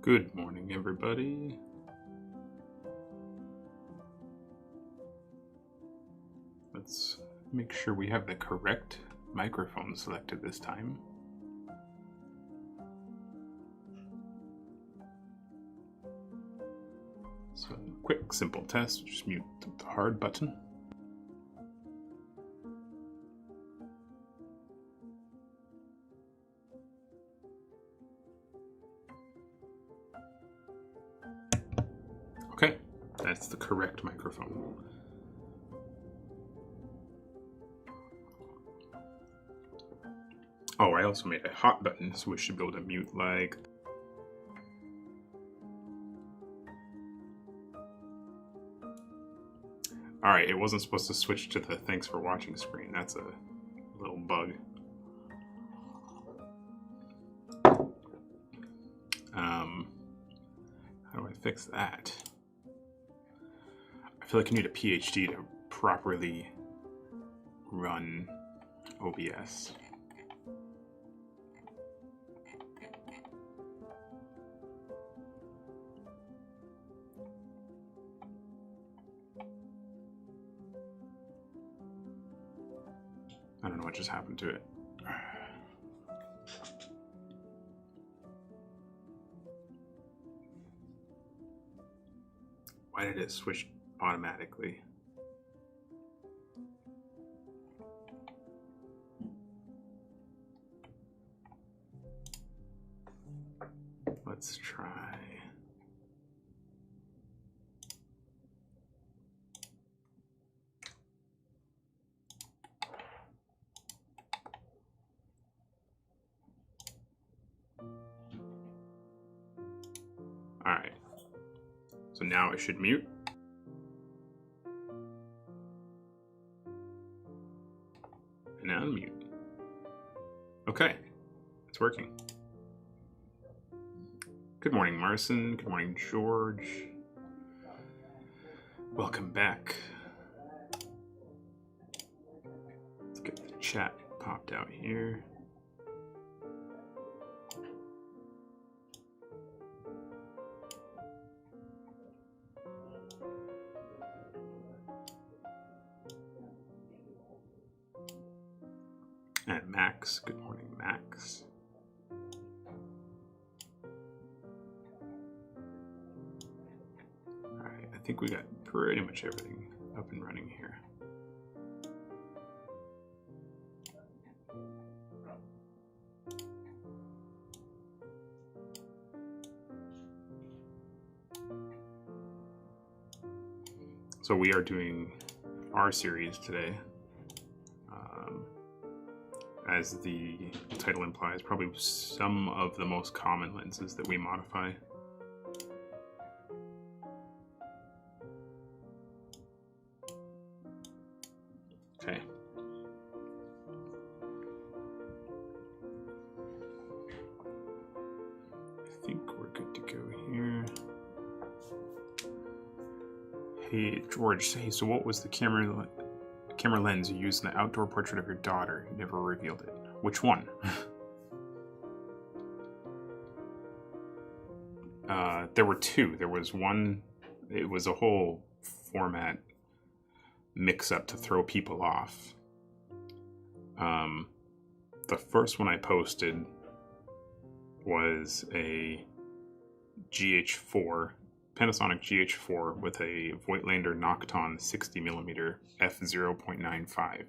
Good morning, everybody. Let's make sure we have the correct microphone selected this time. So, quick, simple test. Just mute the hard button. Okay, that's the correct microphone. Oh, I also made a hot button, so we should be able to mute like... Alright, it wasn't supposed to switch to the thanks for watching screen. That's a little bug. How do I fix that? I feel like you need a PhD to properly run OBS. I don't know what just happened to it. Why did it switch automatically? Let's try. All right, So now it should mute. And unmute. Okay, it's working. Good morning, Marcin. Good morning, George. Welcome back. Let's get the chat popped out here. And Max, good morning, Max. All right, I think we got pretty much everything up and running here. So we are doing our series today. As the title implies, probably some of the most common lenses that we modify. Okay. I think we're good to go here. Hey, George, hey, so what was the camera lens you used in the outdoor portrait of your daughter? You never revealed it. Which one? There were two. There was one, it was a whole format mix-up to throw people off. The first one I posted was a GH4, Panasonic GH4 with a Voigtlander Nocton 60mm f/0.95,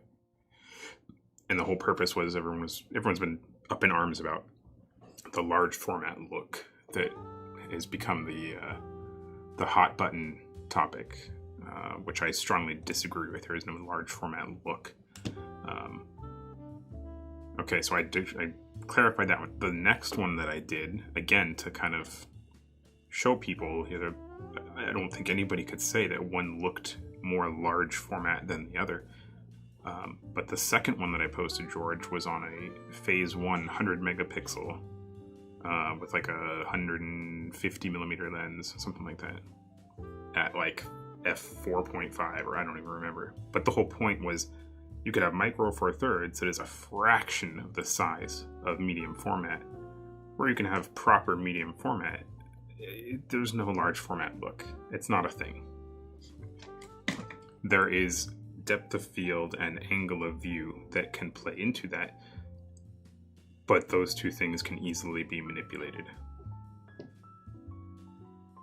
and the whole purpose was everyone's been up in arms about the large format look that has become the hot button topic, which I strongly disagree with. There is no large format look. Okay, so I clarified that one. The next one that I did, again, to kind of show people, I don't think anybody could say that one looked more large format than the other. But the second one that I posted, George, was on a phase 1 100 megapixel with like a 150mm lens, something like that, at like f/4.5, or I don't even remember. But the whole point was you could have micro four thirds that is a fraction of the size of medium format, or you can have proper medium format. There's no large format look. It's not a thing. There is depth of field and angle of view that can play into that, but those two things can easily be manipulated.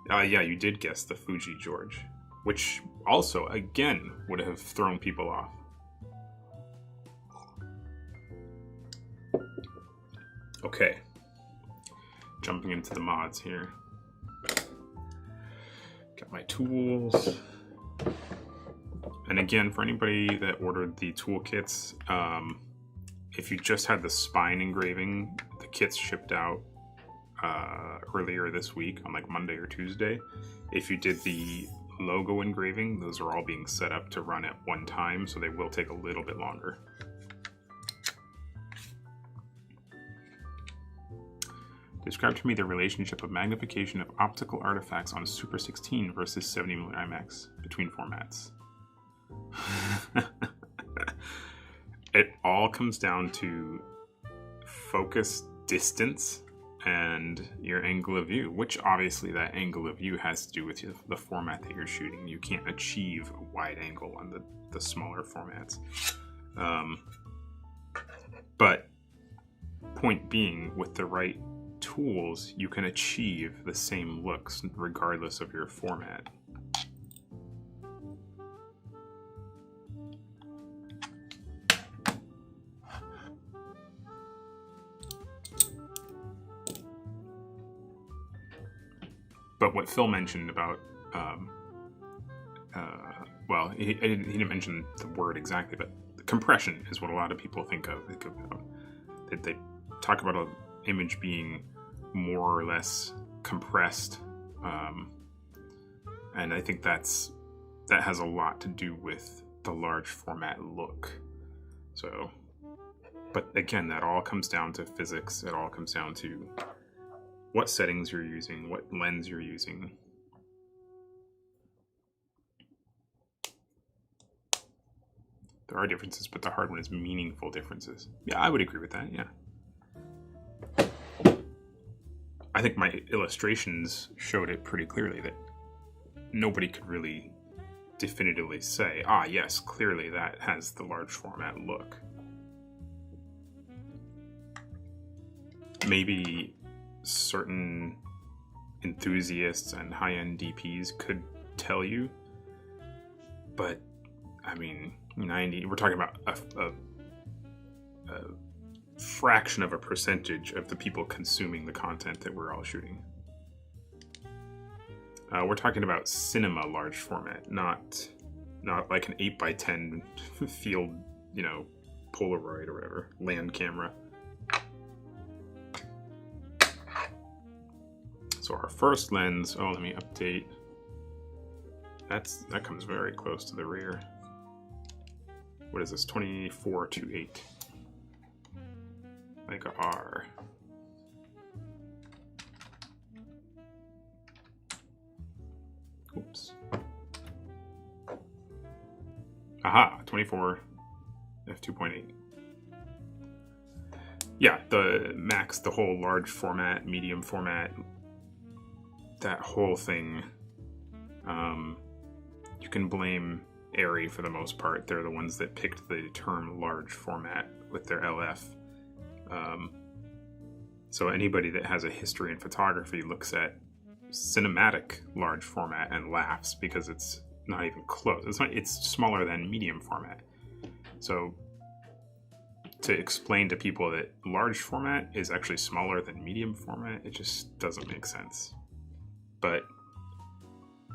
Yeah, you did guess the Fuji, George, which also, again, would have thrown people off. Okay, jumping into the mods here. Got my tools. And again, for anybody that ordered the toolkits, if you just had the spine engraving, the kits shipped out earlier this week on like Monday or Tuesday. If you did the logo engraving, those are all being set up to run at one time, so they will take a little bit longer. Describe to me the relationship of magnification of optical artifacts on Super 16 versus 70mm IMAX between formats. It all comes down to focus distance and your angle of view, which obviously that angle of view has to do with the format that you're shooting. You can't achieve a wide angle on the smaller formats. But point being, with the right tools, you can achieve the same looks regardless of your format. But what Phil mentioned about, well, he didn't mention the word exactly, but compression is what a lot of people think of. They talk about an image being more or less compressed And I think that has a lot to do with the large format look. So, but again, that all comes down to physics. It all comes down to what settings you're using, what lens you're using. There are differences, but the hard one is meaningful differences. Yeah, I would agree with that, yeah. I think my illustrations showed it pretty clearly that nobody could really definitively say, ah, yes, clearly that has the large format look. Maybe certain enthusiasts and high-end DPs could tell you, but I mean, we're talking about a fraction of a percentage of the people consuming the content that we're all shooting. We're talking about cinema large format, not like an 8x10 field, Polaroid or whatever, land camera. So our first lens, let me update. That comes very close to the rear. What is this? 24-8. Leica R. Oops. Aha, 24 f2.8. Yeah, the max, the whole large format, medium format, that whole thing. You can blame Arri for the most part. They're the ones that picked the term large format with their LF. So anybody that has a history in photography looks at cinematic large format and laughs because it's not even close. It's smaller than medium format. So to explain to people that large format is actually smaller than medium format, it just doesn't make sense. But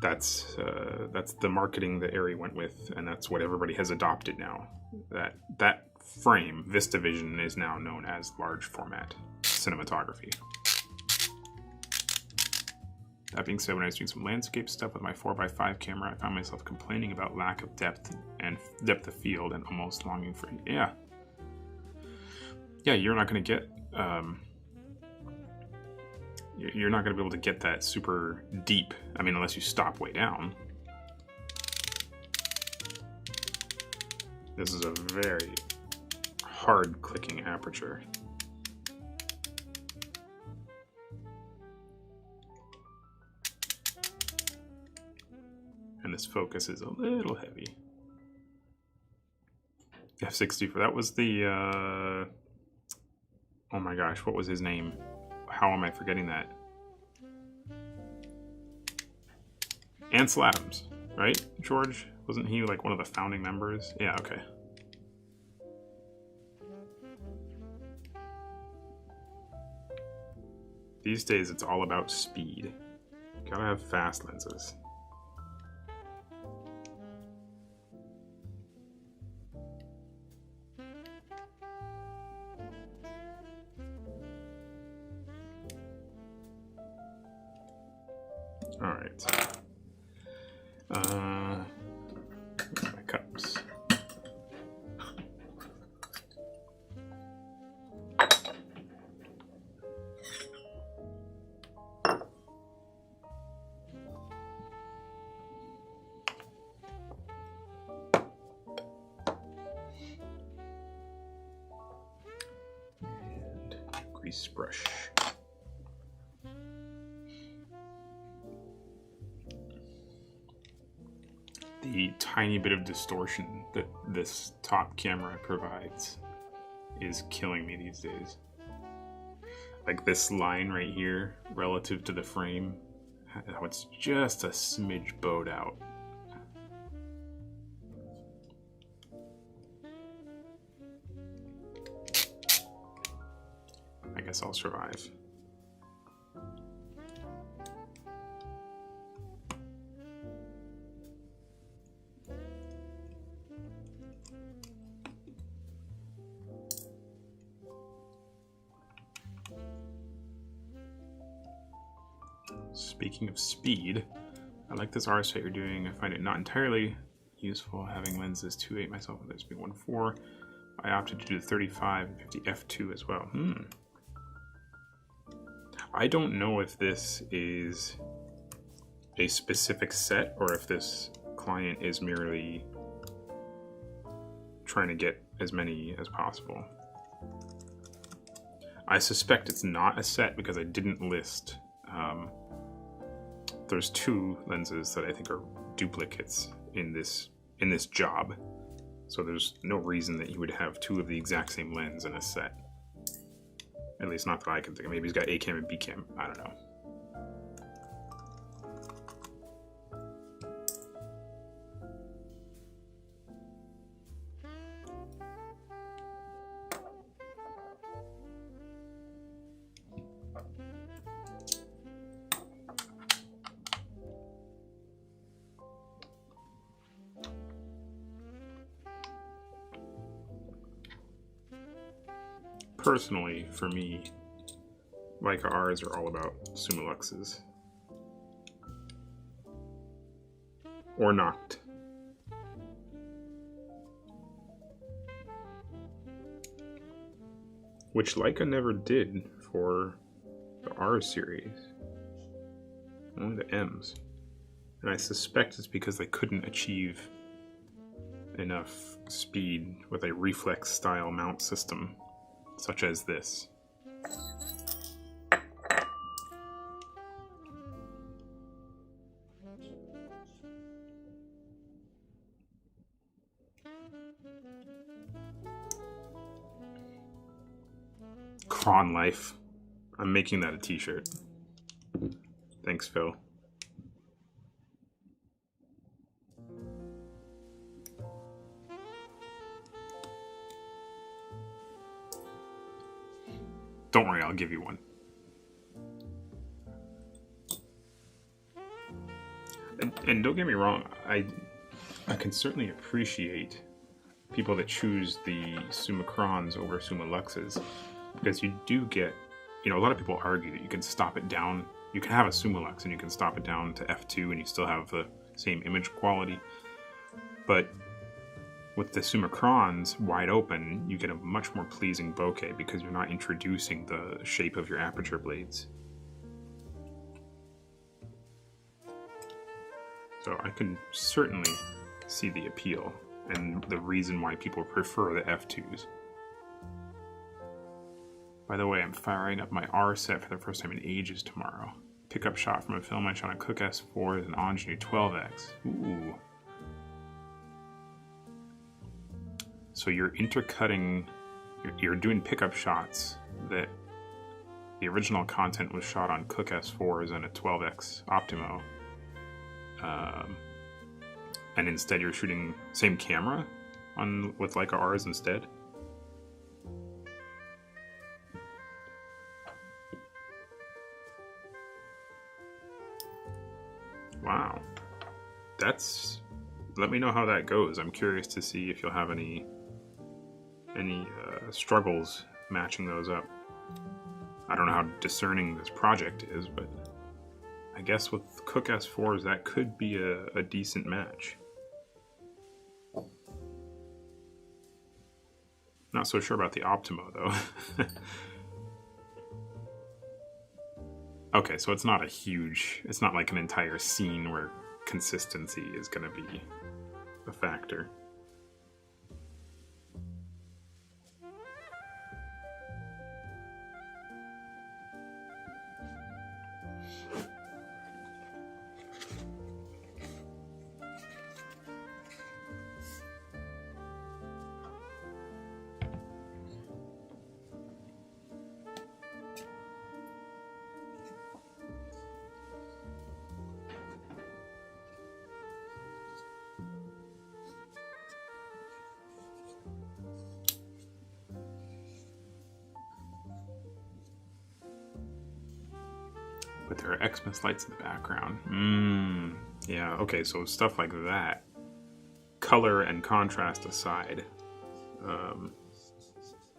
that's the marketing that Arri went with, and that's what everybody has adopted now. That frame, VistaVision, is now known as large format cinematography. That being said, when I was doing some landscape stuff with my 4x5 camera, I found myself complaining about lack of depth of field and almost longing for yeah, you're not going to get you're not going to be able to get that super deep. I mean, unless you stop way down. This is a very hard clicking aperture. And this focus is a little heavy. F64, that was the, oh my gosh, what was his name? How am I forgetting that? Ansel Adams, right, George? Wasn't he like one of the founding members? Yeah, okay. These days, it's all about speed. Gotta have fast lenses. All right. My cups. And grease brush. The tiny bit of distortion that this top camera provides is killing me these days. Like this line right here, relative to the frame, how it's just a smidge bowed out. I guess I'll survive. Speaking of speed, I like this R set you're doing. I find it not entirely useful having lenses 2.8 myself with this being 1.4. I opted to do the 35 and 50 f2 as well. I don't know if this is a specific set or if this client is merely trying to get as many as possible. I suspect it's not a set because I didn't list. There's 2 lenses that I think are duplicates in this job, so there's no reason that you would have 2 of the exact same lens in a set. At least not that I can think of. Maybe he's got A cam and B cam. I don't know. Personally, for me, Leica R's are all about Summoluxes. Or Noct. Which Leica never did for the R series. Only the M's. And I suspect it's because they couldn't achieve enough speed with a reflex style mount system such as this. Cron Life. I'm making that a t-shirt. Thanks, Phil. Don't worry, I'll give you one. And don't get me wrong, I can certainly appreciate people that choose the Summacrons over Summoluxes, because you do get, a lot of people argue that you can stop it down. You can have a Summolux and you can stop it down to f2 and you still have the same image quality. But with the Summacrons wide open, you get a much more pleasing bokeh because you're not introducing the shape of your aperture blades. So I can certainly see the appeal and the reason why people prefer the f2s. By the way, I'm firing up my R set for the first time in ages tomorrow. Pickup shot from a film I shot on Cooke S4 with an Ingenue 12x. Ooh. So you're intercutting, you're doing pickup shots that the original content was shot on Cooke S4s and a 12x Optimo. And instead you're shooting same camera with Leica R's instead. Wow. Let me know how that goes. I'm curious to see if you'll have any struggles matching those up. I don't know how discerning this project is, but I guess with Cooke S4s that could be a decent match. Not so sure about the Optimo though. Okay, so it's not like an entire scene where consistency is going to be a factor. But there are Xmas lights in the background. Yeah, okay, so stuff like that. Color and contrast aside,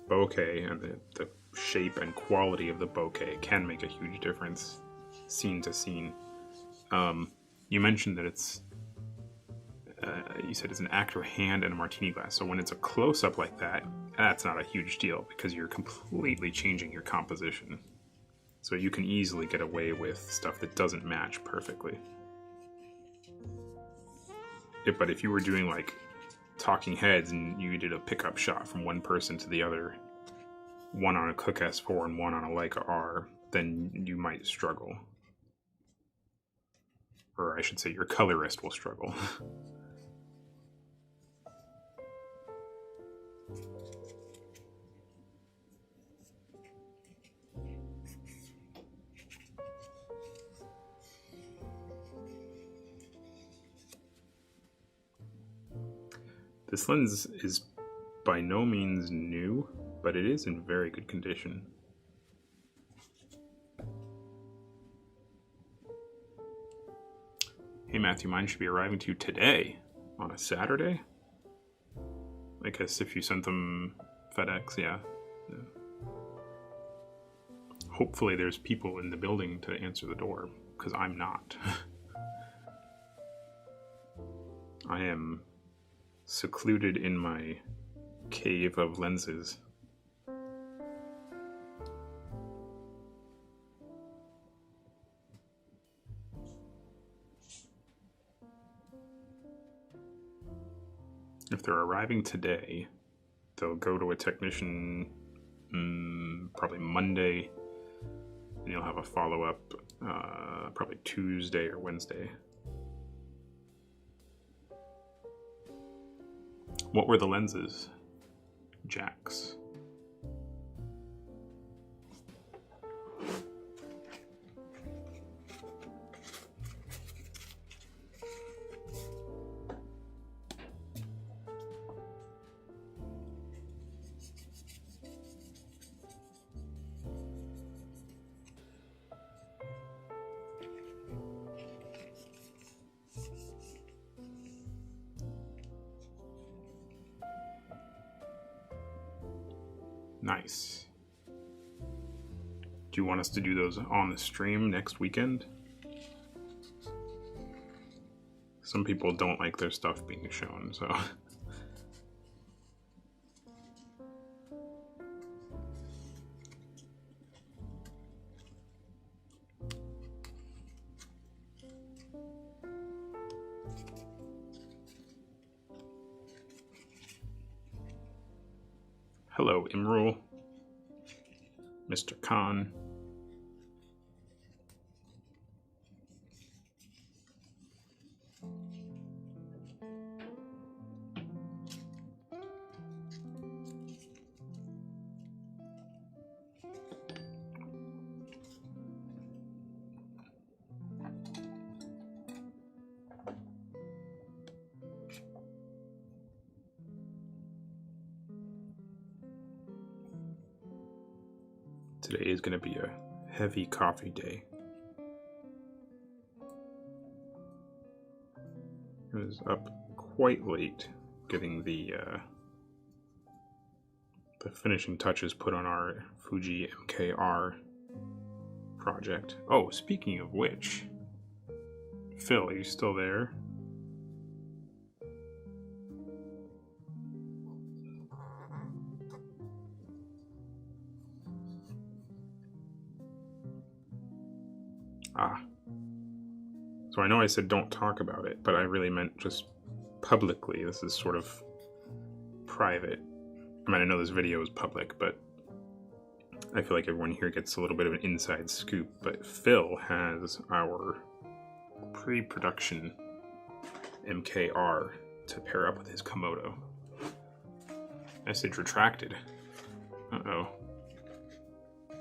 bokeh and the shape and quality of the bokeh can make a huge difference scene to scene. you mentioned that it's, you said it's an actor hand and a martini glass. So when it's a close-up like that, that's not a huge deal because you're completely changing your composition. So you can easily get away with stuff that doesn't match perfectly. But if you were doing like talking heads and you did a pickup shot from one person to the other, one on a Cooke S4 and one on a Leica R, then you might struggle. Or I should say your colorist will struggle. This lens is by no means new, but it is in very good condition. Hey Matthew, mine should be arriving to you today on a Saturday? I guess if you sent them FedEx, yeah. Hopefully there's people in the building to answer the door, because I'm not. I am secluded in my cave of lenses. If they're arriving today, they'll go to a technician probably Monday, and you'll have a follow-up probably Tuesday or Wednesday. What were the lenses? Jacks. Nice. Do you want us to do those on the stream next weekend? Some people don't like their stuff being shown, so... Hello, Imrul. Mr. Khan. Today is going to be a heavy coffee day. I was up quite late getting the finishing touches put on our Fuji MKR project. Oh, speaking of which, Phil, are you still there? Ah. So I know I said don't talk about it, but I really meant just publicly. This is sort of private. I mean, I know this video is public, but I feel like everyone here gets a little bit of an inside scoop. But Phil has our pre-production MKR to pair up with his Komodo. Message retracted. Uh-oh.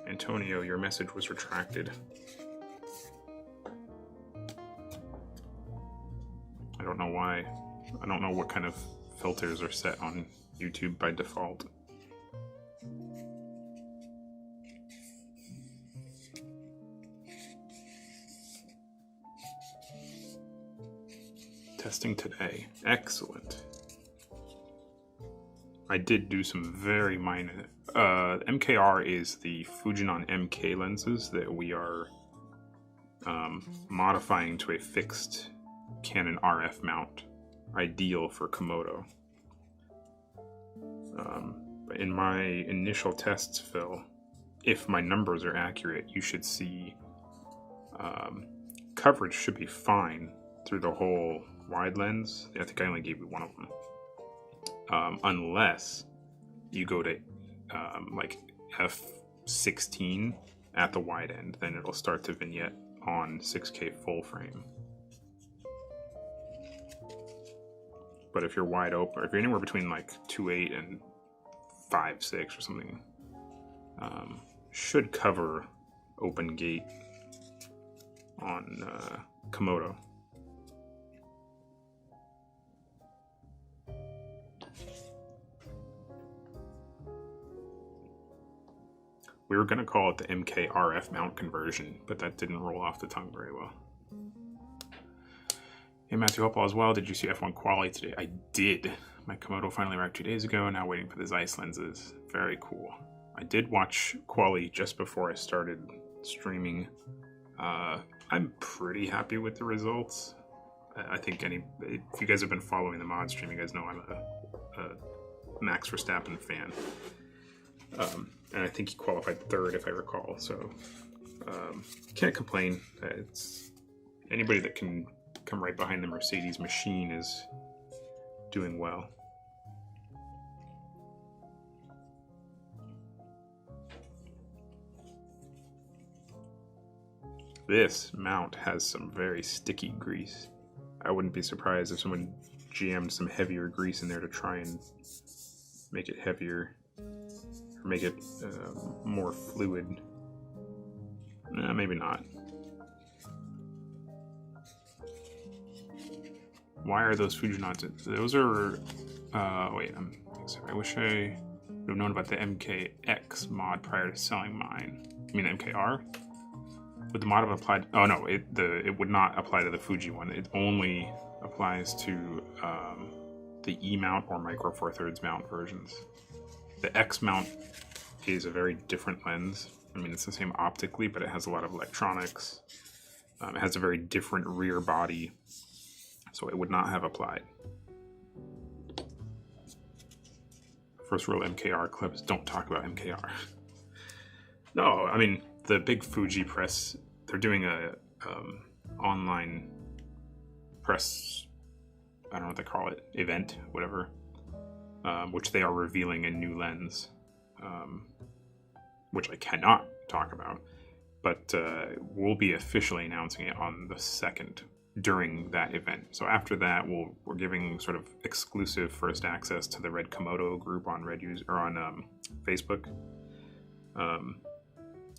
Antonio, your message was retracted. I don't know why. I don't know what kind of filters are set on YouTube by default. Testing today. Excellent. I did do some very minor... MKR is the Fujinon MK lenses that we are modifying to a fixed Canon RF mount, ideal for Komodo. But in my initial tests, Phil, if my numbers are accurate, you should see coverage should be fine through the whole wide lens. I think I only gave you one of them. Unless you go to like f16 at the wide end, then it'll start to vignette on 6K full frame. But if you're wide open, or if you're anywhere between like 2.8 and 5.6 or something, should cover open gate on Komodo. We were going to call it the MK RF mount conversion, but that didn't roll off the tongue very well. Hey Matthew, hope all is well. Did you see F1 quali today? I did. My Komodo finally arrived 2 days ago, now waiting for the Zeiss lenses. Very cool. I did watch quali just before I started streaming. I'm pretty happy with the results. I think if you guys have been following the mod stream, you guys know I'm a Max Verstappen fan. And I think he qualified third, if I recall. So can't complain. It's anybody that can come right behind the Mercedes machine is doing well. This mount has some very sticky grease. I wouldn't be surprised if someone jammed some heavier grease in there to try and make it heavier, or make it more fluid. Maybe not. Why are those Fuji not? Those are. Wait, I'm sorry. I wish I would have known about the MKX mod prior to selling mine. You mean MKR? Would the mod have applied? Oh no, it would not apply to the Fuji one. It only applies to the E mount or Micro Four Thirds mount versions. The X mount is a very different lens. I mean, it's the same optically, but it has a lot of electronics. It has a very different rear body, so it would not have applied. First rule MKR clips: don't talk about MKR. No, I mean, the big Fuji press, they're doing a online press, I don't know what they call it, event, whatever, which they are revealing a new lens, which I cannot talk about, but we'll be officially announcing it on the 2nd during that event. So after that, we're giving sort of exclusive first access to the Red Komodo group on on Facebook.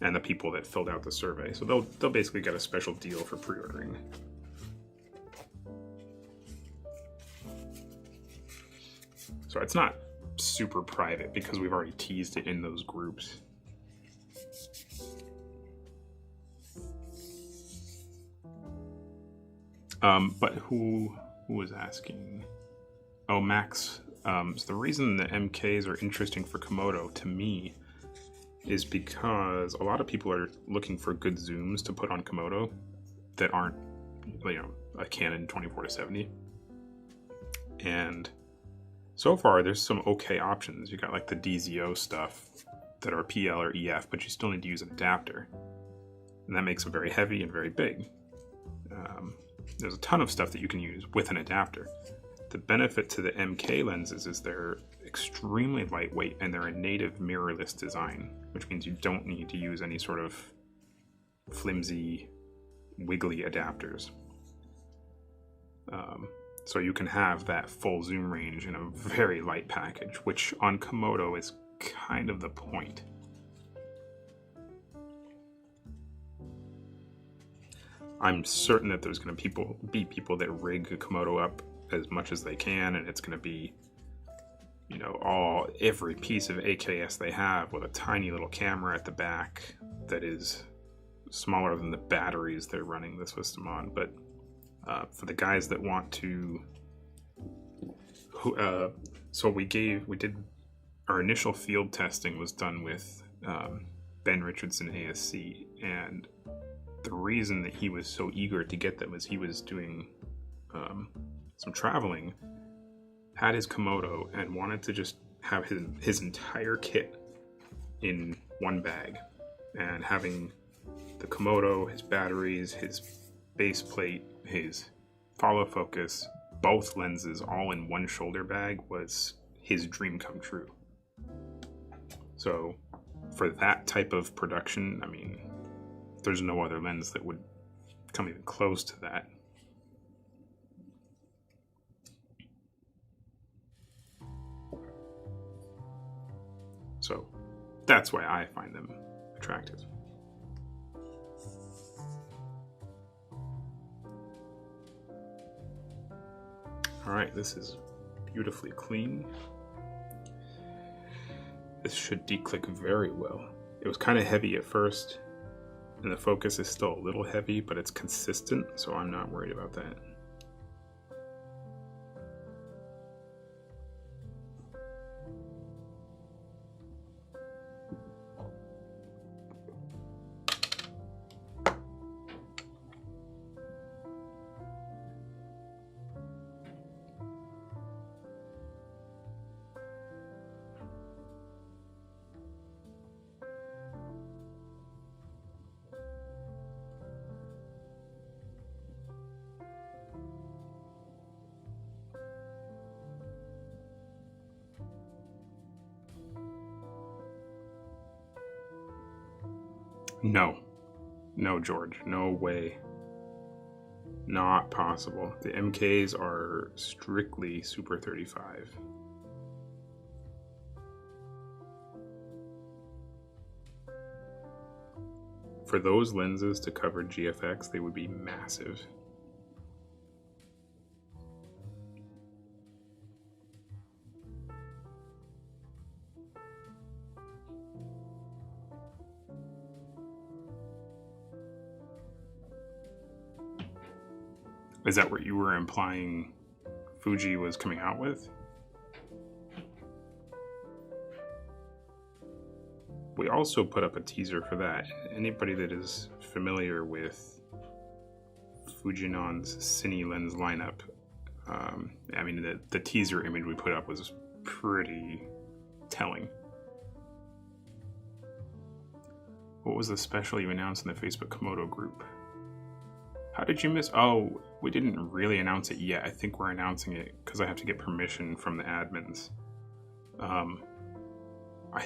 And the people that filled out the survey. So they'll basically get a special deal for pre-ordering. So it's not super private because we've already teased it in those groups. But who was asking? Oh, Max. So the reason the MKs are interesting for Komodo to me is because a lot of people are looking for good zooms to put on Komodo that aren't, a Canon 24-70. And so far, there's some okay options. You got like the DZO stuff that are PL or EF, but you still need to use an adapter. And that makes them very heavy and very big. There's a ton of stuff that you can use with an adapter. The benefit to the MK lenses is they're extremely lightweight and they're a native mirrorless design, which means you don't need to use any sort of flimsy, wiggly adapters. So you can have that full zoom range in a very light package, which on Komodo is kind of the point. I'm certain that there's going to be people that rig a Komodo up as much as they can, and it's going to be, every piece of AKS they have with a tiny little camera at the back that is smaller than the batteries they're running the system on. But for the guys that want to, so we did our initial field testing was done with Ben Richardson ASC, and the reason that he was so eager to get them is he was doing some traveling, had his Komodo and wanted to just have his entire kit in one bag, and having the Komodo, his batteries, his base plate, his follow focus, both lenses all in one shoulder bag was his dream come true. So for that type of production, I mean, there's no other lens that would come even close to that. So that's why I find them attractive. All right, this is beautifully clean. This should declick very well. It was kind of heavy at first, and the focus is still a little heavy, but it's consistent, so I'm not worried about that. No, George, no way. Not possible. The MKs are strictly Super 35. For those lenses to cover GFX, they would be massive. Is that what you were implying Fuji was coming out with? We also put up a teaser for that. Anybody that is familiar with Fujinon's Cine lens lineup, I mean, the teaser image we put up was pretty telling. What was the special you announced in the Facebook Komodo group? How did you miss? Oh, we didn't really announce it yet. I think we're announcing it because I have to get permission from the admins. I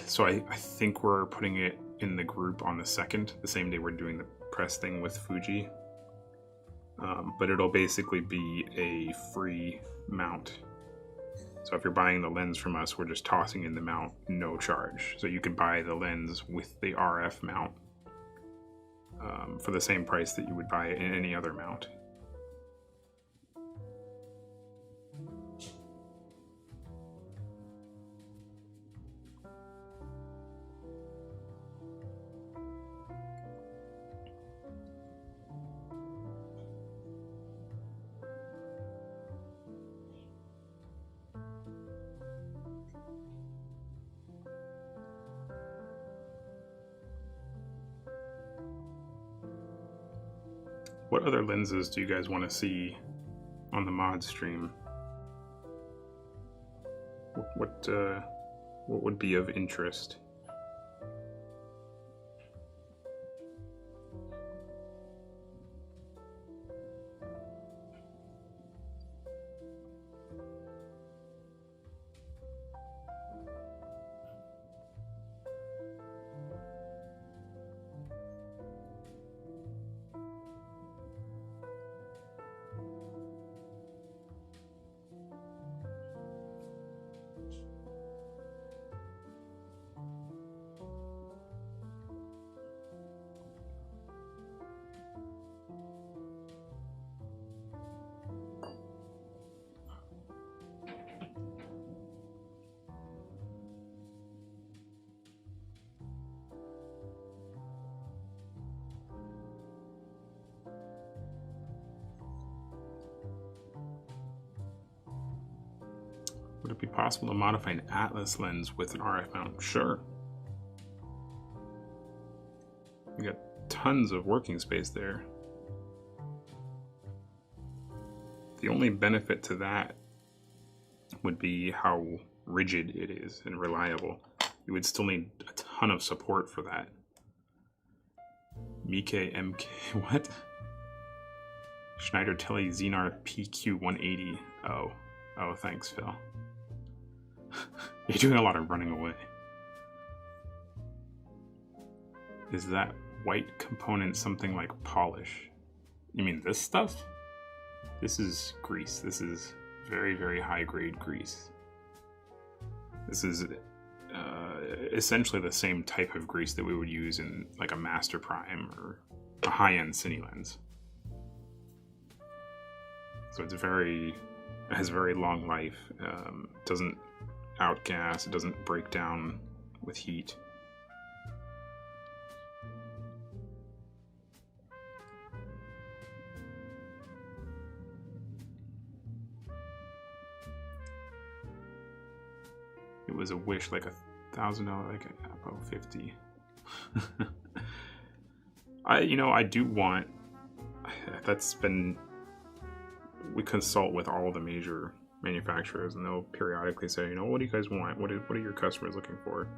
think we're putting it in the group on the 2nd, the same day we're doing the press thing with Fuji. But it'll basically be a free mount. So if you're buying the lens from us, we're just tossing in the mount, no charge. So you can buy the lens with the RF mount for the same price that you would buy it in any other mount. What other lenses do you guys want to see on the mod stream? What would be of interest? Would it be possible to modify an Atlas lens with an RF mount? Sure. You got tons of working space there. The only benefit to that would be how rigid it is and reliable. You would still need a ton of support for that. Mieke MK, what? Schneider Tele Xenar PQ180. Oh, thanks, Phil. You're doing a lot of running away. Is that white component something like polish? You mean this stuff? This is grease. This is very, very high grade grease. This is essentially the same type of grease that we would use in like a Master Prime or a high-end Cine lens. So it has very long life. Doesn't outgas. It doesn't break down with heat. It was a wish, like $1,000, like an Apple 50. I do want. We consult with all the major manufacturers, and they'll periodically say, what do you guys want? What are your customers looking for?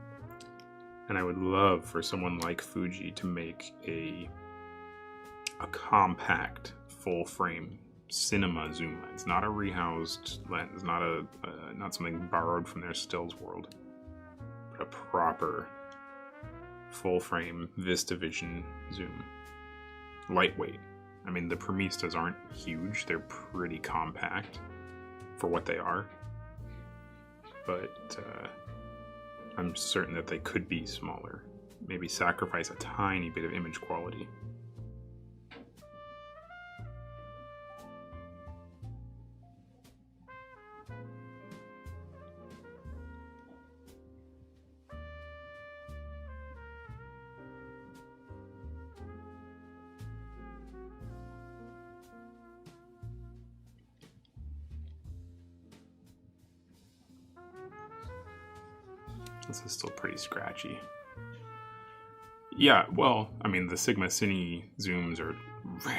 And I would love for someone like Fuji to make a compact, full frame cinema zoom lens, not a rehoused lens, not something borrowed from their stills world, but a proper full frame VistaVision zoom. Lightweight. I mean, the Premistas aren't huge, they're pretty compact for what they are, but I'm certain that they could be smaller, maybe sacrifice a tiny bit of image quality. This is still pretty scratchy. Yeah, well, I mean, the Sigma Cine zooms are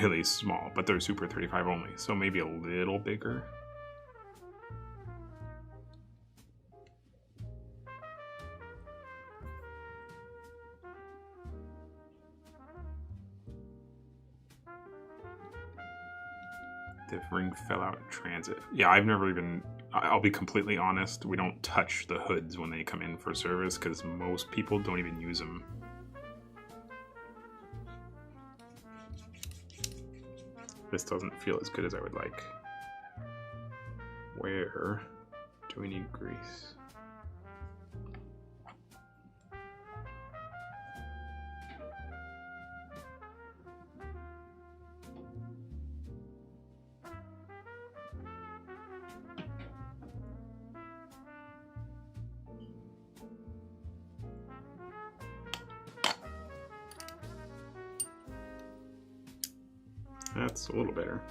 really small, but they're Super 35 only, so maybe a little bigger. The ring fell out in transit. Yeah, I've never even... I'll be completely honest, we don't touch the hoods when they come in for service because most people don't even use them. This doesn't feel as good as I would like. Where do we need grease? That's a little better.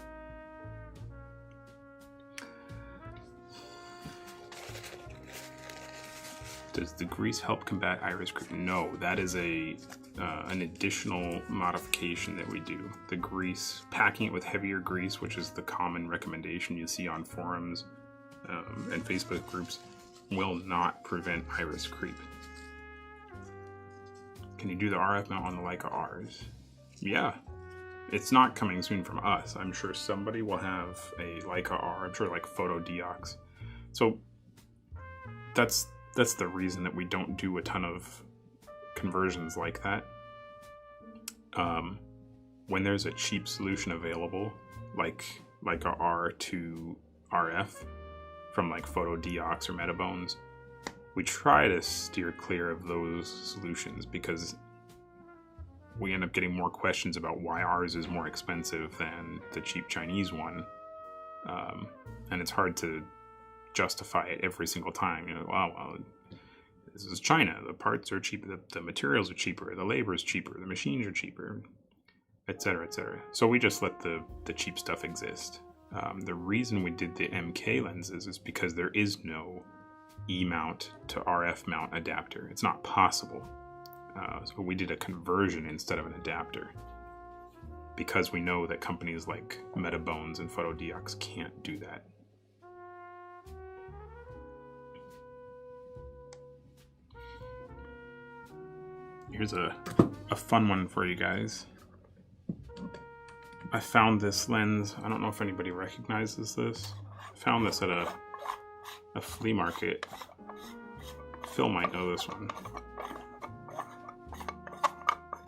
Does the grease help combat iris creep? No, that is an additional modification that we do. The grease, packing it with heavier grease, which is the common recommendation you see on forums and Facebook groups, will not prevent iris creep. Can you do the RF mount on the Leica Rs? Yeah. It's not coming soon from us. I'm sure somebody will have a Leica R. I'm sure like Photo Deox. So that's the reason that we don't do a ton of conversions like that. When there's a cheap solution available, like Leica R to RF from like Photo Deox or Metabones, we try to steer clear of those solutions because we end up getting more questions about why ours is more expensive than the cheap Chinese one. And it's hard to justify it every single time. Well, this is China. The parts are cheaper, the materials are cheaper, the labor is cheaper, the machines are cheaper, etc., etc. So we just let the cheap stuff exist. The reason we did the MK lenses is because there is no E-mount to RF mount adapter. It's not possible. So we did a conversion instead of an adapter. because we know that companies like Metabones and PhotoDiox can't do that. Here's a fun one for you guys. I found this lens. I don't know if anybody recognizes this. I found this at a flea market. Phil might know this one.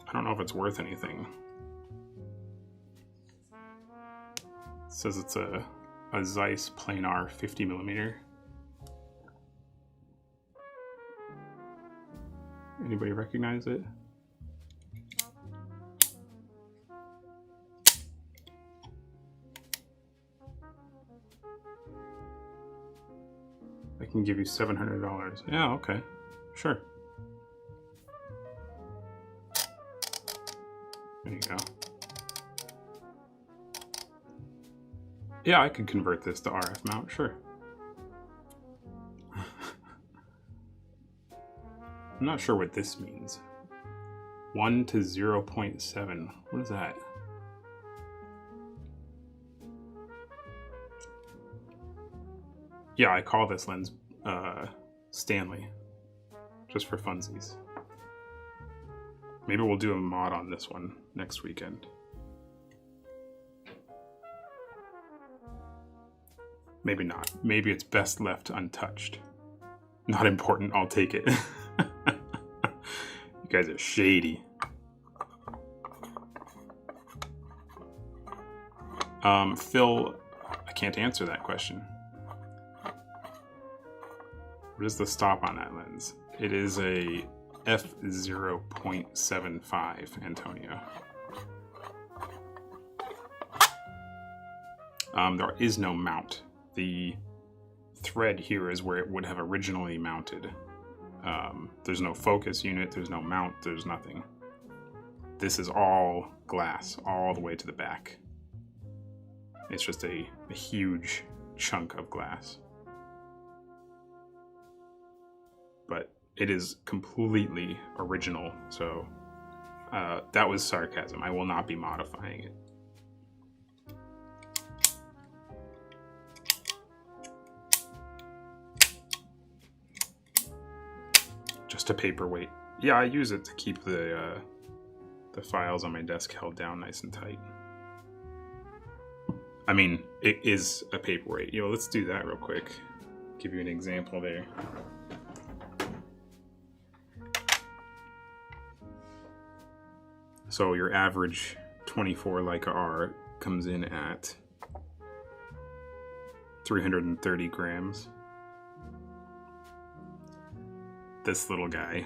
I don't know if it's worth anything. It says it's a Zeiss planar 50mm. Anybody recognize it? I can give you $700. Yeah, okay. Sure. There you go. Yeah, I could convert this to RF mount, sure. I'm not sure what this means. 1 to 0.7. What is that? Yeah, I call this lens Stanley, just for funsies. Maybe we'll do a mod on this one next weekend. Maybe not. Maybe it's best left untouched. Not important, I'll take it. You guys are shady. Phil, I can't answer that question. What is the stop on that lens? It is a f0.75, Antonio. There is no mount. The thread here is where it would have originally mounted. There's no focus unit, there's no mount, there's nothing. This is all glass, all the way to the back. It's just a huge chunk of glass. But it is completely original, so that was sarcasm. I will not be modifying it. Just a paperweight. Yeah, I use it to keep the files on my desk held down nice and tight. I mean, it is a paperweight. You know, let's do that real quick. Give you an example there. So your average 24 Leica R comes in at 330 grams. This little guy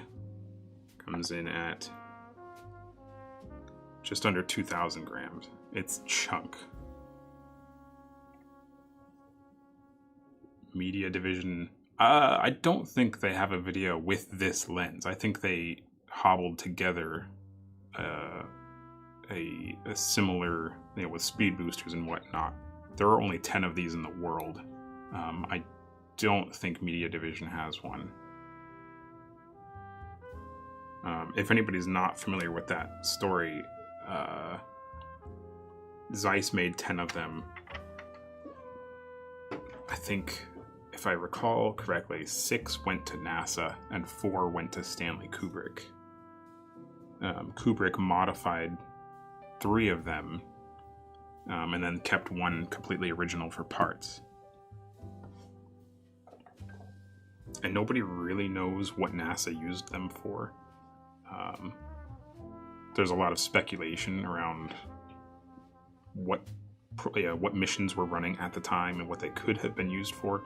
comes in at just under 2,000 grams. It's chunk. Media division. I don't think they have a video with this lens. I think they hobbled together a similar, you know, with speed boosters and whatnot. There are only 10 of these in the world. I don't think Media Division has one. If anybody's not familiar with that story, Zeiss made 10 of them. I think, if I recall correctly, 6 went to NASA and 4 went to Stanley Kubrick. Kubrick modified 3 of them and then kept 1 completely original for parts. And nobody really knows what NASA used them for. There's a lot of speculation around what missions were running at the time and what they could have been used for,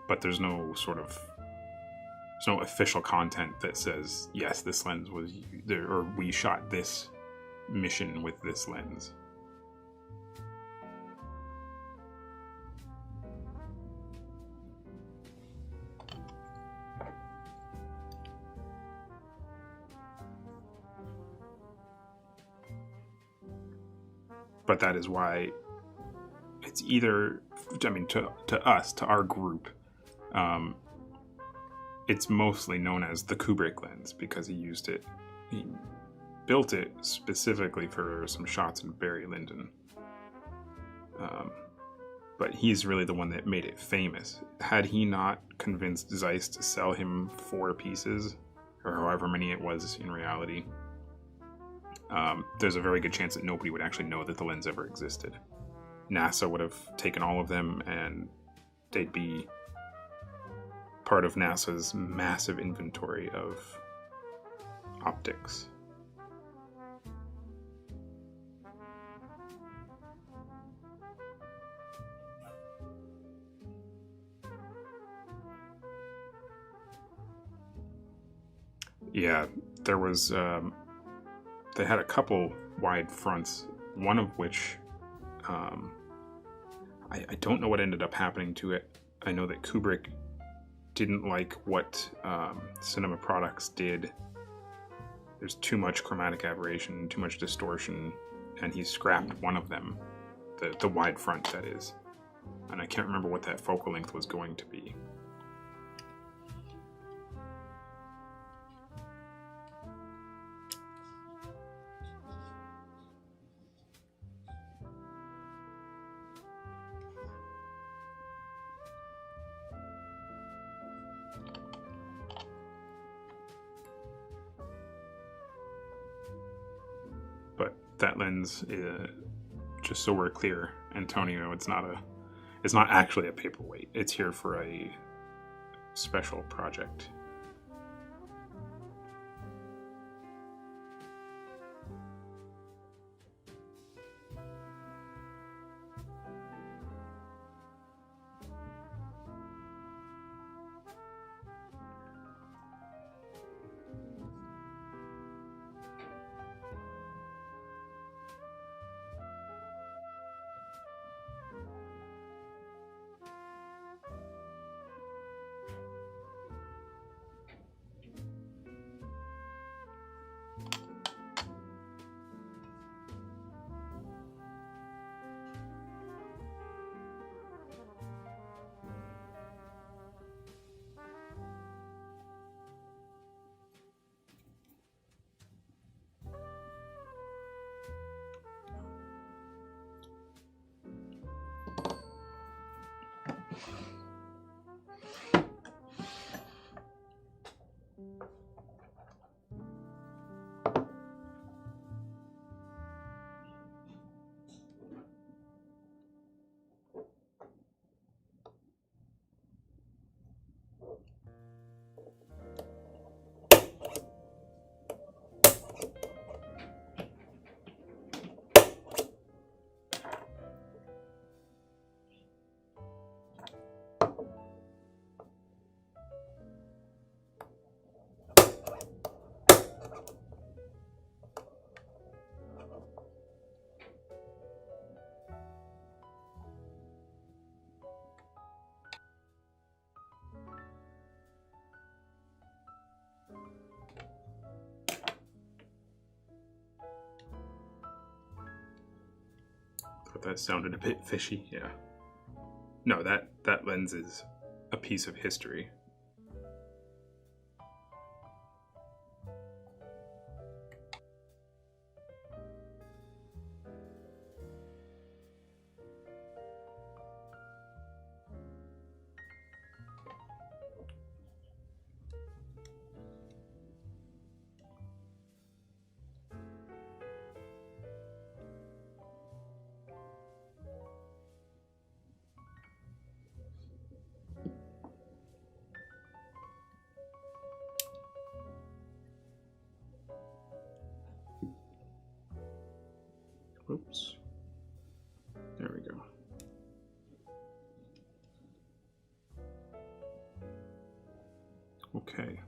but there's no official content that says, yes, this lens was there, or we shot this mission with this lens. But that is why it's either, I mean, to us, to our group, it's mostly known as the Kubrick lens because he used it. built it specifically for some shots in Barry Lyndon. But he's really the one that made it famous. Had he not convinced Zeiss to sell him 4 pieces, or however many it was in reality, there's a very good chance that nobody would actually know that the lens ever existed. NASA would have taken all of them, and they'd be part of NASA's massive inventory of optics. Yeah, there was, they had a couple wide fronts, one of which, I don't know what ended up happening to it. I know that Kubrick didn't like what Cinema Products did. There's too much chromatic aberration, too much distortion, and he scrapped one of them, the wide front, that is. And I can't remember what that focal length was going to be. That lens, just so we're clear, Antonio, it's not actually a paperweight. It's here for a special project. Thought that sounded a bit fishy, yeah. No, that lens is a piece of history. Oops. There we go. Okay.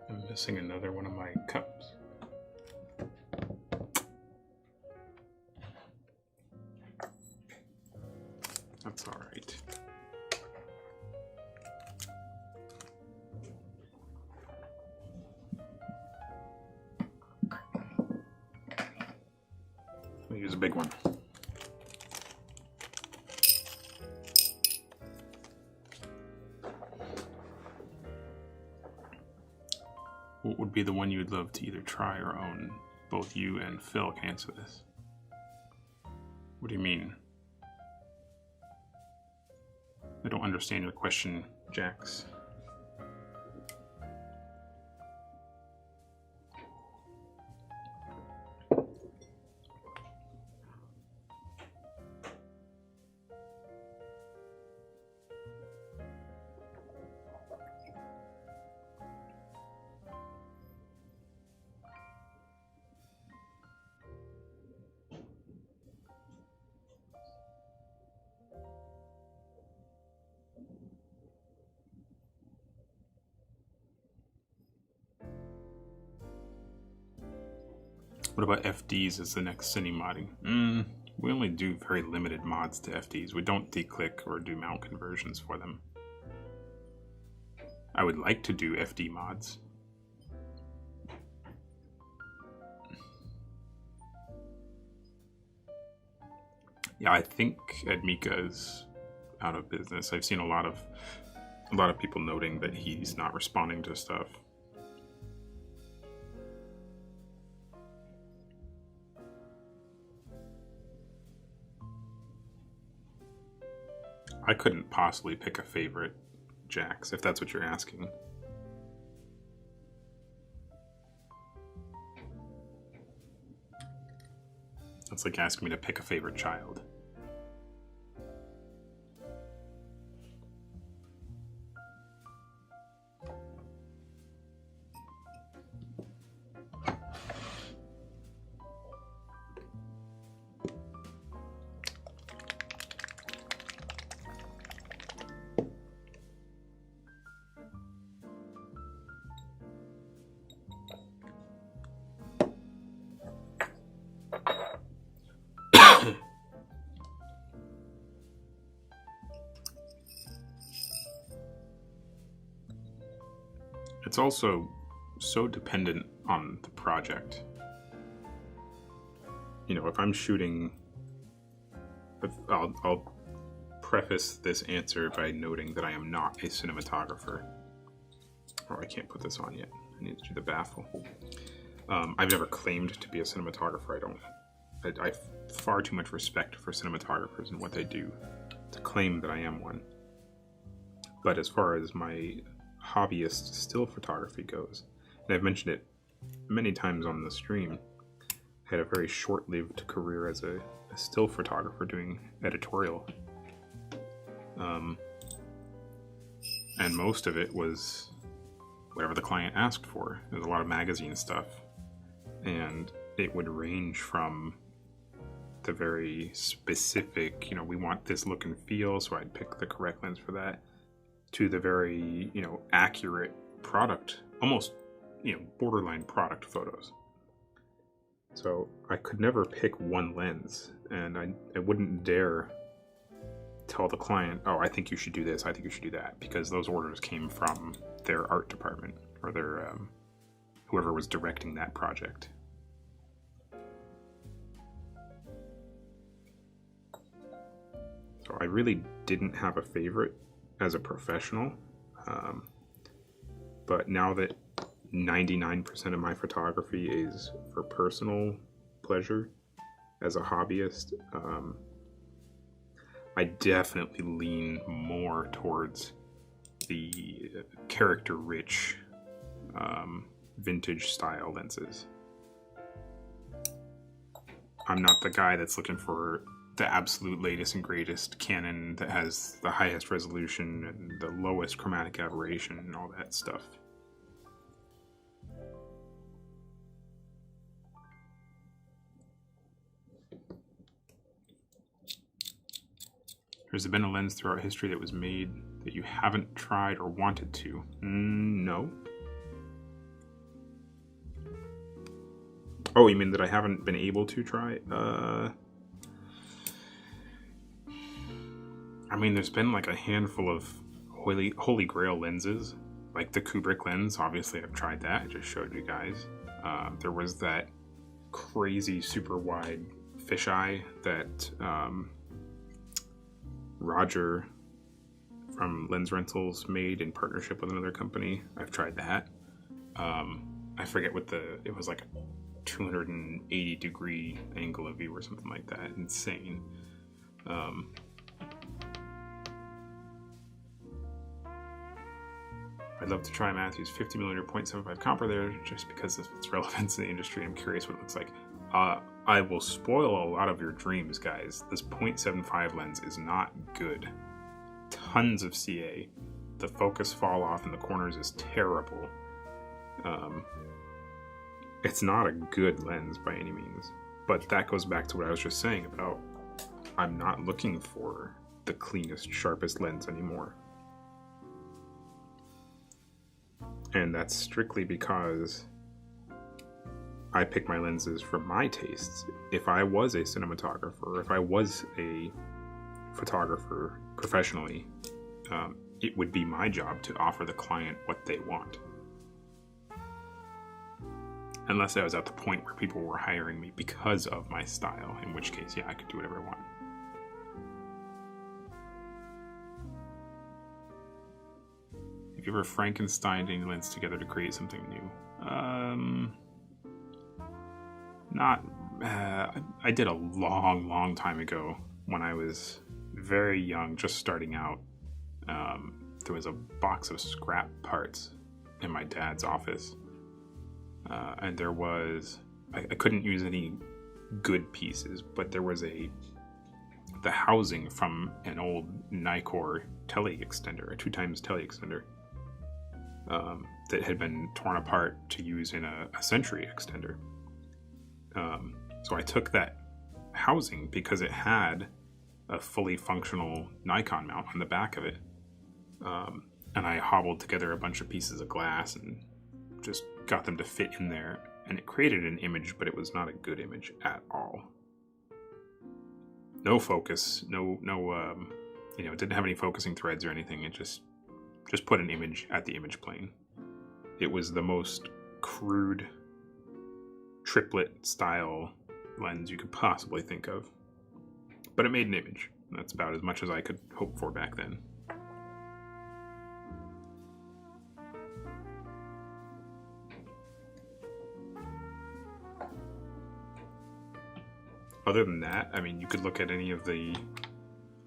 I'm missing another one of my cups. We'll use a big one. What would be the one you would love to either try or own? Both you and Phil can answer this. What do you mean? I don't understand your question, Jax. What about FDs as the next Cine-Modding? We only do very limited mods to FDs. We don't declick or do mount conversions for them. I would like to do FD mods. Yeah, I think Admika is out of business. I've seen a lot of people noting that he's not responding to stuff. I couldn't possibly pick a favorite, Jax, if that's what you're asking. That's like asking me to pick a favorite child. It's also so dependent on the project. You know, if I'm shooting, I'll preface this answer by noting that I am not a cinematographer. Oh, I can't put this on yet. I need to do the baffle. I've never claimed to be a cinematographer. I have far too much respect for cinematographers and what they do to claim that I am one. But as far as my hobbyist still photography goes, and I've mentioned it many times on the stream, I had a very short-lived career as a still photographer doing editorial. And most of it was whatever the client asked for. There's a lot of magazine stuff, and it would range from the very specific, you know, we want this look and feel, so I'd pick the correct lens for that, to the very, you know, accurate product, almost, you know, borderline product photos. So I could never pick one lens, and I wouldn't dare tell the client, oh, I think you should do this, I think you should do that, because those orders came from their art department or their whoever was directing that project. So I really didn't have a favorite as a professional, but now that 99% of my photography is for personal pleasure as a hobbyist, I definitely lean more towards the character-rich vintage style lenses. I'm not the guy that's looking for the absolute latest and greatest Canon that has the highest resolution and the lowest chromatic aberration and all that stuff. Has there been a lens throughout history that was made that you haven't tried or wanted to? No. Oh, you mean that I haven't been able to try? I mean, there's been like a handful of holy grail lenses, like the Kubrick lens. Obviously, I've tried that. I just showed you guys. There was that crazy super wide fisheye that Roger from Lens Rentals made in partnership with another company. I've tried that. I forget what it was like a 280 degree angle of view or something like that. Insane. I'd love to try Matthew's 50mm 0.75 copper there just because of its relevance in the industry. I'm curious what it looks like. I will spoil a lot of your dreams, guys. This 0.75 lens is not good. Tons of CA. The focus fall off in the corners is terrible. It's not a good lens by any means. But that goes back to what I was just saying about I'm not looking for the cleanest, sharpest lens anymore. And that's strictly because I pick my lenses for my tastes. If I was a cinematographer, if I was a photographer professionally, it would be my job to offer the client what they want. Unless I was at the point where people were hiring me because of my style, in which case, yeah, I could do whatever I want. Have you ever Frankensteined any lens together to create something new? I did a long time ago when I was very young, just starting out. There was a box of scrap parts in my dad's office. And there was, I couldn't use any good pieces, but there was the housing from an old Nikkor tele extender, a 2x tele extender, that had been torn apart to use in a Century extender. So I took that housing because it had a fully functional Nikon mount on the back of it. And I hobbled together a bunch of pieces of glass and just got them to fit in there, and it created an image, but it was not a good image at all. No focus, no, it didn't have any focusing threads or anything. It just put an image at the image plane. It was the most crude triplet style lens you could possibly think of, but it made an image. That's about as much as I could hope for back then. Other than that, I mean, you could look at any of the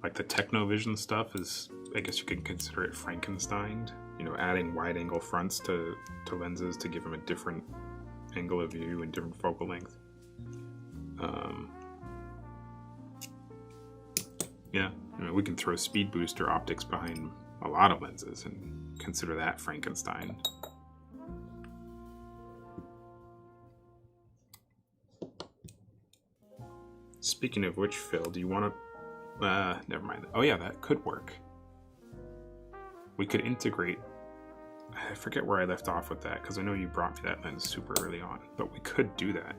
Technovision stuff is, I guess you could consider it Frankensteined. Adding wide angle fronts to lenses to give them a different angle of view and different focal length. We can throw speed booster optics behind a lot of lenses and consider that Frankenstein. Speaking of which, Phil, do you want to... never mind. Oh yeah, that could work. We could integrate... I forget where I left off with that, because I know you brought me that lens super early on. But we could do that.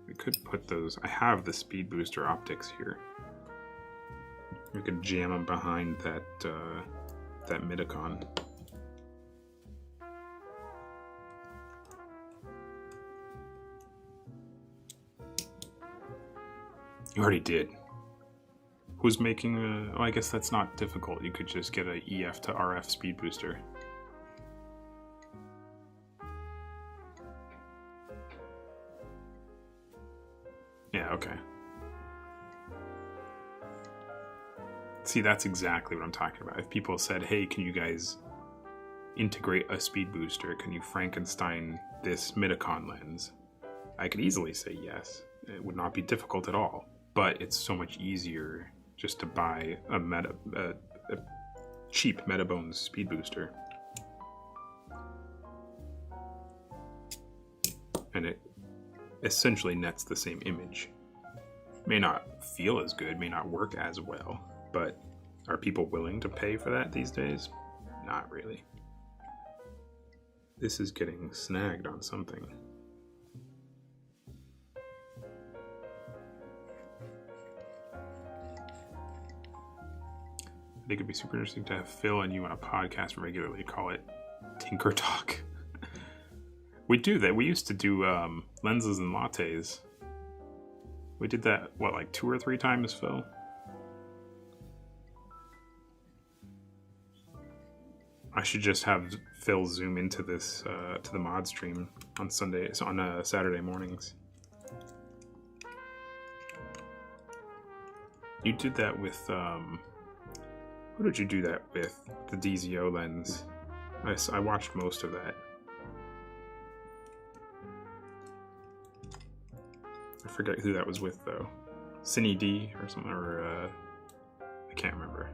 We could put those... I have the speed booster optics here. We could jam them behind that Midicon. You already did. Who's making I guess that's not difficult. You could just get a EF to RF speed booster. Yeah, okay. See, that's exactly what I'm talking about. If people said, hey, can you guys integrate a speed booster? Can you Frankenstein this Midicon lens? I could easily say yes. It would not be difficult at all. But it's so much easier just to buy a cheap Metabones speed booster. And it essentially nets the same image. May not feel as good, may not work as well, but are people willing to pay for that these days? Not really. This is getting snagged on something. I think it'd be super interesting to have Phil and you on a podcast regularly. Call it Tinker Talk. We do that. We used to do lenses and lattes. We did that, what, like 2 or 3 times, Phil? I should just have Phil zoom into this, to the mod stream on Sundays, on Saturday mornings. You did that with, who did you do that with? The DZO lens. I watched most of that. I forget who that was with, though. Cine-D or something, or, I can't remember.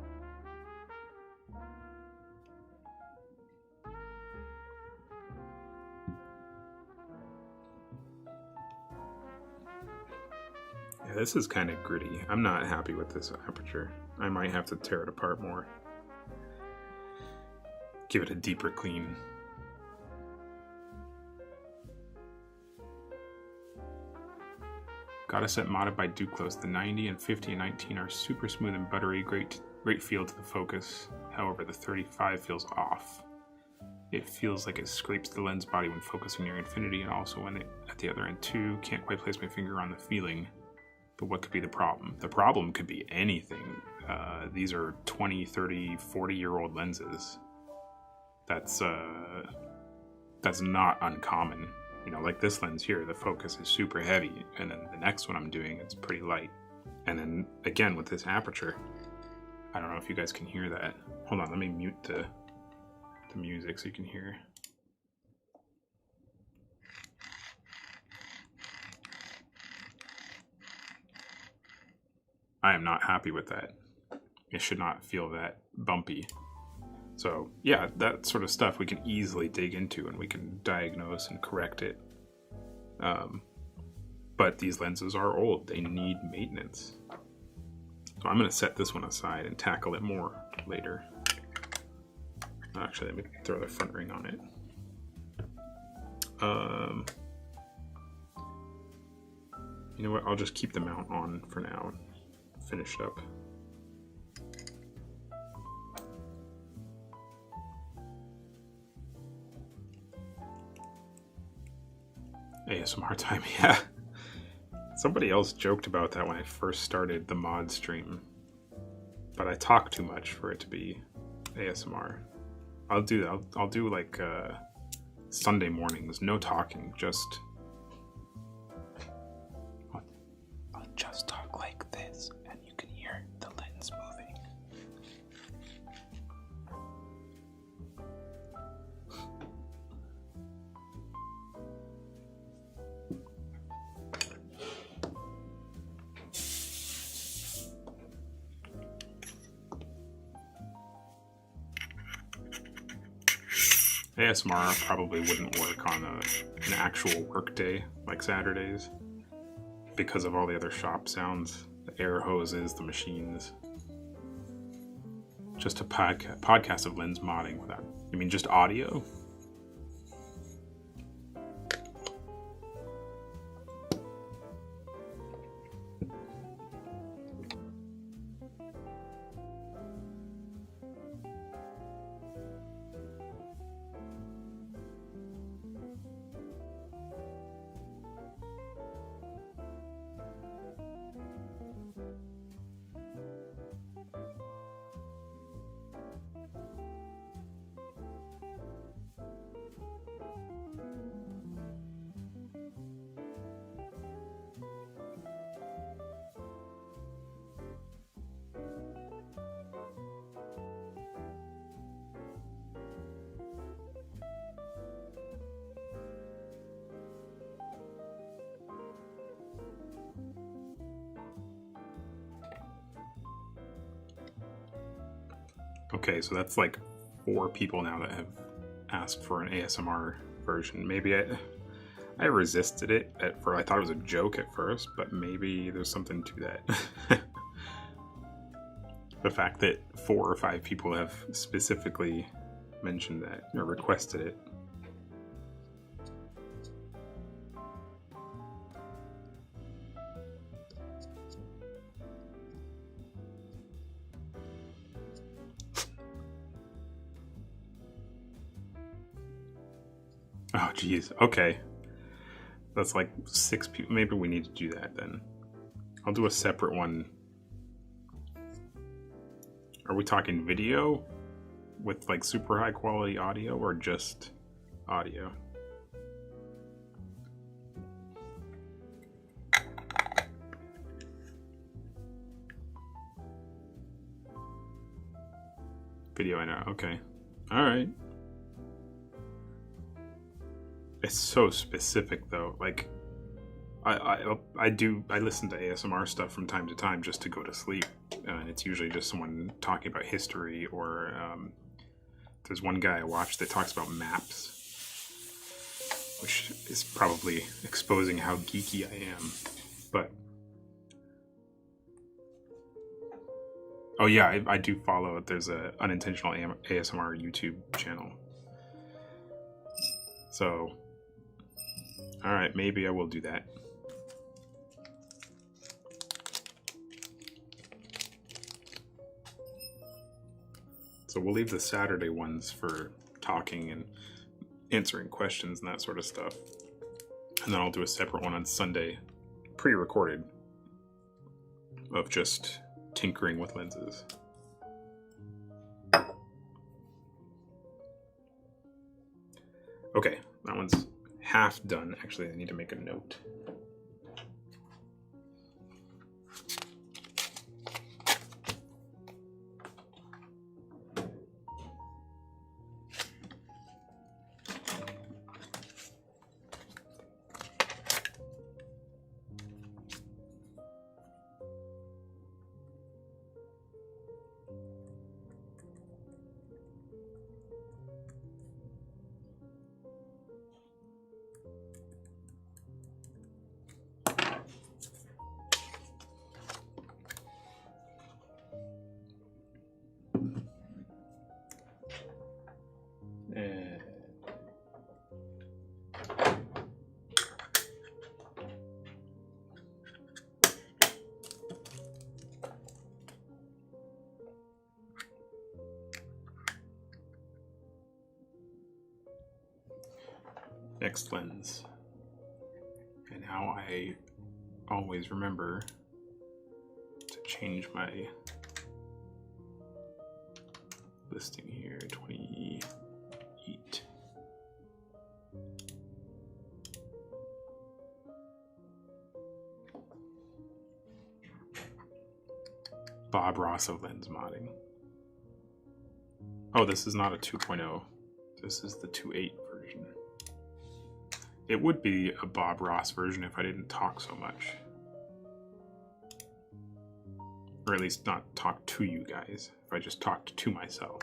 Yeah, this is kind of gritty. I'm not happy with this aperture. I might have to tear it apart more. Give it a deeper clean. Got a set modded by Duclos. The 90 and 50 and 19 are super smooth and buttery, great feel to the focus. However, the 35 feels off. It feels like it scrapes the lens body when focusing near infinity, and also when at the other end too. Can't quite place my finger on the feeling. But what could be the problem? The problem could be anything. These are 20, 30, 40-year-old lenses. That's not uncommon. You know, like this lens here, the focus is super heavy, and then the next one I'm doing, it's pretty light. And then, again, with this aperture, I don't know if you guys can hear that. Hold on, let me mute the music so you can hear. I am not happy with that. It should not feel that bumpy. So yeah, that sort of stuff we can easily dig into and we can diagnose and correct it. But these lenses are old. They need maintenance. So I'm going to set this one aside and tackle it more later. Actually, let me throw the front ring on it. You know what? I'll just keep the mount on for now and finish it up. ASMR time, yeah. Somebody else joked about that when I first started the mod stream, but I talk too much for it to be ASMR. I'll do like Sunday mornings, no talking, just I'll just talk like this, and you can hear the lens moving. ASMR probably wouldn't work on an actual work day like Saturdays because of all the other shop sounds, the air hoses, the machines. Just a podcast of lens modding without, you mean just audio? Okay, so that's like 4 people now that have asked for an ASMR version. Maybe I resisted it I thought it was a joke at first, but maybe there's something to that. The fact that 4 or 5 people have specifically mentioned that or requested it. Oh, geez. Okay. That's like 6 people. Maybe we need to do that then. I'll do a separate one. Are we talking video with like super high quality audio or just audio? Video, I know. Okay. All right. It's so specific though. Like, I listen to ASMR stuff from time to time just to go to sleep, and it's usually just someone talking about history or there's one guy I watched that talks about maps, which is probably exposing how geeky I am. But oh yeah, I do follow it. There's a unintentional ASMR YouTube channel. So, all right, maybe I will do that. So we'll leave the Saturday ones for talking and answering questions and that sort of stuff. And then I'll do a separate one on Sunday, pre-recorded, of just tinkering with lenses. Okay, that one's half done. Actually, I need to make a note. Next lens. And now I always remember to change my listing here. 28. Bob Ross of lens modding. Oh, this is not a 2.0. This is the 2.8 version. It would be a Bob Ross version if I didn't talk so much. Or at least not talk to you guys, if I just talked to myself.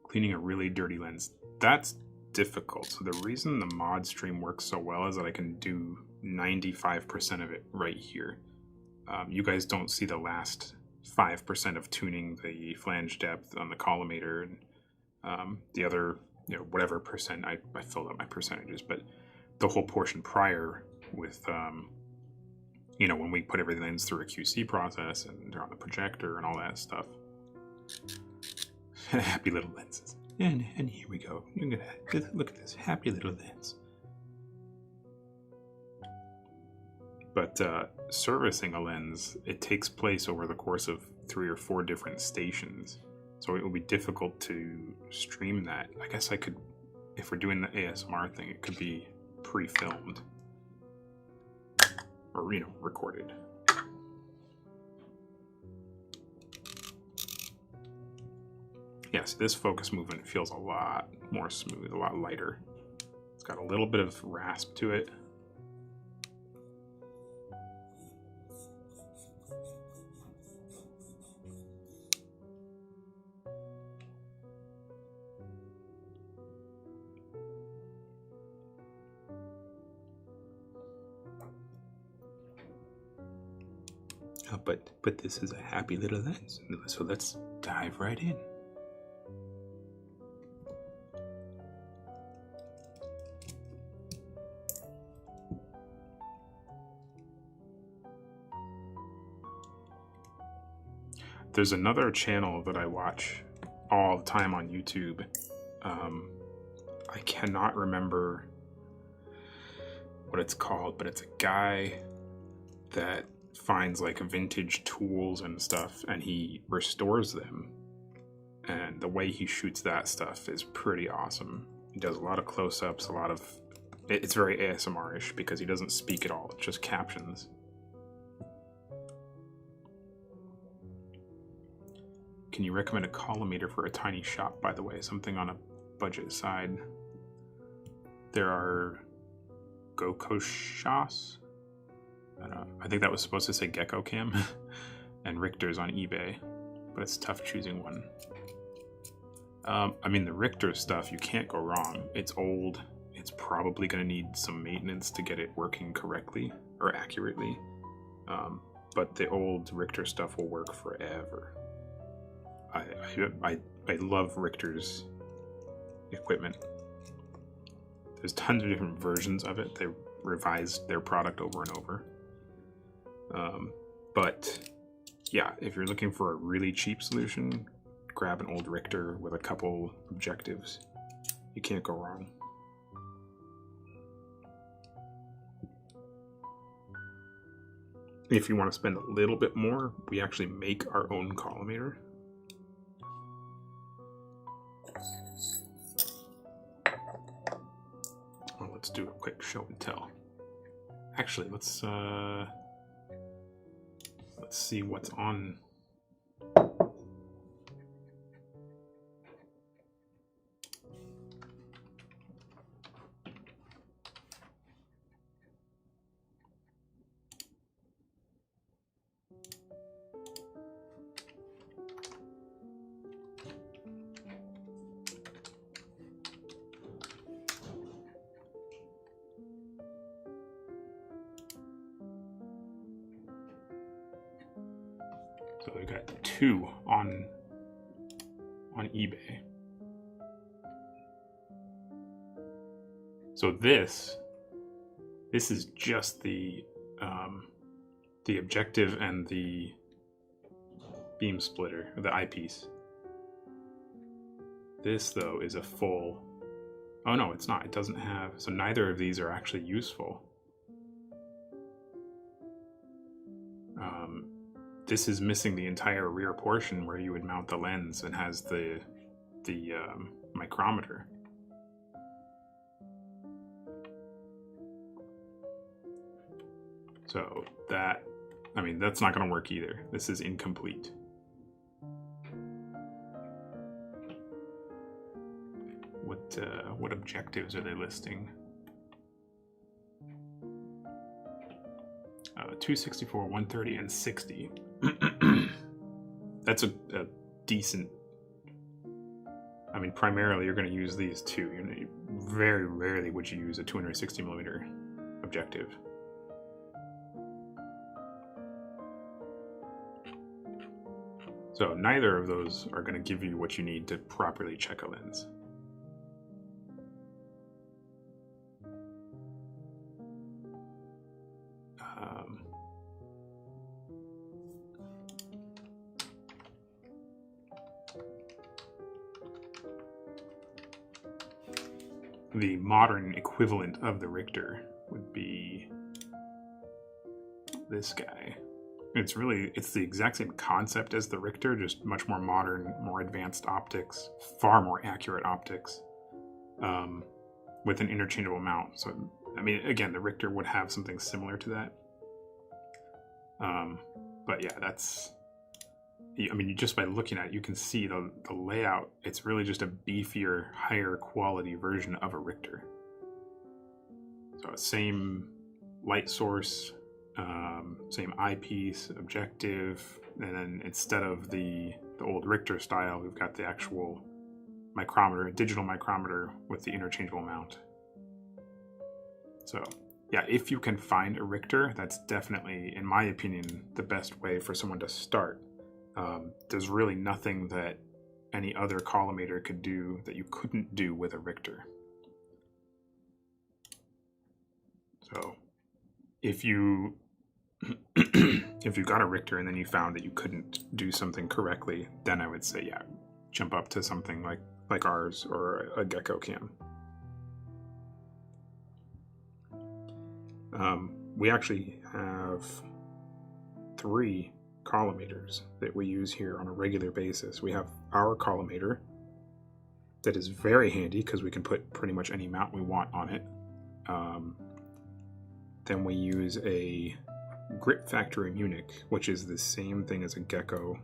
Cleaning a really dirty lens. That's difficult. So the reason the mod stream works so well is that I can do 95% of it right here. You guys don't see the last 5% of tuning the flange depth on the collimator and the other, whatever percent. I filled up my percentages, but the whole portion prior with, when we put everything through a QC process and they're on the projector and all that stuff. Happy little lenses. And here we go. Look at this happy little lens. But servicing a lens, it takes place over the course of 3 or 4 different stations. So it will be difficult to stream that. I guess I could, if we're doing the ASMR thing, it could be pre-filmed. Or, recorded. Yes, this focus movement feels a lot more smooth, a lot lighter. It's got a little bit of rasp to it. But this is a happy little lens, so let's dive right in. There's another channel that I watch all the time on YouTube. I cannot remember what it's called, but it's a guy that finds like vintage tools and stuff, and he restores them. And the way he shoots that stuff is pretty awesome. He does a lot of close-ups, it's very ASMR-ish because he doesn't speak at all, it's just captions. Can you recommend a collimator for a tiny shop, by the way? Something on a budget side. There are Gokoshas. I think that was supposed to say Gecko Cam. And Richter's on eBay. But it's tough choosing one. I mean, the Richter stuff, you can't go wrong. It's old. It's probably going to need some maintenance to get it working correctly or accurately. But the old Richter stuff will work forever. I love Richter's equipment. There's tons of different versions of it. They revised their product over and over. But yeah, if you're looking for a really cheap solution, grab an old Richter with a couple objectives. You can't go wrong. If you want to spend a little bit more, we actually make our own collimator. Well, let's do a quick show and tell. Actually, let's see what's on. So they've got 2 on eBay. So this is just the objective and the beam splitter, the eyepiece. This though is a full. Oh no, it's not. It doesn't have. So neither of these are actually useful. This is missing the entire rear portion where you would mount the lens, and has the micrometer. So that, I mean, that's not going to work either. This is incomplete. What objectives are they listing? 264, 130, and 60. That's a decent. I mean, primarily you're going to use these two. Very rarely would you use a 260mm objective. So neither of those are going to give you what you need to properly check a lens. The modern equivalent of the Richter would be this guy. It's the exact same concept as the Richter, just much more modern, more advanced optics, far more accurate optics, with an interchangeable mount. So, I mean, again, the Richter would have something similar to that. But yeah, that's, I mean, just by looking at it, you can see the layout. It's really just a beefier, higher quality version of a Richter. So same light source, same eyepiece, objective, and then instead of the old Richter style, we've got the actual micrometer, digital micrometer with the interchangeable mount. So yeah, if you can find a Richter, that's definitely, in my opinion, the best way for someone to start. There's really nothing that any other collimator could do that you couldn't do with a Richter. So if you got a Richter and then you found that you couldn't do something correctly, then I would say, yeah, jump up to something like ours or a Gecko Cam. We actually have 3 collimators that we use here on a regular basis. We have our collimator that is very handy because we can put pretty much any mount we want on it. Then we use a Grip Factory Munich, which is the same thing as a Gecko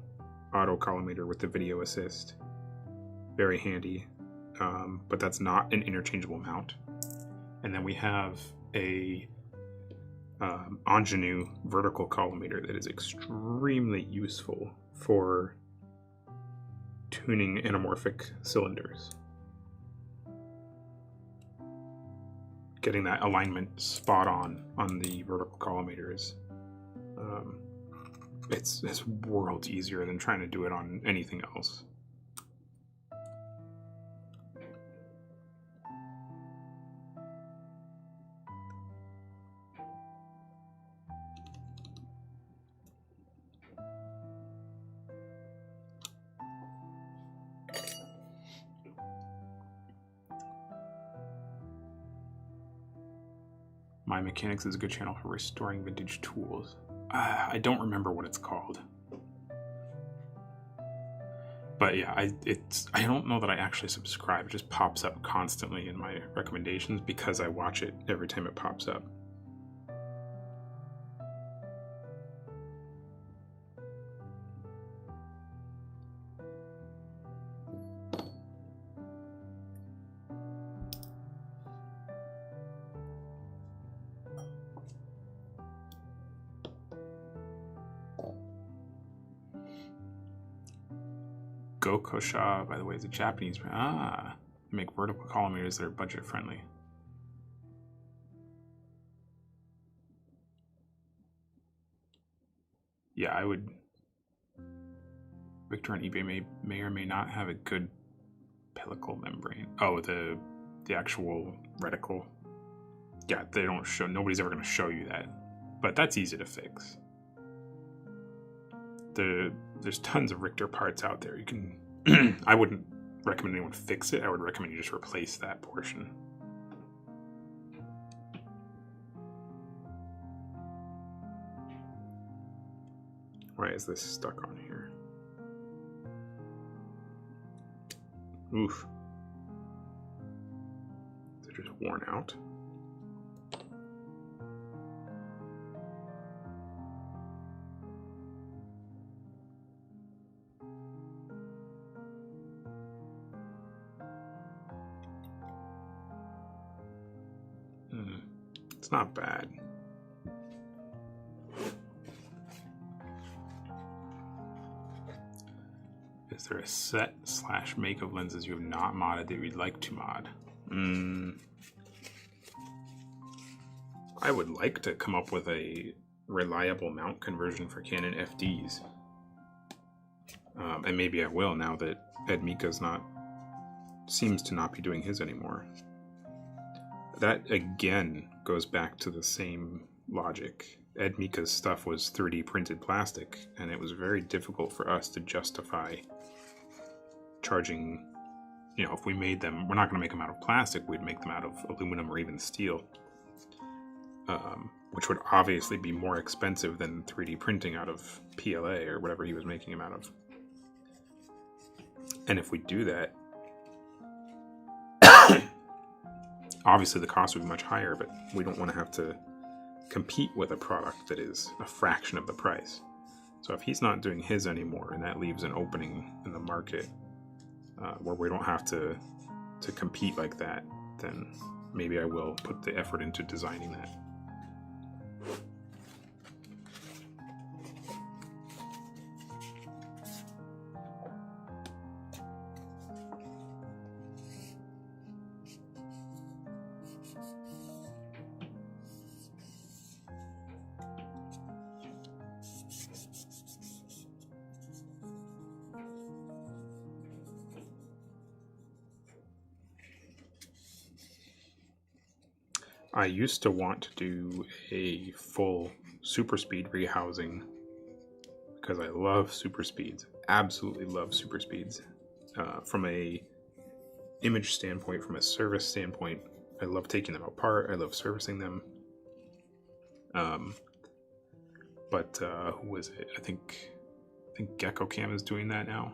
auto collimator with the video assist. Very handy, but that's not an interchangeable mount. And then we have a Ingenue vertical collimator that is extremely useful for tuning anamorphic cylinders. Getting that alignment spot on the vertical collimators, it's worlds easier than trying to do it on anything else. My Mechanics is a good channel for restoring vintage tools. I don't remember what it's called. But yeah, I don't know that I actually subscribe. It just pops up constantly in my recommendations because I watch it every time it pops up. Gokosha, by the way, is a Japanese brand. Ah, they make vertical collimators that are budget friendly. Yeah, I would. Victor on eBay may or may not have a good pellicle membrane. Oh, the actual reticle. Yeah, they don't show. Nobody's ever going to show you that, but that's easy to fix. There's tons of Richter parts out there. You can. I wouldn't recommend anyone fix it. I would recommend you just replace that portion. Why is this stuck on here? Oof. Is it just worn out? It's not bad. Is there a set/make of lenses you have not modded that you'd like to mod? I would like to come up with a reliable mount conversion for Canon FDs. And maybe I will now that Ed Mika's seems to not be doing his anymore. That again goes back to the same logic. Ed Mika's stuff was 3D printed plastic, and it was very difficult for us to justify charging, if we made them, we're not going to make them out of plastic, we'd make them out of aluminum or even steel, which would obviously be more expensive than 3D printing out of PLA or whatever he was making them out of. And if we do that, obviously the cost would be much higher, but we don't want to have to compete with a product that is a fraction of the price. So if he's not doing his anymore, and that leaves an opening in the market where we don't have to compete like that, then maybe I will put the effort into designing that. I used to want to do a full super speed rehousing because I love super speeds, absolutely love super speeds. From a image standpoint, from a service standpoint, I love taking them apart, I love servicing them. Um, but who was it? I think Gecko Cam is doing that now,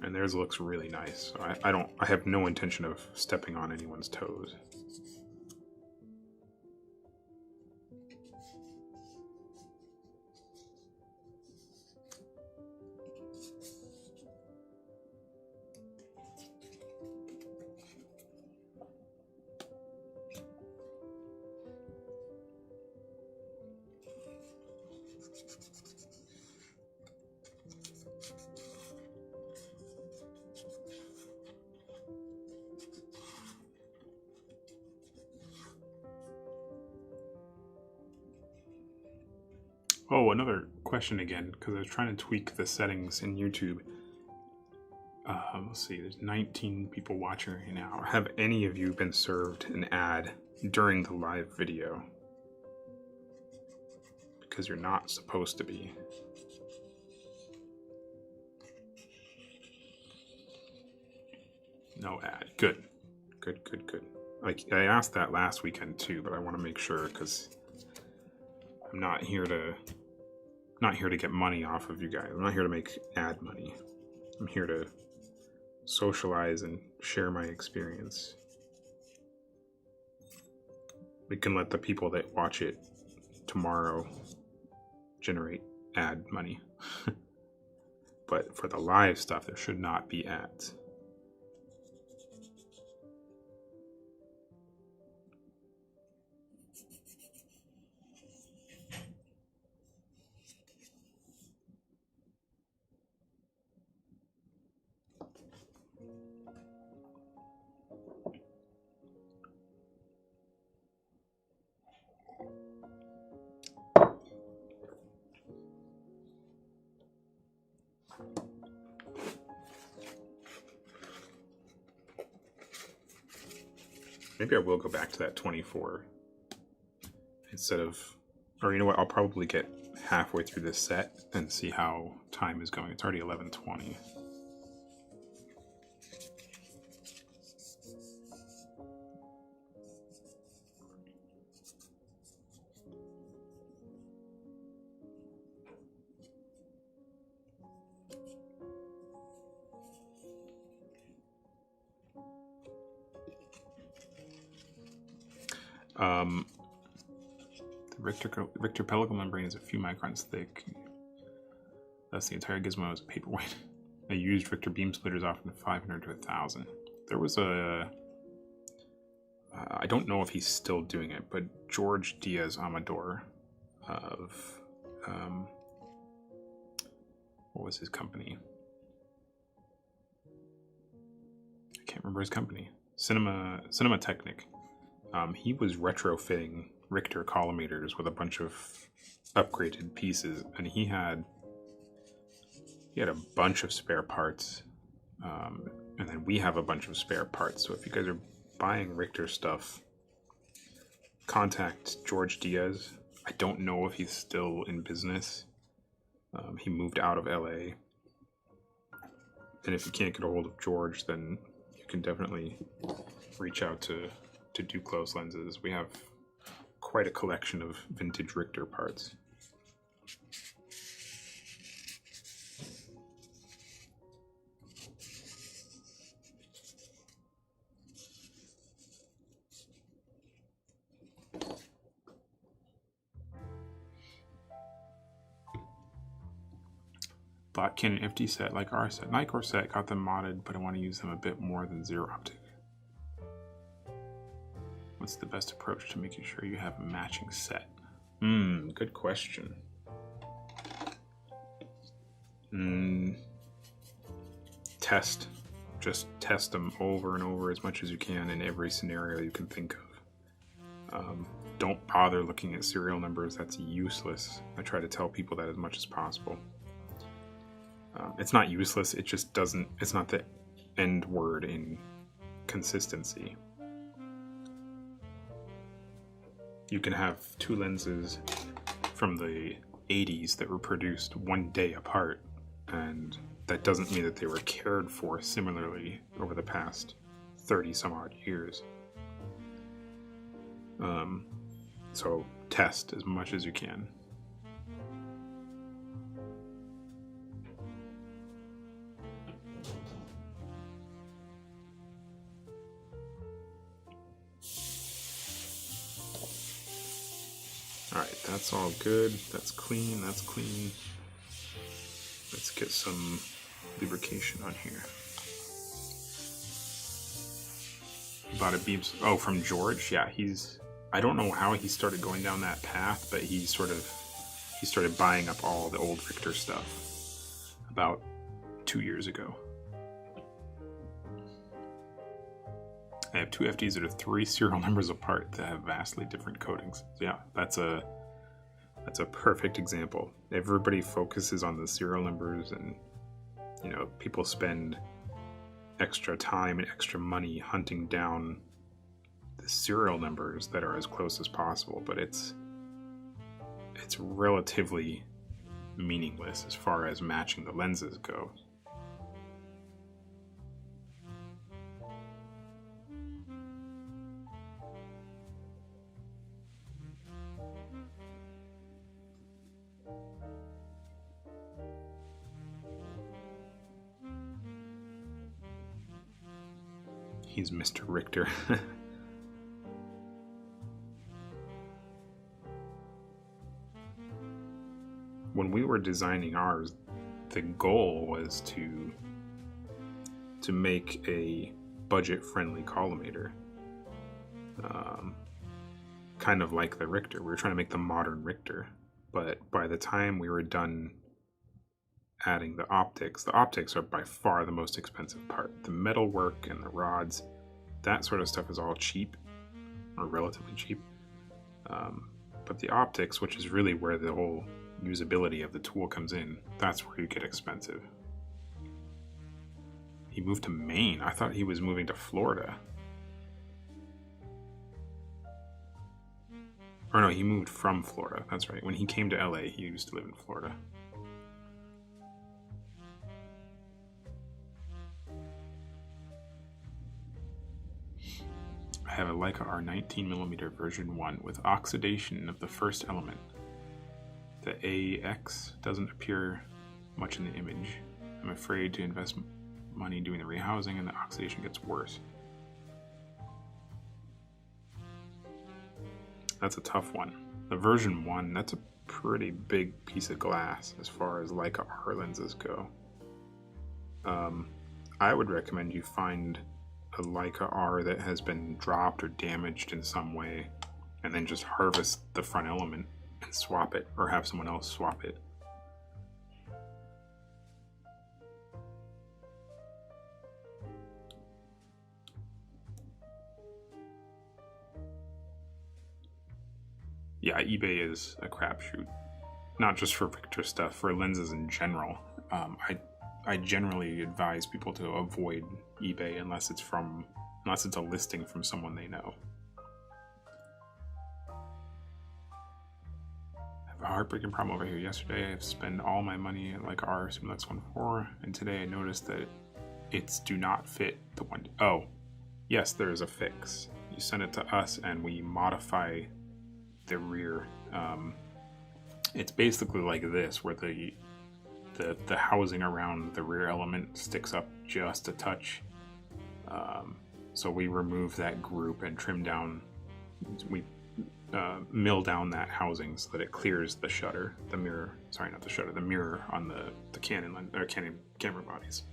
and theirs looks really nice. So I have no intention of stepping on anyone's toes. Oh, another question again, because I was trying to tweak the settings in YouTube. Let's see, there's 19 people watching right now. Have any of you been served an ad during the live video? Because you're not supposed to be. No ad. Good. Good. I asked that last weekend too, but I want to make sure because I'm not here to get money off of you guys. I'm not here to make ad money. I'm here to socialize and share my experience. We can let the people that watch it tomorrow generate ad money. But for the live stuff, there should not be ads. Maybe I will go back to that 24 instead of, or you know what, I'll probably get halfway through this set and see how time is going. It's already 11:20. The Richter pellicle membrane is a few microns thick. Thus, the entire gizmo is a paperweight. I used Richter beam splitters often 500 to 1,000. There was a... I don't know if he's still doing it, but George Diaz Amador of... what was his company? I can't remember his company. Cinema Technic. He was retrofitting Richter collimators with a bunch of upgraded pieces, and he had a bunch of spare parts, and then we have a bunch of spare parts. So if you guys are buying Richter stuff, contact George Diaz. I don't know if he's still in business. He moved out of LA, and if you can't get a hold of George, then you can definitely reach out to Duclos lenses. We have quite a collection of vintage Richter parts. Bought Canon FD set like our set. Nikkor set, got them modded, but I want to use them a bit more than zero optic. What's the best approach to making sure you have a matching set? Good question. Test. Just test them over and over as much as you can in every scenario you can think of. Don't bother looking at serial numbers. That's useless. I try to tell people that as much as possible. It's not useless. It just doesn't. It's not the end word in consistency. You can have two lenses from the 80s that were produced one day apart, and that doesn't mean that they were cared for similarly over the past 30 some odd years. So test as much as you can. All right, that's all good. That's clean. That's clean. Let's get some lubrication on here. Bada beeps. Oh, from George? Yeah, I don't know how he started going down that path, but he started buying up all the old Richter stuff about 2 years ago. I have two FDs that are 3 serial numbers apart that have vastly different coatings. So yeah, that's a perfect example. Everybody focuses on the serial numbers, and people spend extra time and extra money hunting down the serial numbers that are as close as possible, but it's relatively meaningless as far as matching the lenses go. He's Mr. Richter. When we were designing ours, the goal was to make a budget-friendly collimator. Kind of like the Richter. We were trying to make the modern Richter. But by the time we were done adding the optics are by far the most expensive part. The metal work and the rods, that sort of stuff is all cheap, or relatively cheap. But the optics, which is really where the whole usability of the tool comes in, that's where you get expensive. He moved to Maine. I thought he was moving to Florida. Or no, he moved from Florida. That's right. When he came to LA, he used to live in Florida. I have a Leica R 19mm version 1 with oxidation of the first element. The AX doesn't appear much in the image. I'm afraid to invest money doing the rehousing and the oxidation gets worse. That's a tough one. The version 1, that's a pretty big piece of glass as far as Leica R lenses go. I would recommend you find a Leica R that has been dropped or damaged in some way, and then just harvest the front element and swap it, or have someone else swap it. Yeah, eBay is a crapshoot. Not just for Richter stuff, for lenses in general. I generally advise people to avoid eBay unless it's a listing from someone they know. I have a heartbreaking problem over here. Yesterday I spent all my money at Leica R Simlex 1.4, and today I noticed that it's do not fit the one. Oh, yes, there is a fix. You send it to us and we modify the rear. It's basically like this, where the housing around the rear element sticks up just a touch. So we remove that group and trim down. We mill down that housing so that it clears the shutter, the mirror. Sorry, not the shutter, the mirror on the Canon camera bodies.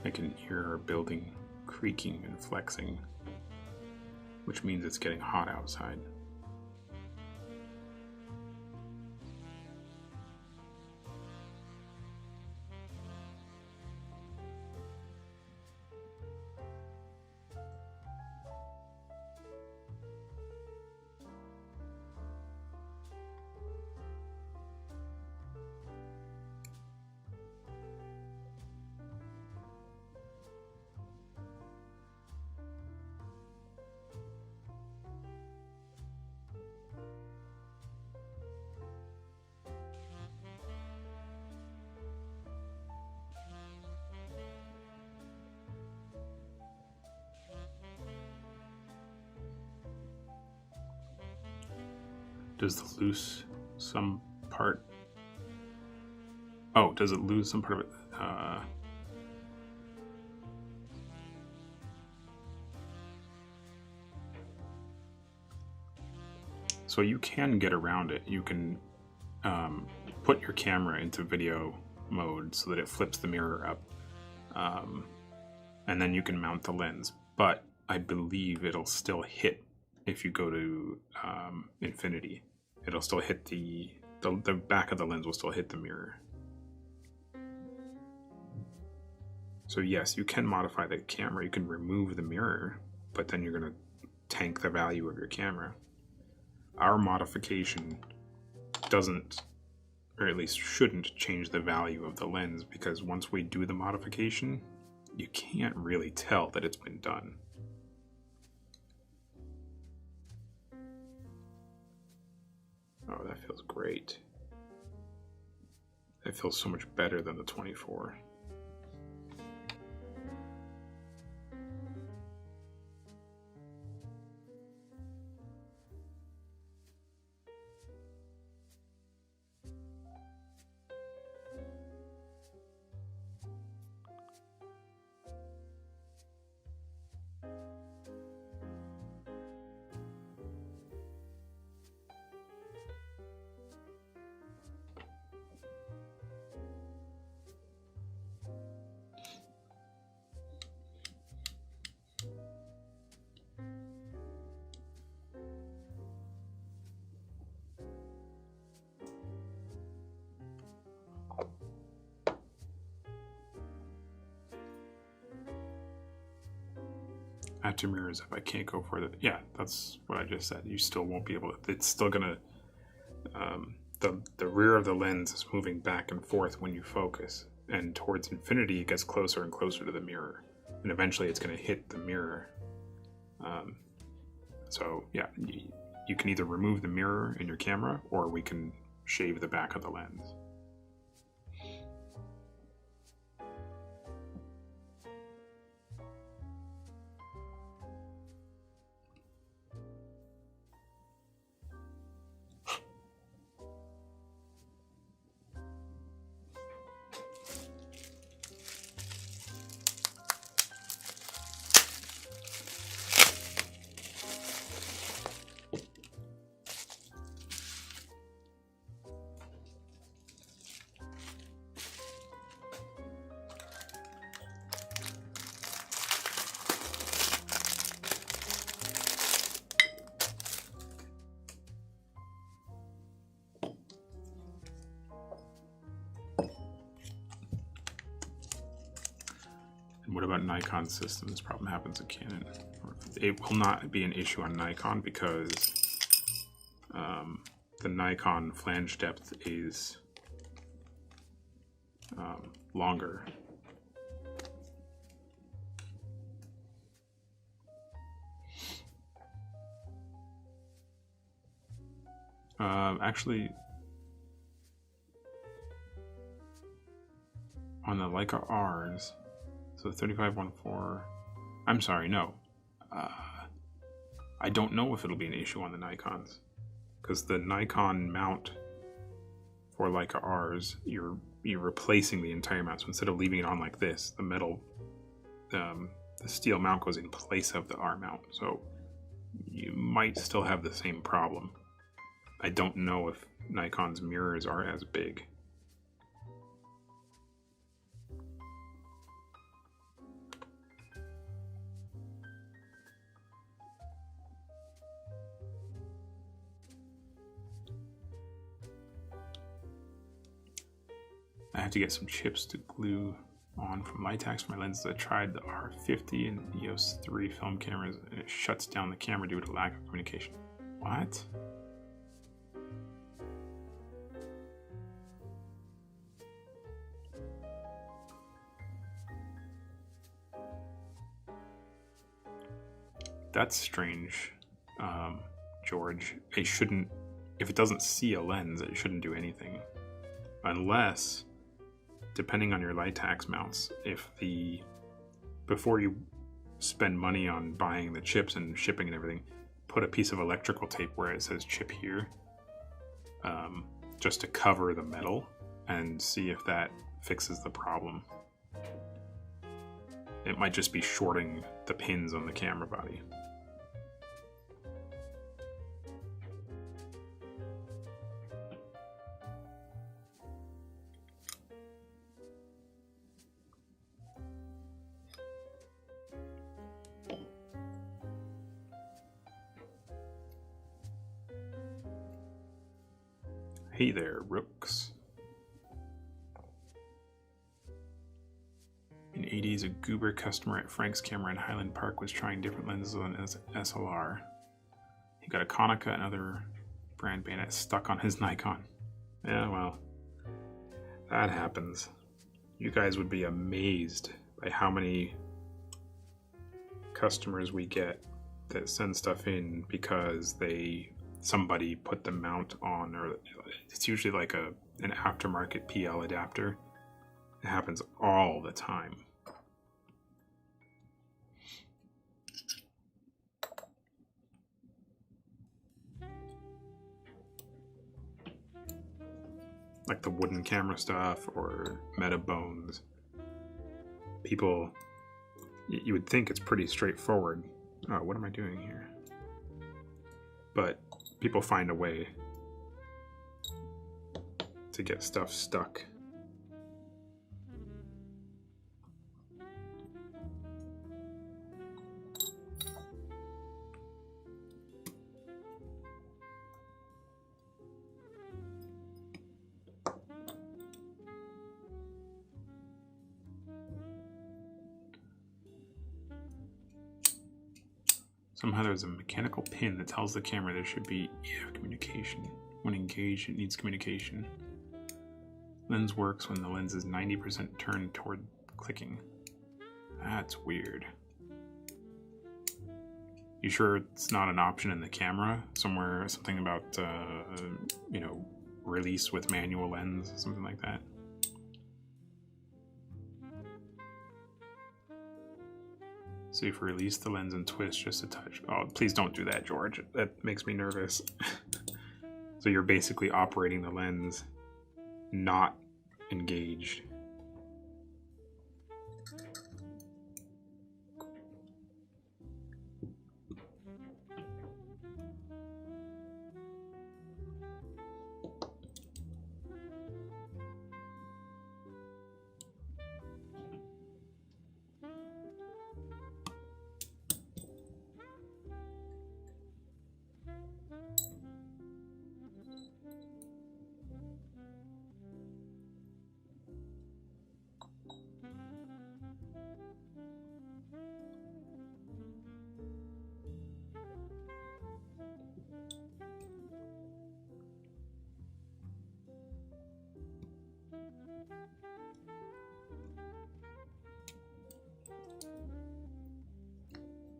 I can hear our building creaking and flexing, which means it's getting hot outside. Does the lose some part? Oh, does it lose some part of it? So you can get around it. You can put your camera into video mode so that it flips the mirror up. And then you can mount the lens. But I believe it'll still hit if you go to infinity. It'll still hit the back of the lens will still hit the mirror. So yes, you can modify the camera. You can remove the mirror, but then you're going to tank the value of your camera. Our modification doesn't, or at least shouldn't, change the value of the lens, because once we do the modification, you can't really tell that it's been done. Oh, that feels great. That feels so much better than the 24. Add to mirrors if I can't go further. Yeah, that's what I just said. You still won't be able to. It's still gonna. The rear of the lens is moving back and forth when you focus, and towards infinity it gets closer and closer to the mirror, and eventually it's gonna hit the mirror. So yeah, you can either remove the mirror in your camera, or we can shave the back of the lens. What about Nikon system? This problem happens at Canon. It will not be an issue on Nikon because the Nikon flange depth is longer. Actually, on the Leica R's, so 3514, I'm sorry, no. I don't know if it'll be an issue on the Nikons, because the Nikon mount for Leica R's, you're replacing the entire mount. So instead of leaving it on like this, the metal, the steel mount goes in place of the R mount. So you might still have the same problem. I don't know if Nikon's mirrors are as big. have to get some chips to glue on from Leica for my lenses. I tried the R50 and EOS 3 film cameras, and it shuts down the camera due to lack of communication. What? That's strange, George. It shouldn't, if it doesn't see a lens, it shouldn't do anything. Unless, depending on your Leica mounts, before you spend money on buying the chips and shipping and everything, put a piece of electrical tape where it says chip here, just to cover the metal, and see if that fixes the problem. It might just be shorting the pins on the camera body. Hey there, Rooks. In the 80s, a goober customer at Frank's Camera in Highland Park was trying different lenses on his SLR. He got a Konica and other brand bayonet stuck on his Nikon. Yeah, well, that happens. You guys would be amazed by how many customers we get that send stuff in because somebody put the mount on, or it's usually like an aftermarket PL adapter. It happens all the time. Like the wooden camera stuff or meta bones. People, you would think it's pretty straightforward. Oh, what am I doing here? But people find a way to get stuff stuck. Somehow there's a mechanical pin that tells the camera there should be communication. When engaged, it needs communication. Lens works when the lens is 90% turned toward clicking. That's weird. You sure it's not an option in the camera? Somewhere, something about, release with manual lens, something like that? So if you release the lens and twist just a touch. Oh, please don't do that, George. That makes me nervous. So you're basically operating the lens not engaged.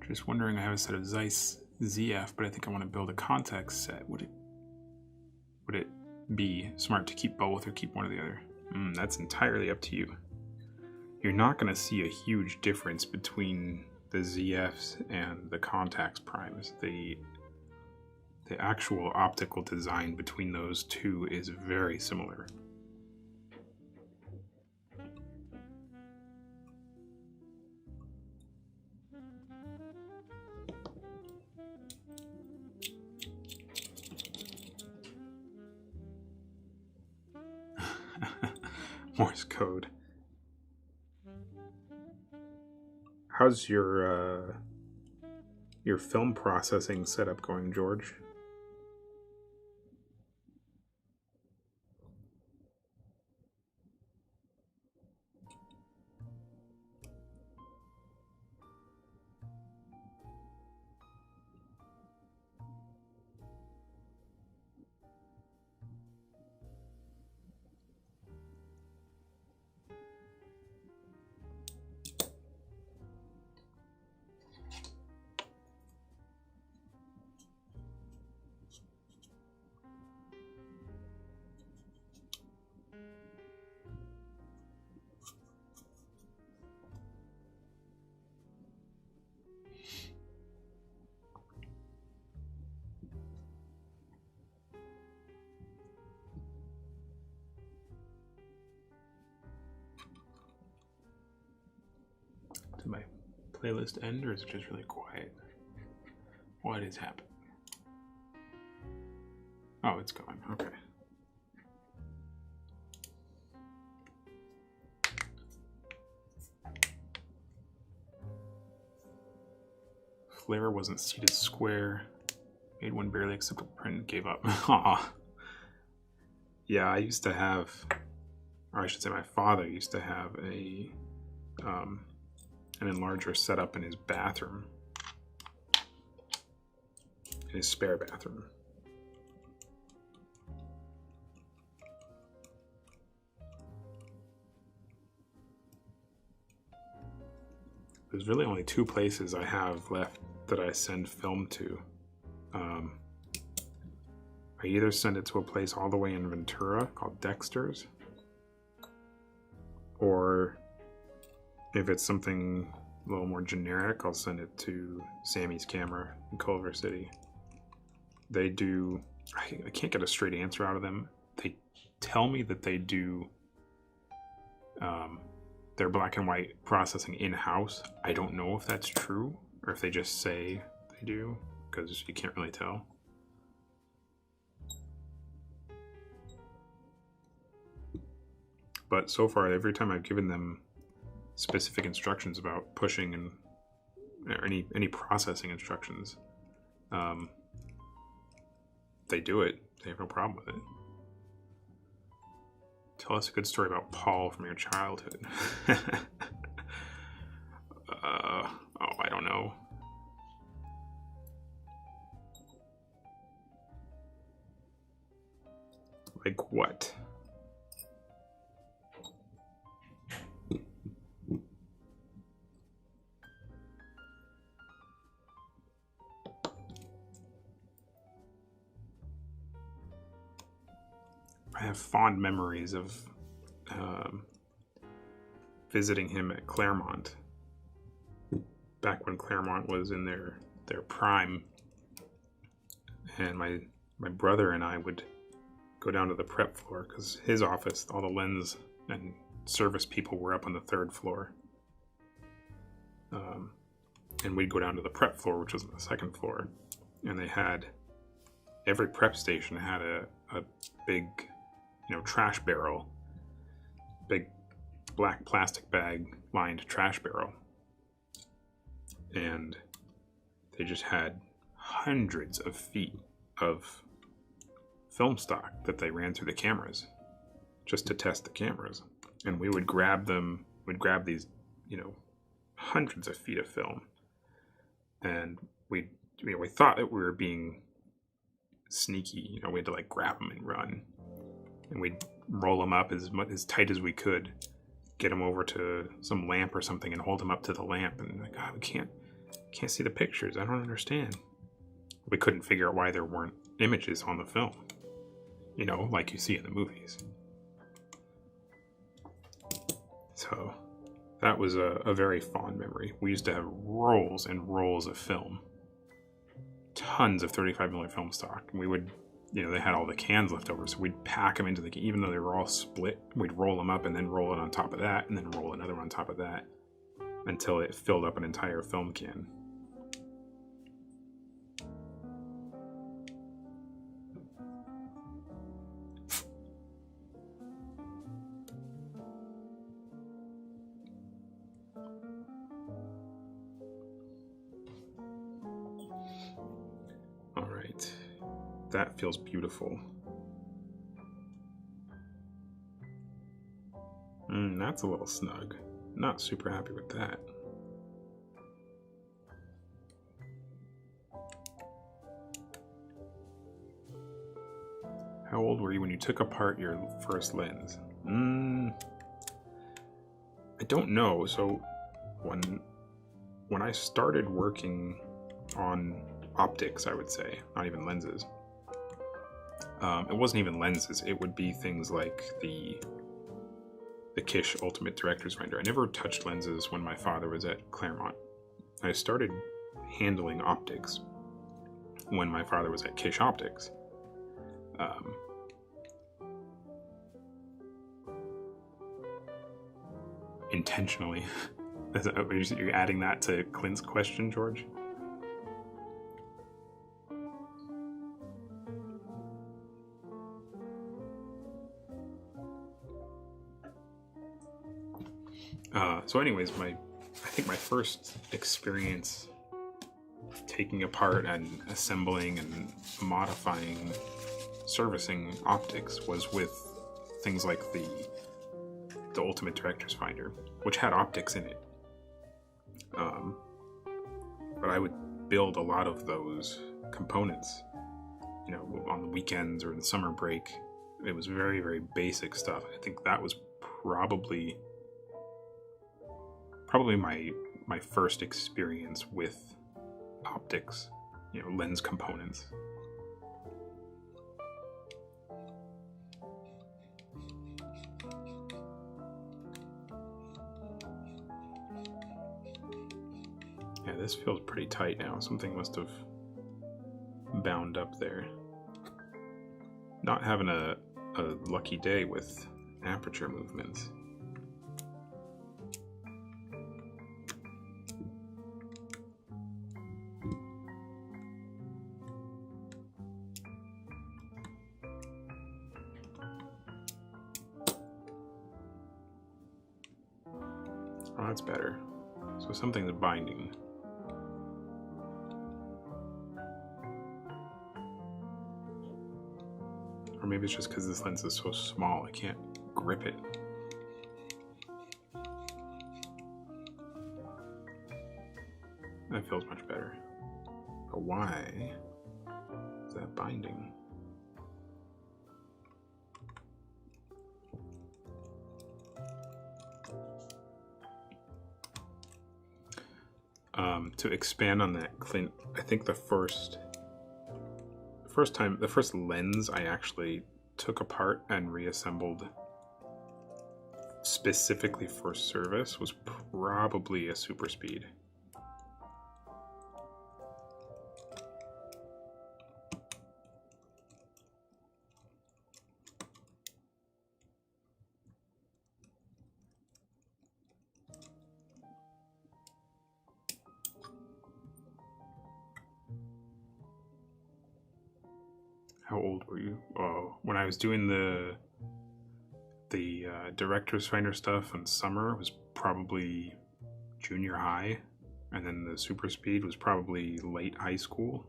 Just wondering, I have a set of Zeiss ZF, but I think I want to build a context set. Would it be smart to keep both or keep one or the other? That's entirely up to you. You're not going to see a huge difference between the ZFs and the Contax primes. The actual optical design between those two is very similar. Morse code. How's your film processing setup going, George? Did my playlist end, or is it just really quiet? What is happening? Oh, it's going. Okay. Flare wasn't seated square. Made one barely acceptable print, gave up. Aw. Yeah, I used to have, or I should say my father used to have an enlarger set up in his bathroom. In his spare bathroom. There's really only two places I have left that I send film to. I either send it to a place all the way in Ventura called Dexter's, or if it's something a little more generic, I'll send it to Sammy's Camera in Culver City. They do, I can't get a straight answer out of them. They tell me that they do their black and white processing in-house. I don't know if that's true or if they just say they do, because you can't really tell. But so far, every time I've given them specific instructions about pushing and or any processing instructions, they do it. They have no problem with it. Tell us a good story about Paul from your childhood. Oh, I don't know. Like what? I have fond memories of visiting him at Claremont back when Claremont was in their prime, and my brother and I would go down to the prep floor because his office, all the lens and service people were up on the 3rd floor, and we'd go down to the prep floor, which was on the 2nd floor, and they had, every prep station had a big, trash barrel, big black plastic bag lined trash barrel. And they just had hundreds of feet of film stock that they ran through the cameras just to test the cameras. And we would grab them, we'd grab these, hundreds of feet of film. And we thought that we were being sneaky, we had to like grab them and run. And we'd roll them up as tight as we could, get them over to some lamp or something and hold them up to the lamp. And like, God, we can't see the pictures. I don't understand. We couldn't figure out why there weren't images on the film, like you see in the movies. So that was a very fond memory. We used to have rolls and rolls of film, tons of 35mm film stock. And we would, they had all the cans left over, so we'd pack them into even though they were all split, we'd roll them up and then roll it on top of that, and then roll another one on top of that, until it filled up an entire film can. All right. That feels beautiful. That's a little snug. Not super happy with that. How old were you when you took apart your first lens? I don't know. So when I started working on optics, I would say, not even lenses. It wasn't even lenses. It would be things like the Kish Ultimate Director's Render. I never touched lenses when my father was at Claremont. I started handling optics when my father was at Kish Optics. Intentionally. You're adding that to Clint's question, George? So anyways, I think my first experience taking apart and assembling and modifying, servicing optics was with things like the Ultimate Director's Finder, which had optics in it. But I would build a lot of those components, you know, on the weekends or in the summer break. It was very, very basic stuff. I think that was probably my first experience with optics, you know, lens components. Yeah, this feels pretty tight now. Something must have bound up there. Not having a lucky day with aperture movements. Oh, that's better. So something's binding. Or maybe it's just because this lens is so small, I can't grip it. That feels much better. But why is that binding? To expand on that, Clint, I think the first lens I actually took apart and reassembled specifically for service was probably a Super Speed. How old were you? Oh, when I was doing the Director's Finder stuff in summer, it was probably junior high, and then the Super Speed was probably late high school.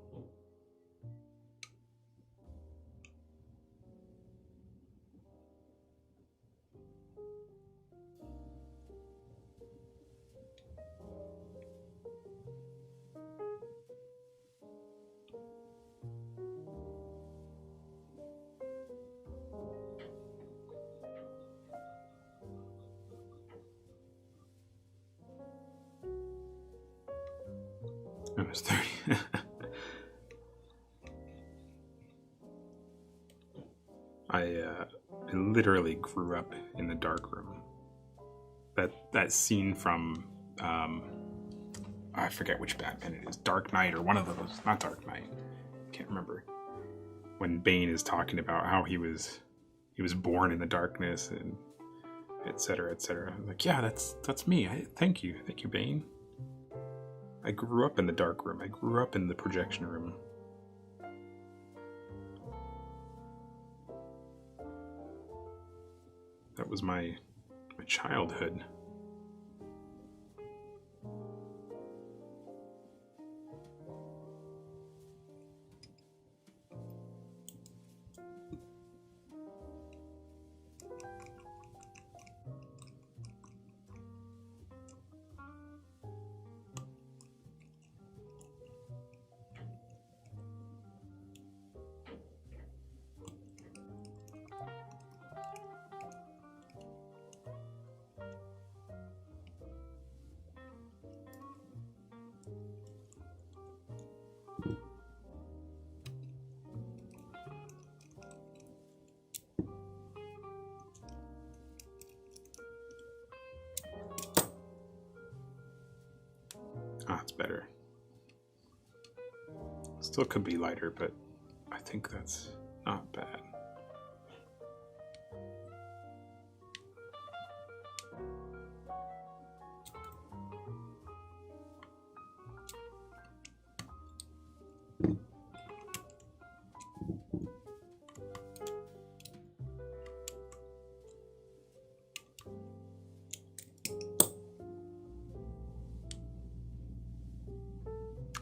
I was 30. I literally grew up in the darkroom. That scene from I forget which Batman it is, Dark Knight or one of those. Not Dark Knight. Can't remember. When Bane is talking about how he was born in the darkness and etc. etc. I'm like, yeah, that's me. Thank you, Bane. I grew up in the dark room. I grew up in the projection room. That was my childhood. Ah, it's better. Still could be lighter, but I think that's not bad.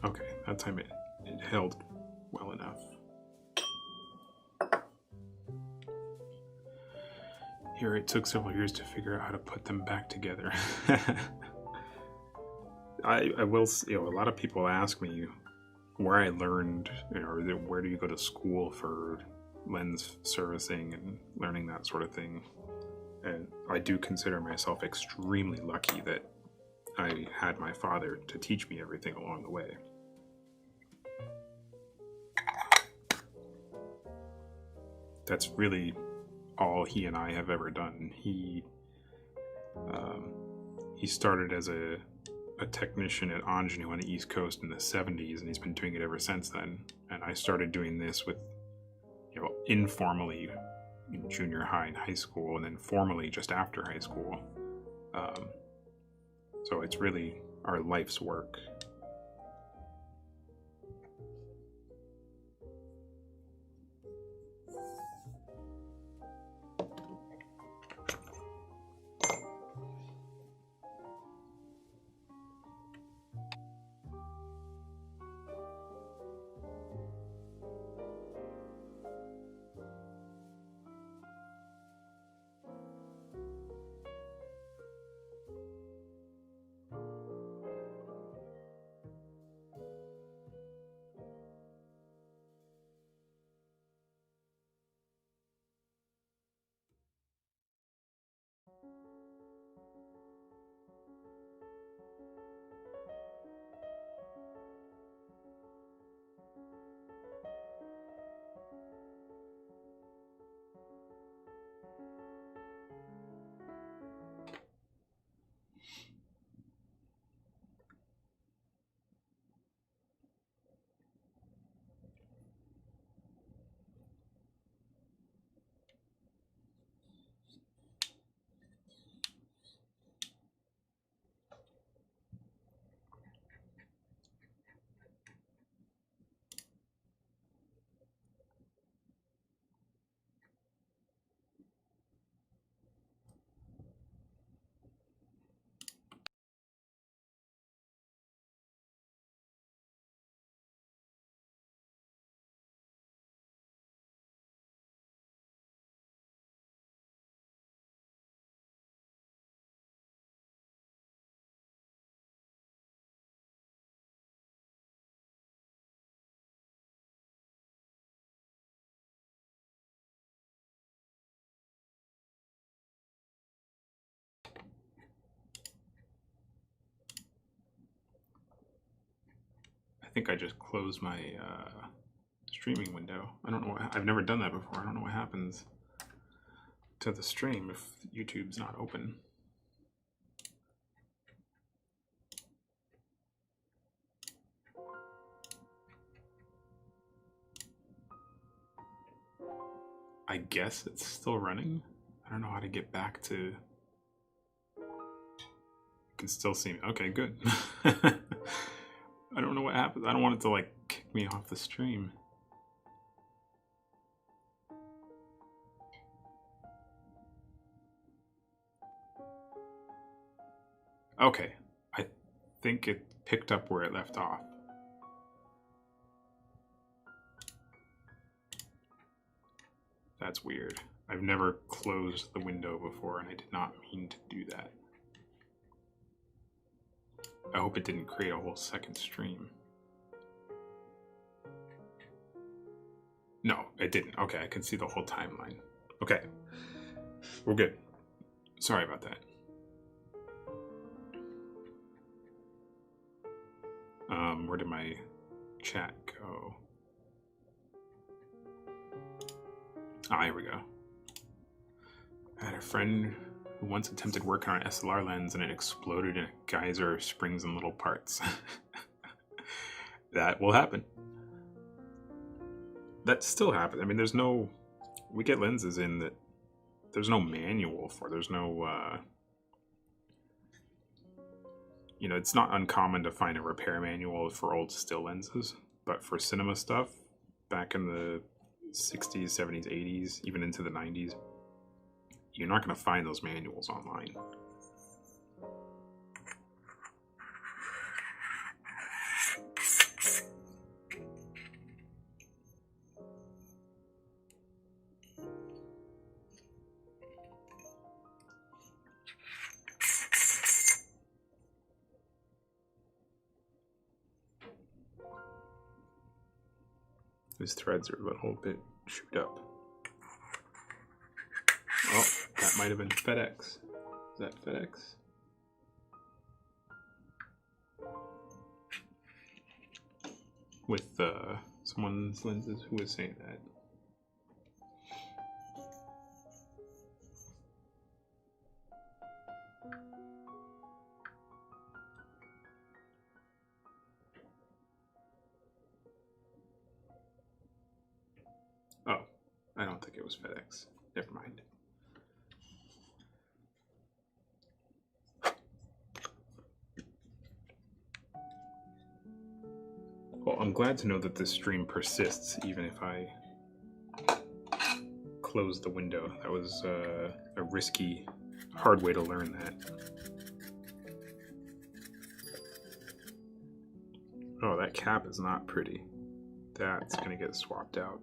Okay, that time it held well enough. Here it took several years to figure out how to put them back together. I will, a lot of people ask me where I learned, or where do you go to school for lens servicing and learning that sort of thing. And I do consider myself extremely lucky that I had my father to teach me everything along the way. That's really all he and I have ever done. He started as a technician at Ingenue on the East Coast in the 70s, and he's been doing it ever since then. And I started doing this with, informally in junior high and high school, and then formally just after high school. So it's really our life's work. I think I just closed my streaming window. I don't know. I've never done that before. I don't know what happens to the stream if YouTube's not open. I guess it's still running. I don't know how to get back to... You can still see me. Okay, good. I don't know what happens. I don't want it to kick me off the stream. Okay, I think it picked up where it left off. That's weird. I've never closed the window before, and I did not mean to do that. I hope it didn't create a whole second stream. No, it didn't. Okay, I can see the whole timeline. Okay, we're good. Sorry about that. Where did my chat go? Ah, here we go. I had a friend who once attempted working on an SLR lens and it exploded in a geyser of springs and little parts. That will happen. That still happens. I mean, there's no... We get lenses in that there's no manual for. There's no... it's not uncommon to find a repair manual for old still lenses, but for cinema stuff, back in the 60s, 70s, 80s, even into the 90s, you're not going to find those manuals online. These threads are a little bit chewed up. Oh, that might have been FedEx. Is that FedEx? With someone's lenses, who was saying that? Oh, I don't think it was FedEx. Never mind. Well, I'm glad to know that this stream persists even if I close the window. That was a risky, hard way to learn that. Oh, that cap is not pretty. That's gonna get swapped out.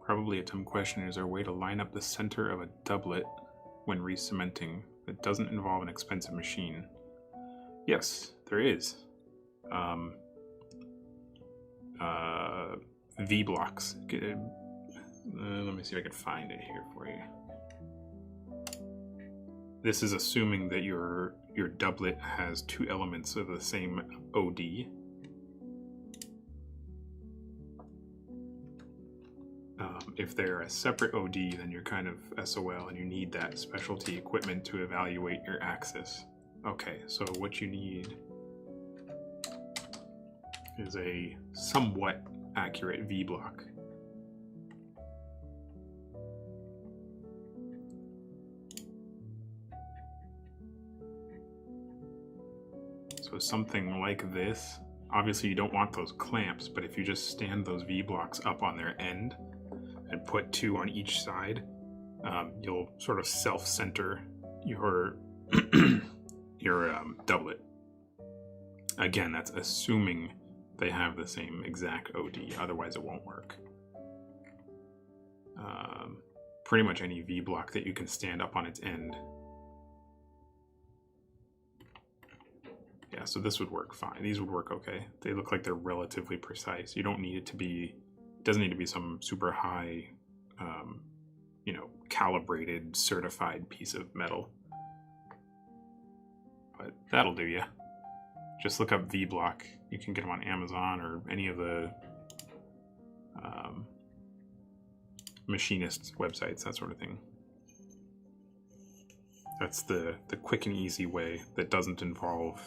Probably a dumb question. Is there a way to line up the center of a doublet when re-cementing that doesn't involve an expensive machine? Yes, there is. V-blocks. Let me see if I can find it here for you. This is assuming that your doublet has two elements of the same OD. If they're a separate OD, then you're kind of SOL and you need that specialty equipment to evaluate your axis. Okay, so what you need is a somewhat accurate V-block. So something like this. Obviously you don't want those clamps, but if you just stand those V-blocks up on their end and put two on each side, you'll sort of self-center your your doublet. Again, that's assuming they have the same exact OD, otherwise it won't work. Pretty much any V-block that you can stand up on its end. Yeah, so this would work fine. These would work okay. They look like they're relatively precise. You don't need it to be, it doesn't need to be some super high, you know, calibrated, certified piece of metal. But that'll do ya. Just look up V-block. You can get them on Amazon or any of the machinist websites, that sort of thing. That's the quick and easy way that doesn't involve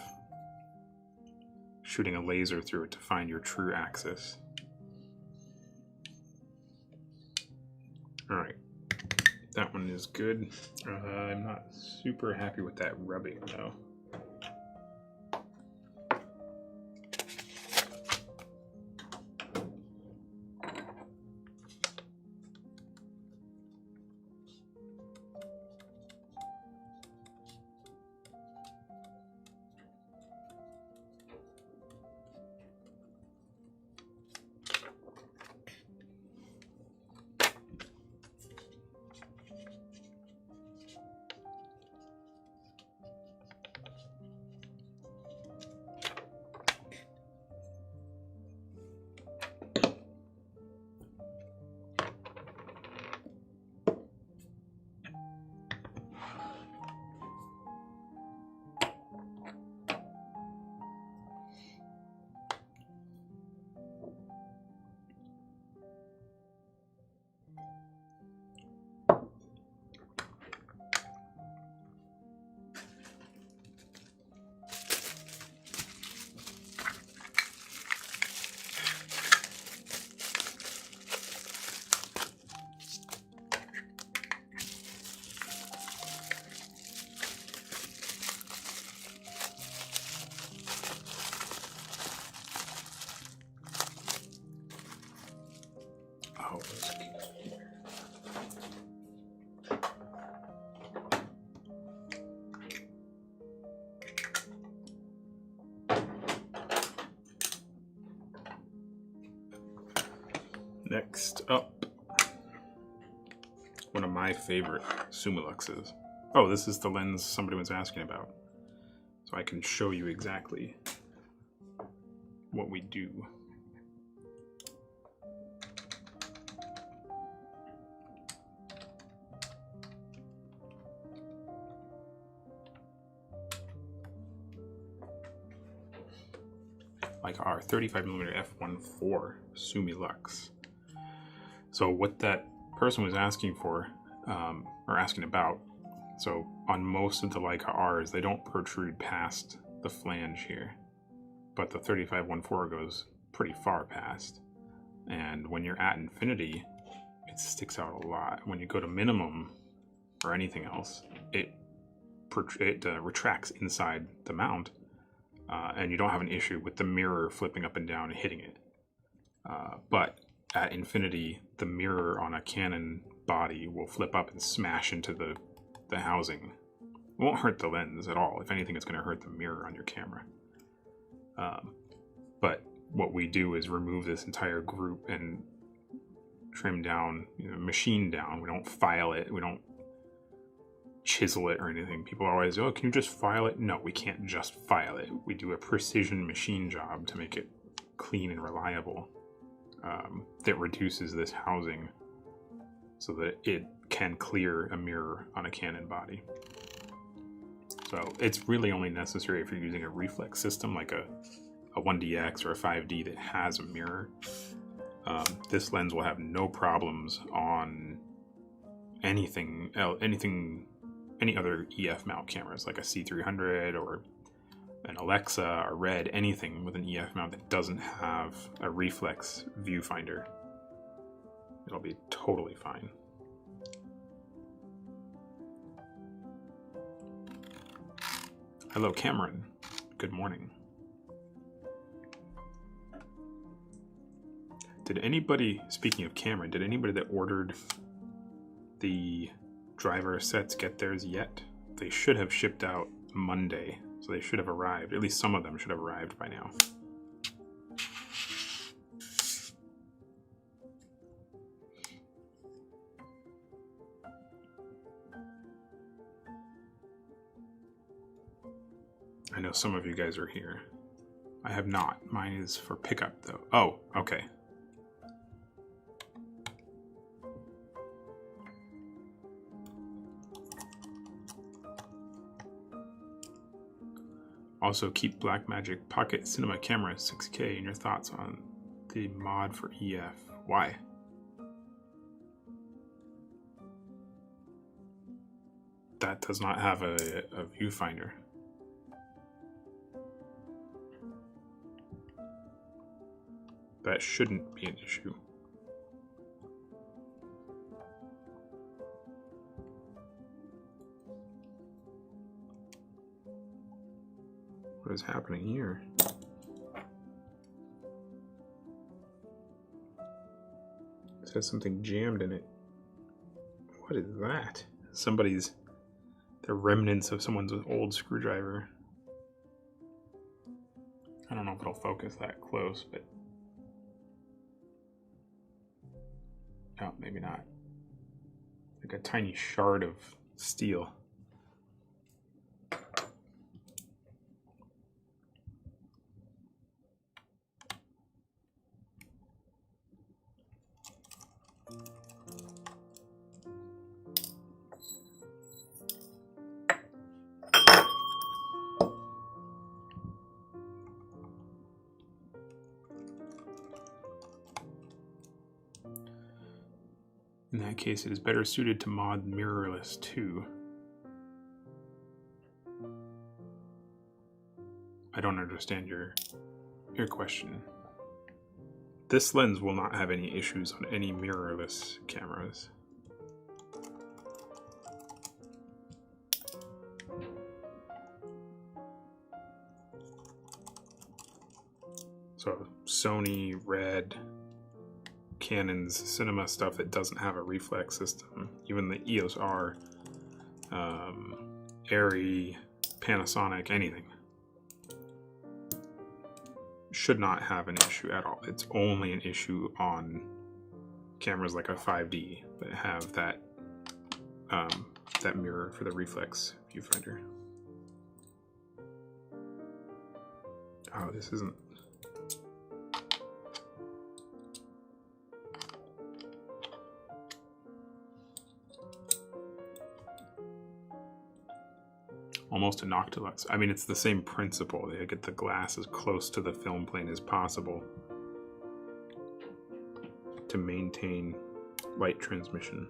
shooting a laser through it to find your true axis. Alright, that one is good. I'm not super happy with that rubbing though. Next up, one of my favorite Sumiluxes. Oh, this is the lens somebody was asking about. So I can show you exactly what we do. Like our 35mm f1.4 Sumilux. So what that person was asking for, or asking about, so on most of the Leica R's, they don't protrude past the flange here, but the 35-1.4 goes pretty far past. And when you're at infinity, it sticks out a lot. When you go to minimum or anything else, it retracts inside the mount, and you don't have an issue with the mirror flipping up and down and hitting it. But at infinity, the mirror on a Canon body will flip up and smash into the housing. It won't hurt the lens at all. If anything, it's going to hurt the mirror on your camera. But what we do is remove this entire group and trim down, machine down. We don't file it. We don't chisel it or anything. People always, oh, can you just file it? No, we can't just file it. We do a precision machine job to make it clean and reliable. That reduces this housing so that it can clear a mirror on a Canon body. So it's really only necessary if you're using a reflex system like a 1DX or a 5D that has a mirror. This lens will have no problems on any other EF mount cameras like a C300 or an Alexa or Red, anything with an EF mount that doesn't have a reflex viewfinder. It'll be totally fine. Hello, Cameron. Good morning. Did anybody, speaking of Cameron, did anybody that ordered the driver sets get theirs yet? They should have shipped out Monday, so they should have arrived. At least some of them should have arrived by now. I know some of you guys are here. I have not. Mine is for pickup though. Oh, okay. Also, keep Blackmagic Pocket Cinema Camera 6K and your thoughts on the mod for EF. Why? That does not have a viewfinder. That shouldn't be an issue. What is happening here? It says something jammed in it. What is that? The remnants of someone's old screwdriver. I don't know if it'll focus that close, but oh, maybe not. Like a tiny shard of steel. In that case, it is better suited to mod mirrorless too. I don't understand your question. This lens will not have any issues on any mirrorless cameras. So Sony, Red, Canon's cinema stuff that doesn't have a reflex system, even the EOS R, Arri, Panasonic, anything, should not have an issue at all. It's only an issue on cameras like a 5D that have that that mirror for the reflex viewfinder. Oh, this isn't. Almost a Noctilux. I mean, it's the same principle. They get the glass as close to the film plane as possible to maintain light transmission.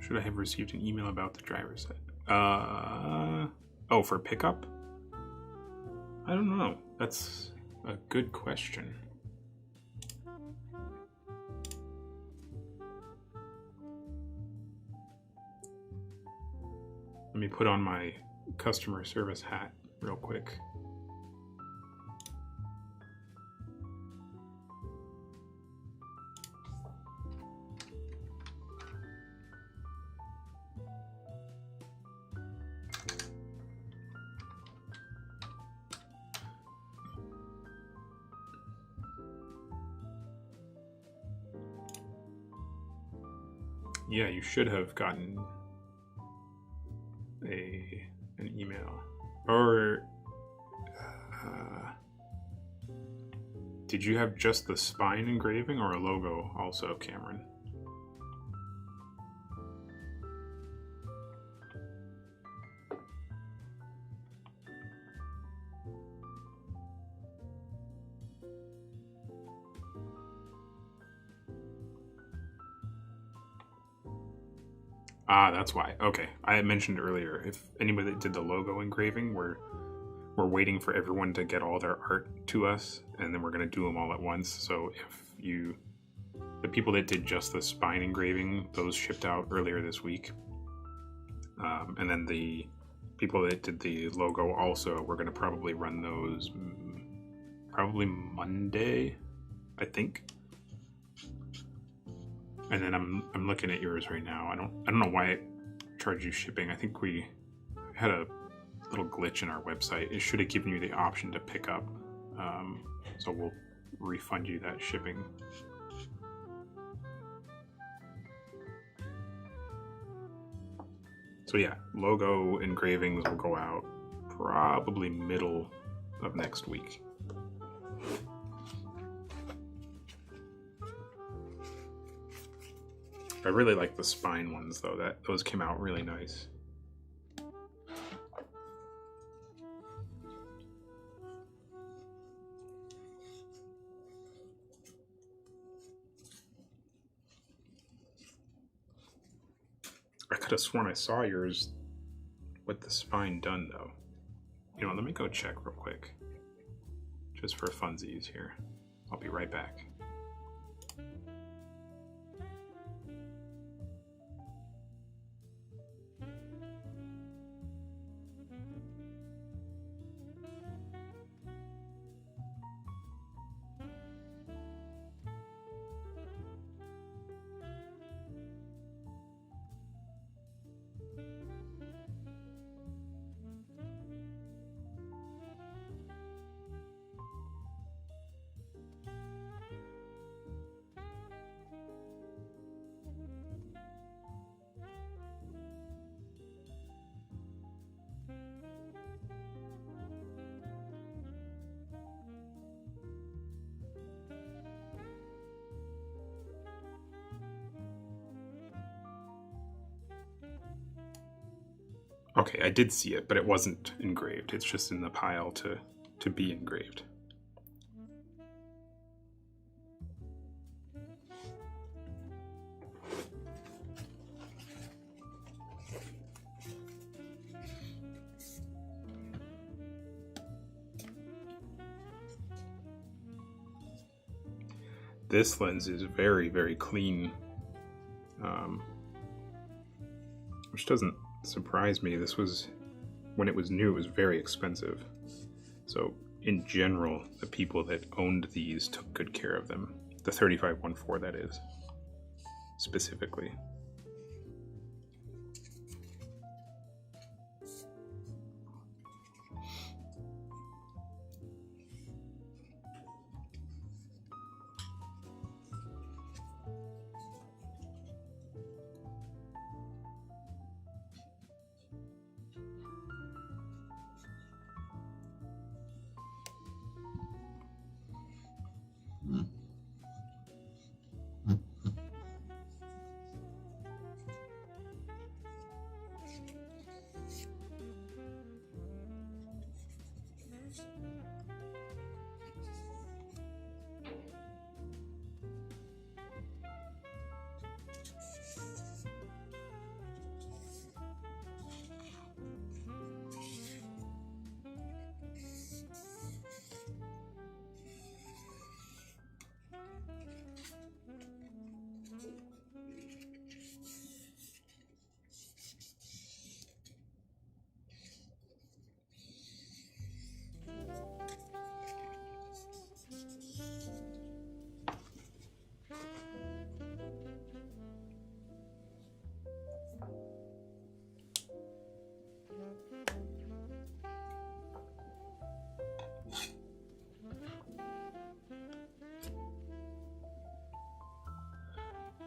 Should I have received an email about the driver's set? Oh, for pickup? I don't know. That's a good question. Let me put on my customer service hat real quick. Yeah, you should have gotten an email. Or did you have just the spine engraving or a logo also, Cameron? Ah, that's why. Okay. I had mentioned earlier, if anybody that did the logo engraving, we're waiting for everyone to get all their art to us, and then we're going to do them all at once. So if the people that did just the spine engraving, those shipped out earlier this week. And then the people that did the logo also, we're going to probably run those probably Monday, I think. And then I'm looking at yours right now. I don't know why it charged you shipping. I think we had a little glitch in our website. It should have given you the option to pick up. So we'll refund you that shipping. So yeah, logo engravings will go out probably middle of next week. I really like the spine ones though. Those came out really nice. I could have sworn I saw yours with the spine done though. You know, let me go check real quick. Just for funsies here. I'll be right back. Okay, I did see it, but it wasn't engraved. It's just in the pile to be engraved. This lens is very, very clean, which doesn't surprise me. This was, when it was new, it was very expensive. So in general, the people that owned these took good care of them. The 35-1.4, that is, specifically.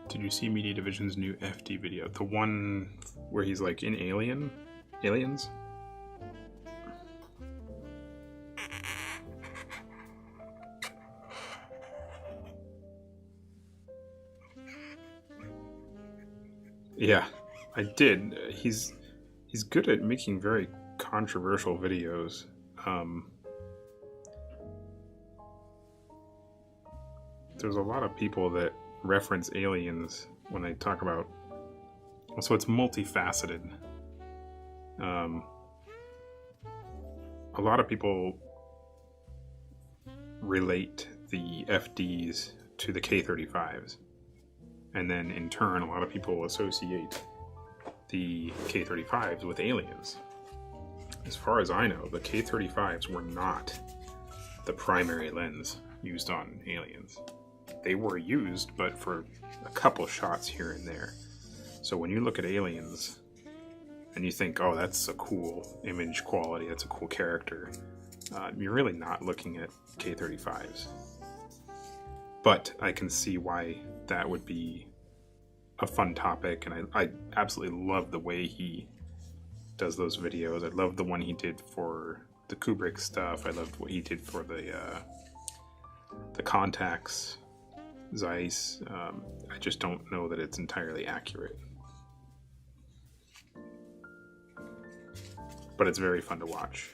Did you see Media Division's new FD video? The one where he's like in Aliens? Yeah, I did. He's good at making very controversial videos. There's a lot of people that reference Aliens when they talk about, so it's multifaceted. A lot of people relate the FDs to the K35s, and then in turn a lot of people associate the K35s with Aliens. As far as I know, the K35s were not the primary lens used on Aliens. They were used, but for a couple shots here and there. So when you look at Aliens and you think, oh, that's a cool image quality, that's a cool character, you're really not looking at K35s. But I can see why that would be a fun topic, and I absolutely love the way he does those videos. I love the one he did for the Kubrick stuff. I loved what he did for the Contacts, Zeiss. I just don't know that it's entirely accurate. But it's very fun to watch.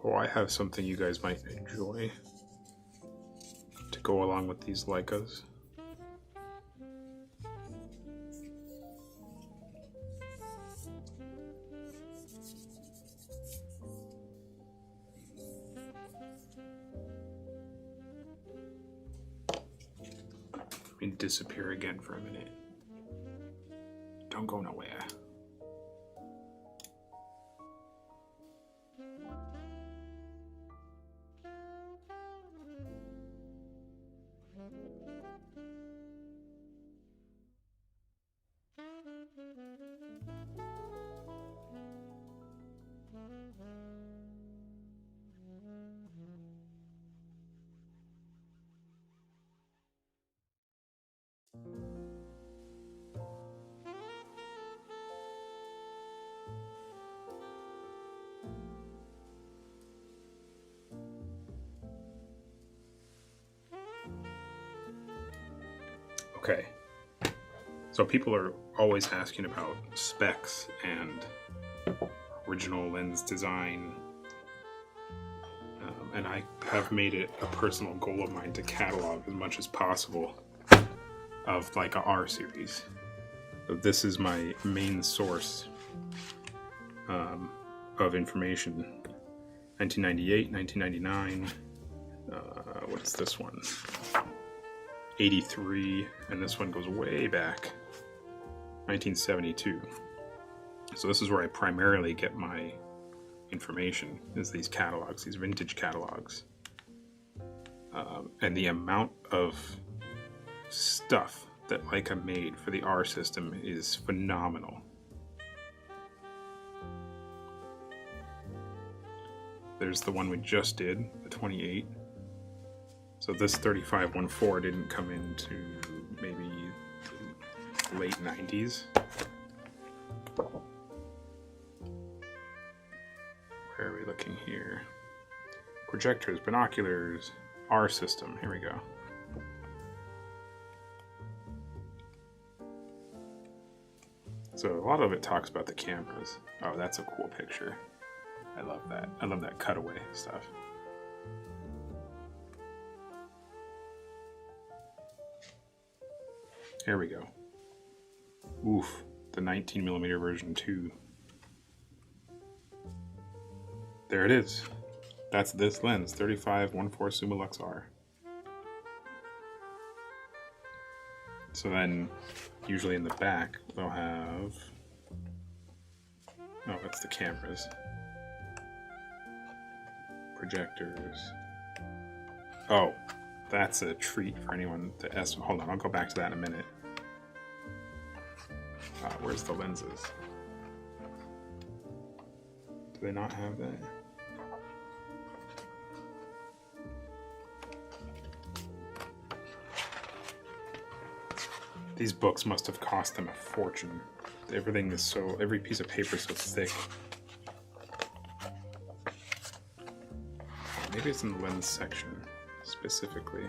Oh, I have something you guys might enjoy to go along with these Leicas. me disappear again for a minute. Don't go nowhere. Okay, so people are always asking about specs and original lens design, and I have made it a personal goal of mine to catalog as much as possible of Leica R series. So this is my main source of information. 1998, 1999, what's this one? 83, and this one goes way back, 1972. So this is where I primarily get my information, is these catalogs, these vintage catalogs. And the amount of stuff that Leica made for the R system is phenomenal. There's the one we just did, the 28. So this 35-1.4 didn't come into maybe the late 90s. Where are we looking here? Projectors, binoculars, R system, here we go. So a lot of it talks about the cameras. Oh, that's a cool picture. I love that. I love that cutaway stuff. Here we go. Oof, the 19mm version 2. There it is. That's this lens, 35-1.4 Summa Lux R. So then, usually in the back, they'll have... Oh, that's the cameras. Projectors. Oh, that's a treat for anyone to ask. Hold on, I'll go back to that in a minute. Where's the lenses? Do they not have that? These books must have cost them a fortune. Everything is so, every piece of paper is so thick. Maybe it's in the lens section specifically.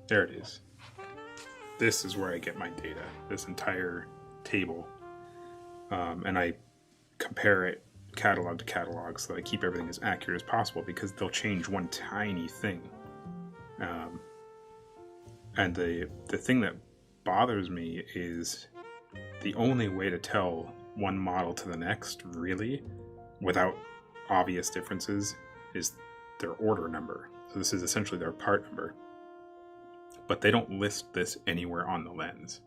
There it is. This is where I get my data, this entire table. And I compare it catalog to catalog so that I keep everything as accurate as possible, because they'll change one tiny thing. And the thing that bothers me is the only way to tell one model to the next, really, without obvious differences, is their order number. So this is essentially their part number. But they don't list this anywhere on the lens.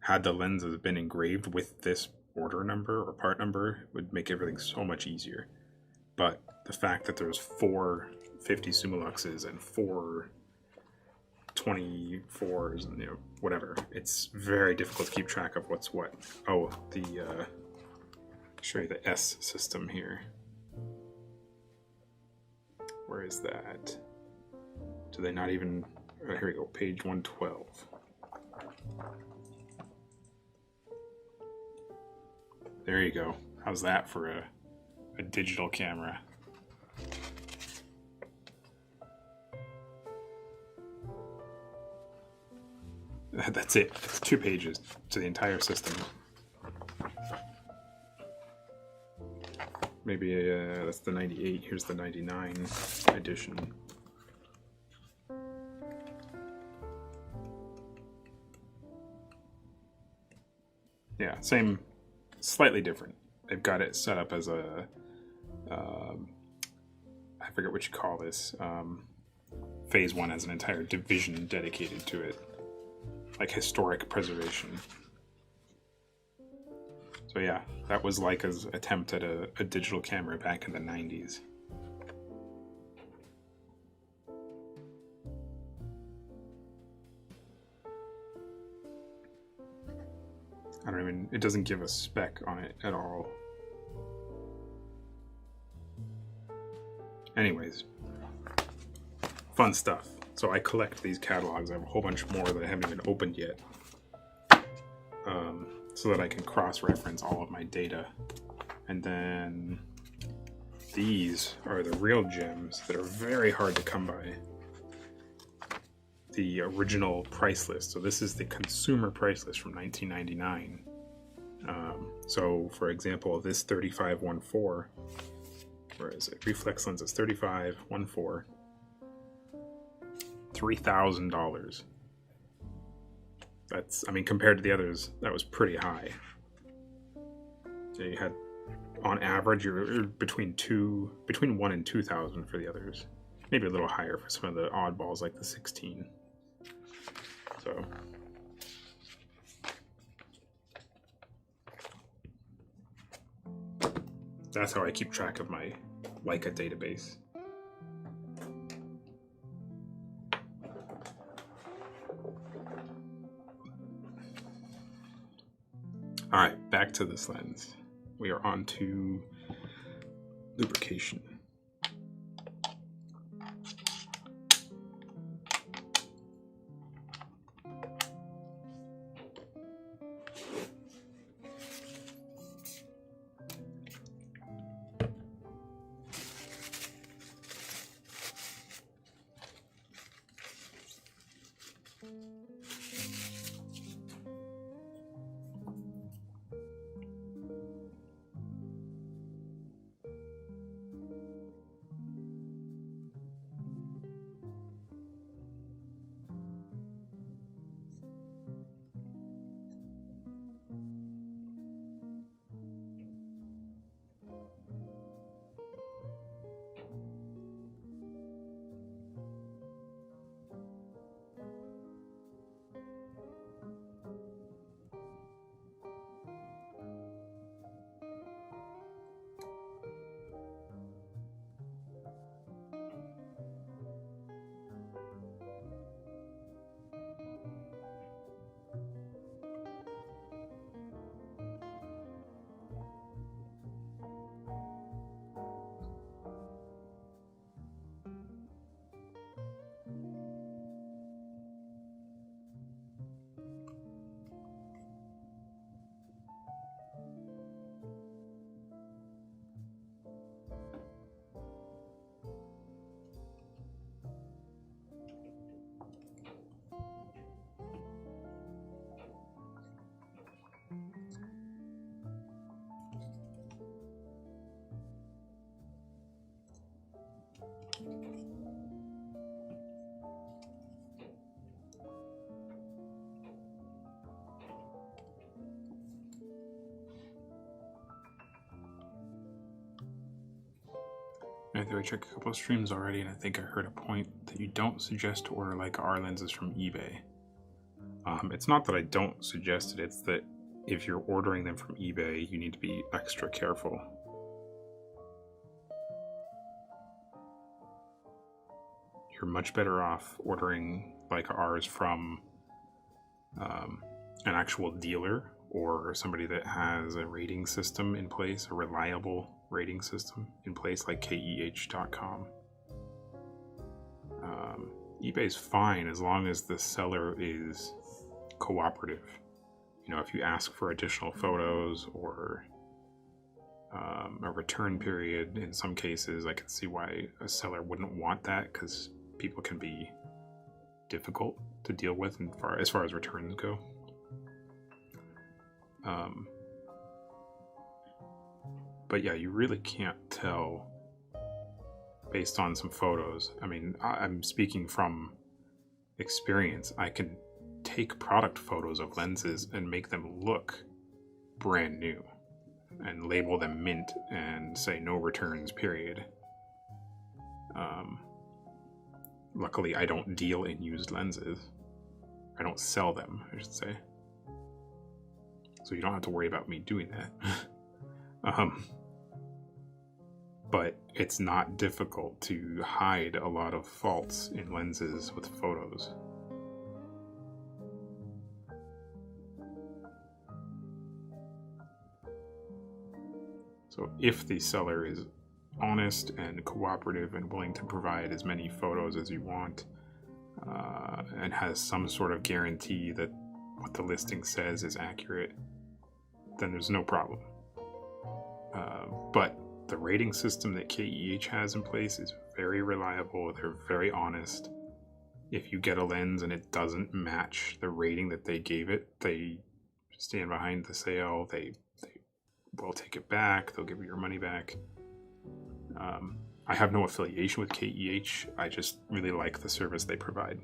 Had the lenses been engraved with this order number or part number, it would make everything so much easier. But the fact that there's 4 50 Summa Luxes and 4 24s and whatever, it's very difficult to keep track of what's what. Oh, the show you the S system here. Where is that? Do they not even... Oh, here we go, page 112. There you go. How's that for a digital camera? That's it. It's 2 pages to the entire system. Maybe that's the 98. Here's the 99 edition. Yeah, same, slightly different. I've got it set up as a, I forget what you call this. Phase 1 has an entire division dedicated to it, like historic preservation. So yeah, that was Leica's attempt at a digital camera back in the 90s. I don't even, it doesn't give a spec on it at all. Anyways, fun stuff. So I collect these catalogs. I have a whole bunch more that I haven't even opened yet, so that I can cross-reference all of my data. And then these are the real gems that are very hard to come by. The original price list. So this is the consumer price list from 1999. So for example, this 3514, where is it? Reflex lens is 3514, $3,000. That's, I mean, compared to the others, that was pretty high. So you had, on average, you're between 1 and 2,000 for the others. Maybe a little higher for some of the oddballs like the 16. So that's how I keep track of my Leica database. All right, back to this lens. We are on to lubrication. I checked a couple of streams already, and I think I heard a point that you don't suggest to order Leica R lenses from eBay. It's not that I don't suggest it, it's that if you're ordering them from eBay, you need to be extra careful. You're much better off ordering Leica R's from an actual dealer or somebody that has a rating system in place, a reliable rating system in place, like keh.com. eBay's fine as long as the seller is cooperative. You know, if you ask for additional photos or a return period, in some cases I can see why a seller wouldn't want that, because people can be difficult to deal with as far as returns go. But yeah, you really can't tell based on some photos. I mean, I'm speaking from experience. I can take product photos of lenses and make them look brand new. and label them mint and say no returns, period. Luckily, I don't deal in used lenses. I don't sell them, I should say. So you don't have to worry about me doing that. But it's not difficult to hide a lot of faults in lenses with photos. So if the seller is honest and cooperative and willing to provide as many photos as you want, and has some sort of guarantee that what the listing says is accurate, then there's no problem. But the rating system that KEH has in place is very reliable. They're very honest. If you get a lens and it doesn't match the rating that they gave it, they stand behind the sale. They will take it back. They'll give you your money back. I have no affiliation with KEH. I just really like the service they provide.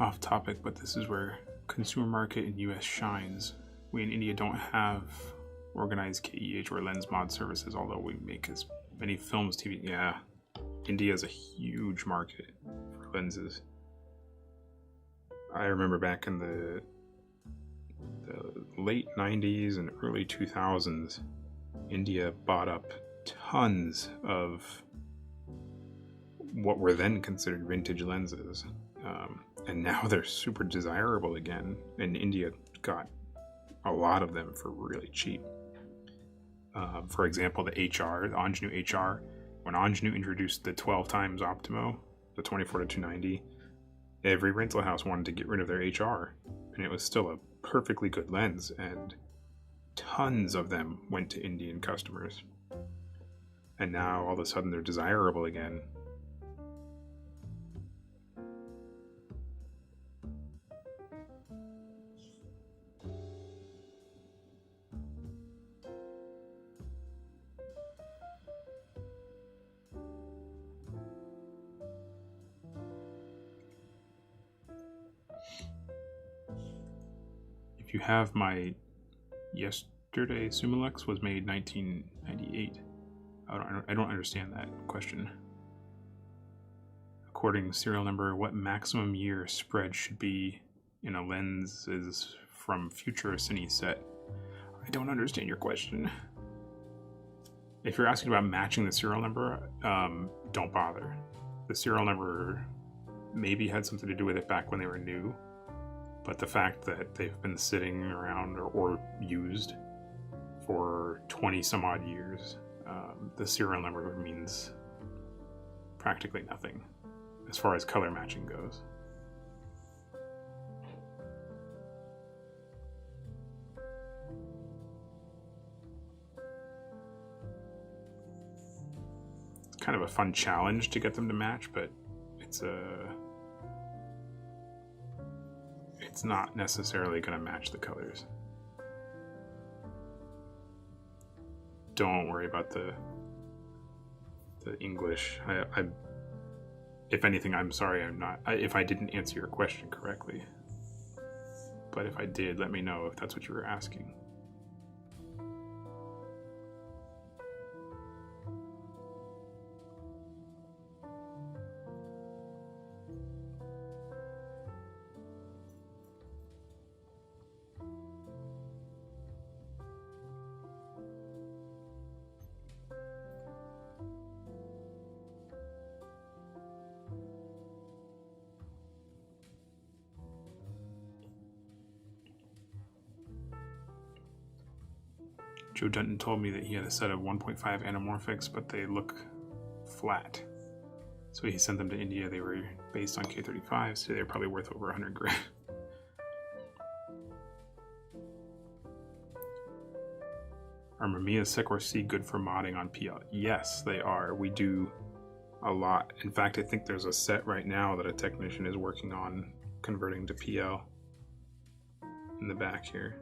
Off topic, but this is where consumer market in US shines. We in India don't have organized KEH or lens mod services, although we make as many films, TV. Yeah, India is a huge market for lenses. I remember back in the late 90s and early 2000s, India bought up tons of what were then considered vintage lenses. And now they're super desirable again, and India got a lot of them for really cheap. For example, the HR, the Angenu HR, when Angenu introduced the 12 times Optimo, the 24 to 290, every rental house wanted to get rid of their HR, and it was still a perfectly good lens, and tons of them went to Indian customers. And now all of a sudden they're desirable again. If you have my yesterday Sumilux was made 1998. I don't understand that question. According to serial number, what maximum year spread should be in a lens is from future cine set? I don't understand your question. If you're asking about matching the serial number, don't bother. The serial number maybe had something to do with it back when they were new, but the fact that they've been sitting around or used for 20 some odd years, the serial number means practically nothing as far as color matching goes. It's kind of a fun challenge to get them to match, but it's not necessarily going to match the colors. Don't worry about the English. If anything, I'm sorry if I didn't answer your question correctly. But if I did, let me know if that's what you were asking. Joe Denton told me that he had a set of 1.5 anamorphics, but they look flat. So he sent them to India. They were based on K35s, so they're probably worth over 100 grand. Are Mamiya Secor C good for modding on PL? Yes, they are. We do a lot. In fact, I think there's a set right now that a technician is working on converting to PL in the back here.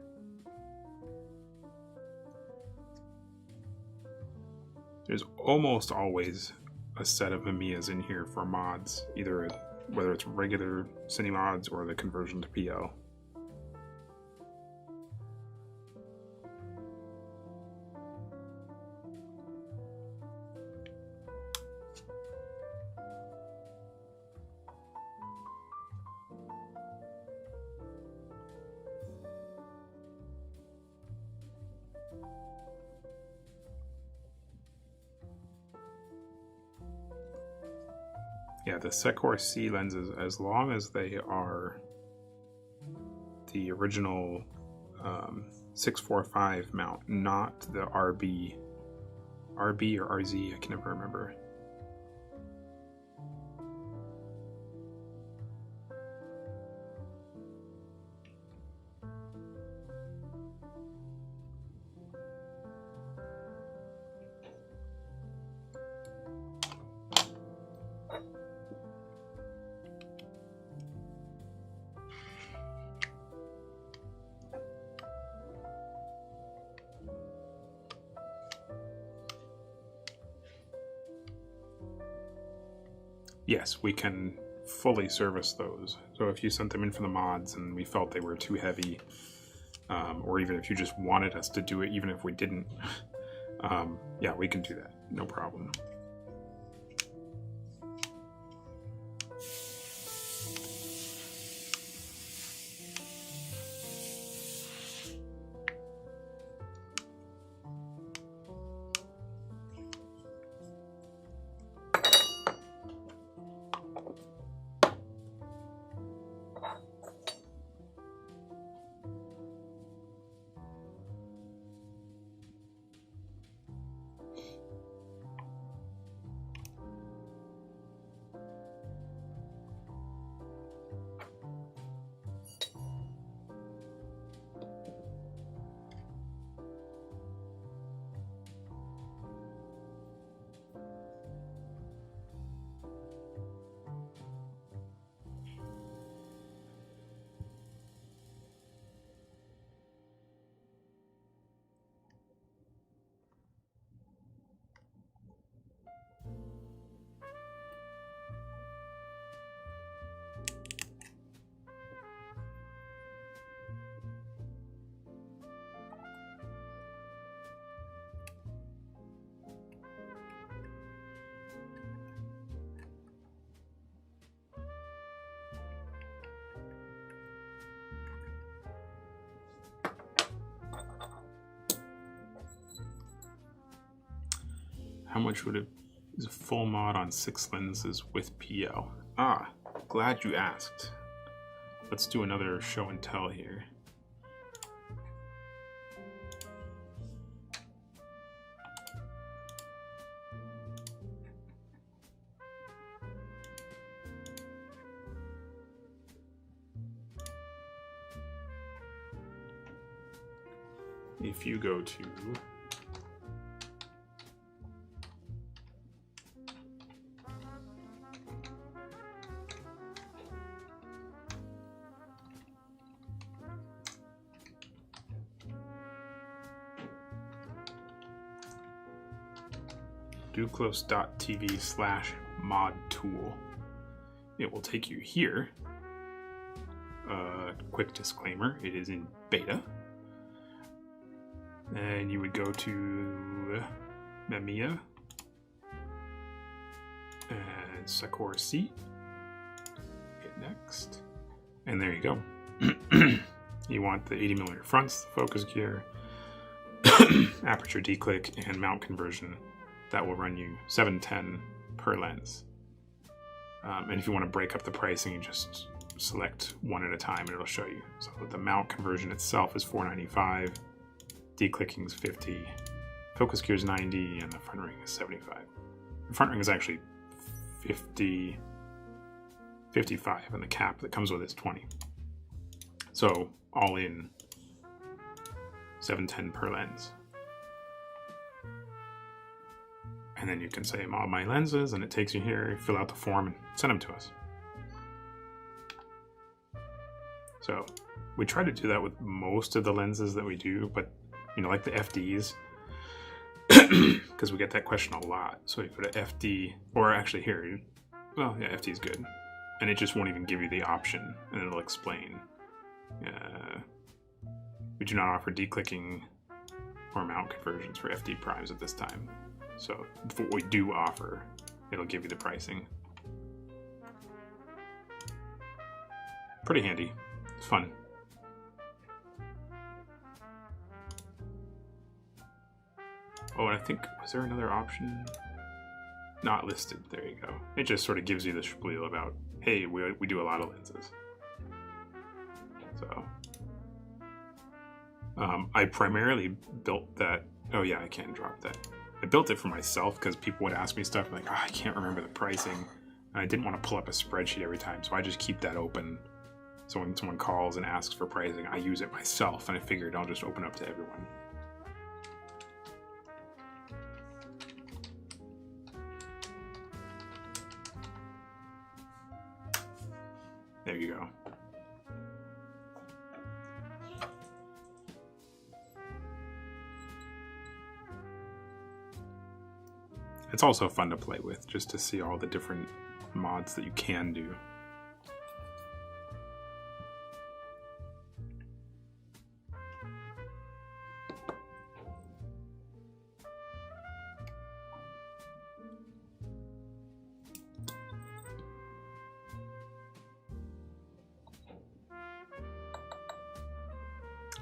There's almost always a set of Mamiyas in here for mods, either whether it's regular Cine-Mods or the conversion to PL. Yeah, the Secor C lenses, as long as they are the original 645 mount, not the RB or RZ, I can never remember. Yes, we can fully service those. So if you sent them in for the mods and we felt they were too heavy, or even if you just wanted us to do it, even if we didn't, yeah, we can do that. No problem. How much would it is a full mod on 6 lenses with PL? Ah, glad you asked. Let's do another show and tell here. If you go to Duclos.tv/mod tool. it will take you here. Quick disclaimer, it is in beta. And you would go to Mamiya and Sakura C. Hit next. And there you go. You want the 80mm fronts, the focus gear, aperture declick, and mount conversion. That will run you $710 per lens. And if you want to break up the pricing, you just select one at a time and it'll show you. So the mount conversion itself is $495, declicking is $50, focus gear is $90, and the front ring is $75. The front ring is actually $55, and the cap that comes with it is $20. So all in, $710 per lens. And then you can say all my lenses, and it takes you here, you fill out the form, and send them to us. So we try to do that with most of the lenses that we do, but you know, like the FDs, because we get that question a lot. So you go to FD, or actually here, well, yeah, FD is good. And it just won't even give you the option, and it'll explain. We do not offer declicking or mount conversions for FD primes at this time. So for what we do offer, it'll give you the pricing. Pretty handy. It's fun. Oh, and I think, was there another option? Not listed. There you go. It just sort of gives you the spiel about, hey, we do a lot of lenses. So, I primarily built that. Oh yeah, I can't drop that. I built it for myself because people would ask me stuff like, I can't remember the pricing. And I didn't want to pull up a spreadsheet every time, so I just keep that open. So when someone calls and asks for pricing, I use it myself, and I figured I'll just open up to everyone. There you go. It's also fun to play with, just to see all the different mods that you can do.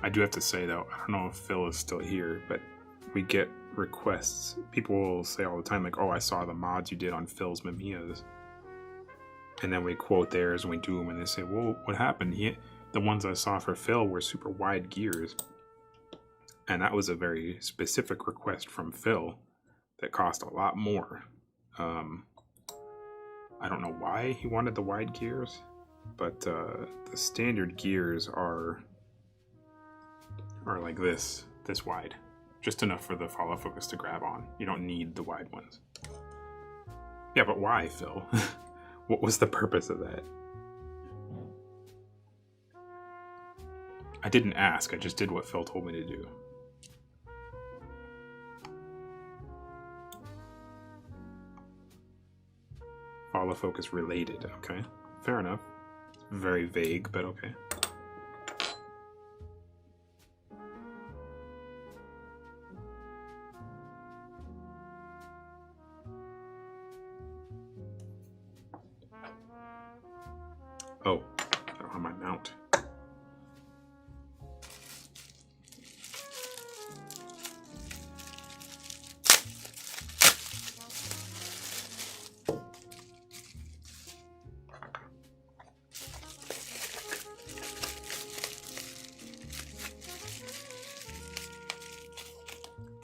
I do have to say though, I don't know if Phil is still here, but we get requests. People will say all the time like, oh, I saw the mods you did on Phil's Mamiyas. And then we quote theirs and we do them and they say, well, what happened? The ones I saw for Phil were super wide gears. And that was a very specific request from Phil that cost a lot more. I don't know why he wanted the wide gears, but the standard gears are like this wide. Just enough for the follow focus to grab on. You don't need the wide ones. Yeah, but why, Phil? What was the purpose of that? I didn't ask, I just did what Phil told me to do. Follow focus related, okay. Fair enough. Very vague, but okay. Oh, I don't have my mount.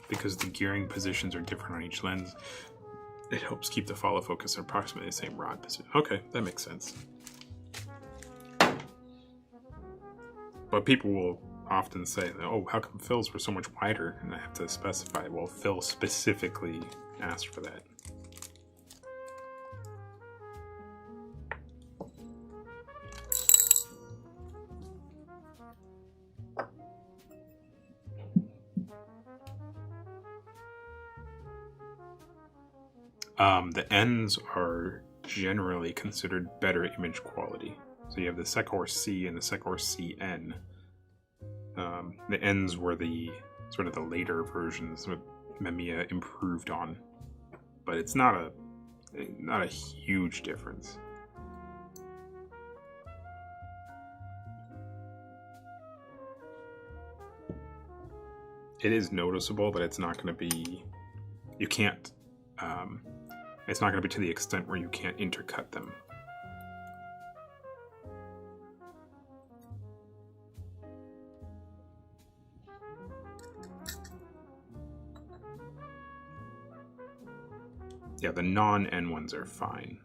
Because the gearing positions are different on each lens, it helps keep the follow focus at approximately the same rod position. Okay, that makes sense. But people will often say, oh, how come Phil's were so much wider? And I have to specify, well, Phil specifically asked for that. The ends are generally considered better image quality. So you have the Secor C and the Secor CN. The N's were the sort of the later versions that Mamiya improved on, but it's not a huge difference. It is noticeable, but it's not going to be. You can't. It's not going to be to the extent where you can't intercut them. Yeah, the non-N ones are fine.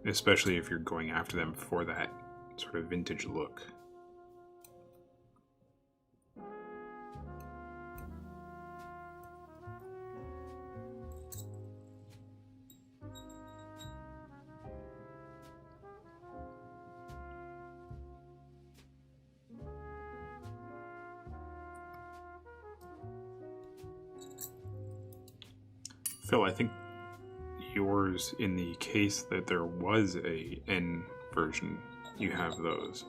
Especially if you're going after them for that sort of vintage look. Phil, I think yours, in the case that there was a N version, you have those.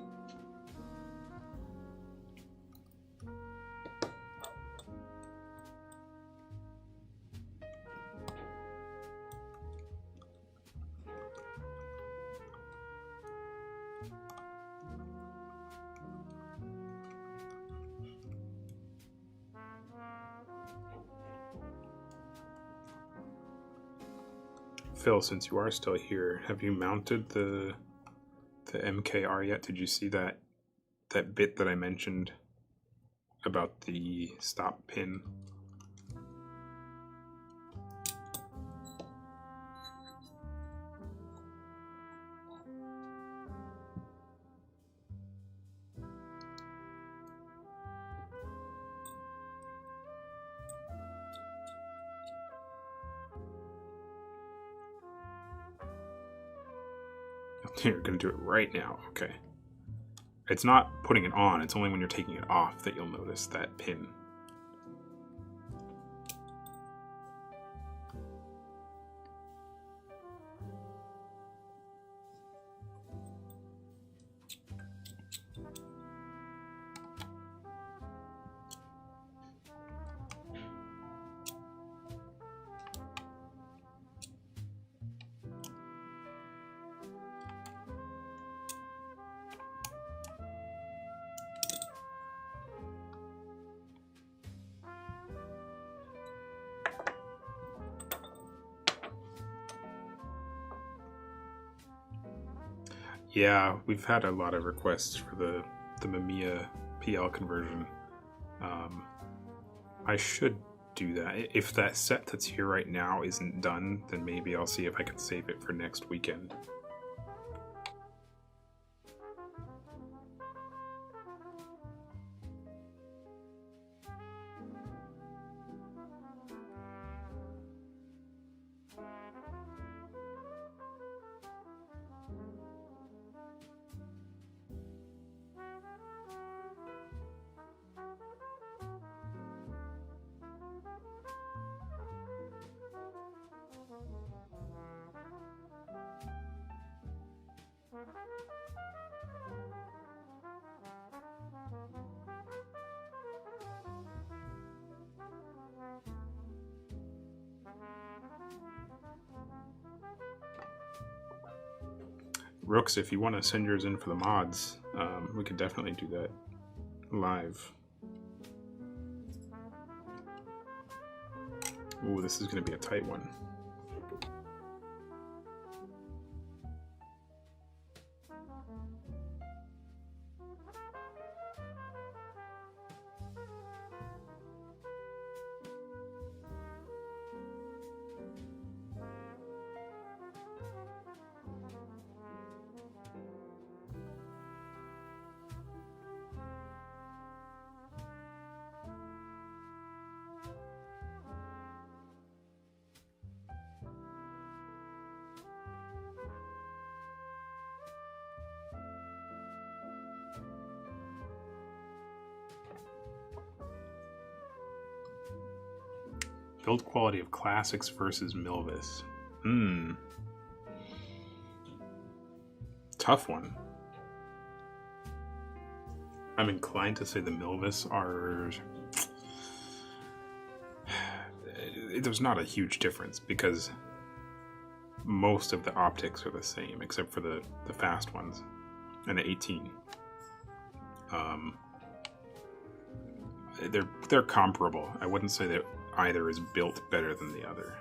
Phil, since you are still here, have you mounted the MKR yet? Did you see that bit that I mentioned about the stop pin? You're going to do it right now. Okay. It's not putting it on. It's only when you're taking it off that you'll notice that pin. Yeah, we've had a lot of requests for the Mamiya PL conversion. I should do that. If that set that's here right now isn't done, then maybe I'll see if I can save it for next weekend. Rooks, if you want to send yours in for the mods, we could definitely do that live. Ooh, this is going to be a tight one. Build quality of classics versus Milvis. Tough one. I'm inclined to say the Milvis are... There's not a huge difference because most of the optics are the same except for the fast ones and the 18. They're comparable. I wouldn't say that either is built better than the other.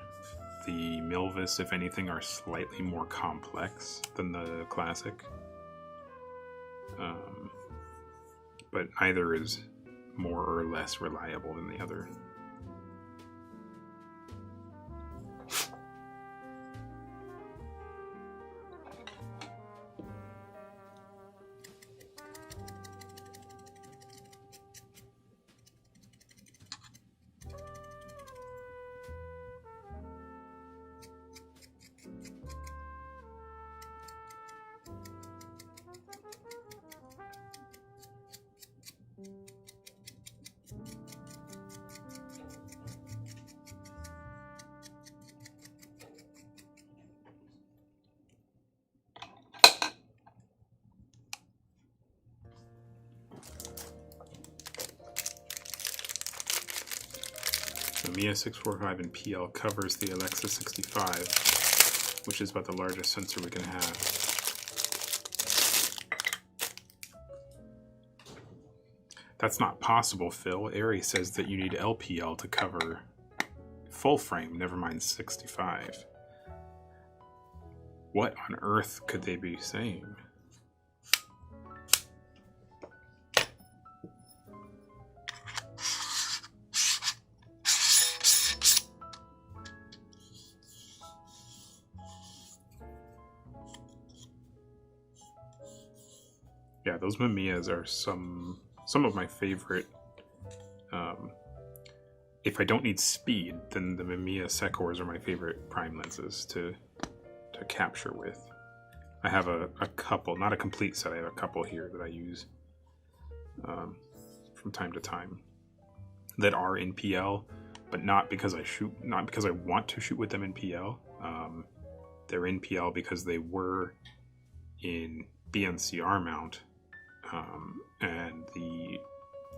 The Milvis, if anything, are slightly more complex than the classic. But either is more or less reliable than the other. The Mamiya 645 in PL covers the Alexa 65, which is about the largest sensor we can have. That's not possible, Phil. Ari says that you need LPL to cover full frame, never mind 65. What on earth could they be saying? Yeah, those Mamiyas are some of my favorite. If I don't need speed, then the Mamiya Secors are my favorite prime lenses to capture with. I have a couple, not a complete set. I have a couple here that I use from time to time that are in PL, but not because I want to shoot with them in PL. They're in PL because they were in BNCR mount. And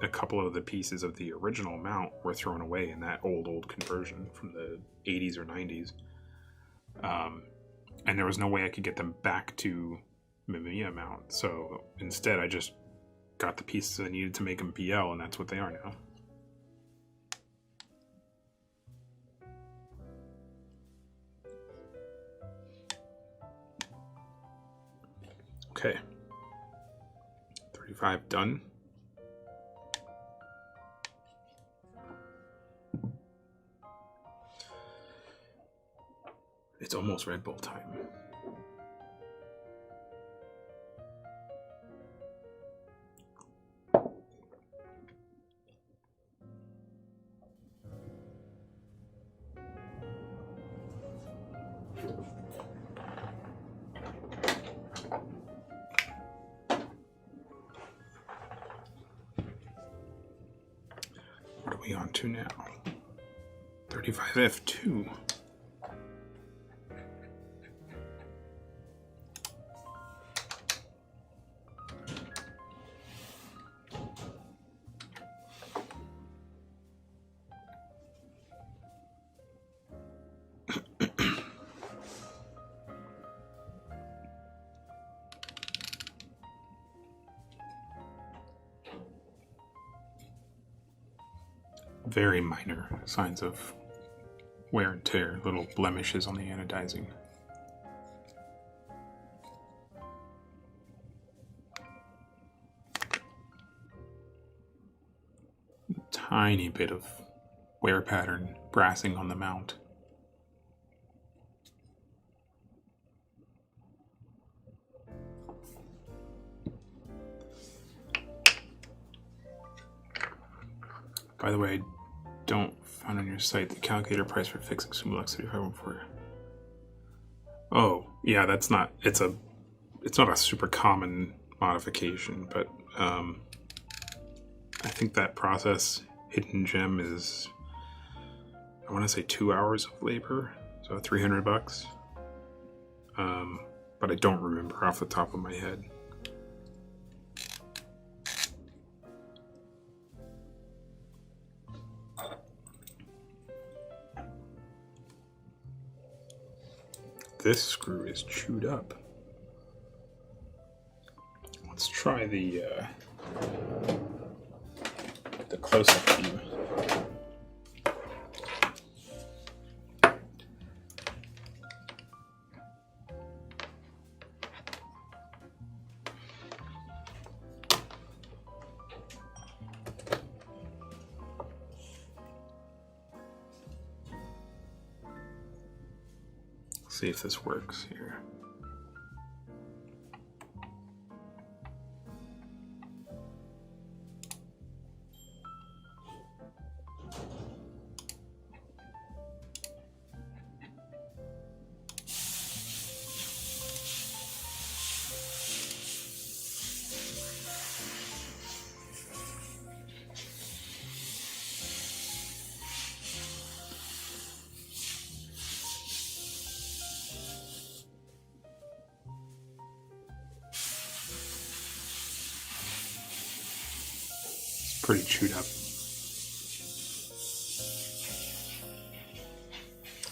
a couple of the pieces of the original mount were thrown away in that old conversion from the 80s or 90s. And there was no way I could get them back to Mamiya mount. So instead I just got the pieces I needed to make them PL, and that's what they are now. Okay. 35 done. It's almost Red Bull time. What are we on to now? 35F2. Very minor signs of wear and tear, little blemishes on the anodizing. Tiny bit of wear pattern brassing on the mount. By the way, don't find on your site the calculator price for fixing Sumilux 3514. Oh, yeah, it's not a super common modification, but I think that process Hidden Gem is I want to say 2 hours of labor, so $300. But I don't remember off the top of my head. This screw is chewed up. Let's try the close-up view. See if this works here. Pretty chewed up.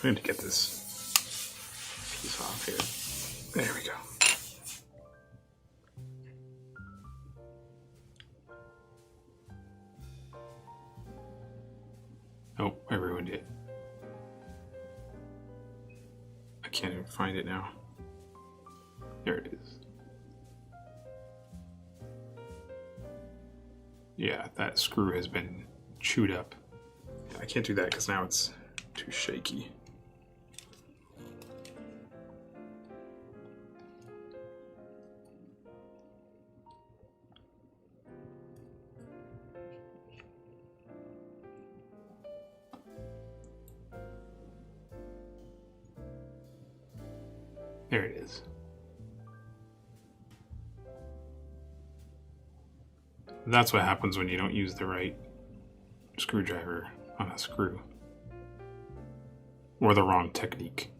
I need to get this piece off here. There we go. Oh, I ruined it. I can't even find it now. There it is. Yeah, that screw has been chewed up. I can't do that because now it's too shaky. There it is. That's what happens when you don't use the right screwdriver on a screw. Or the wrong technique.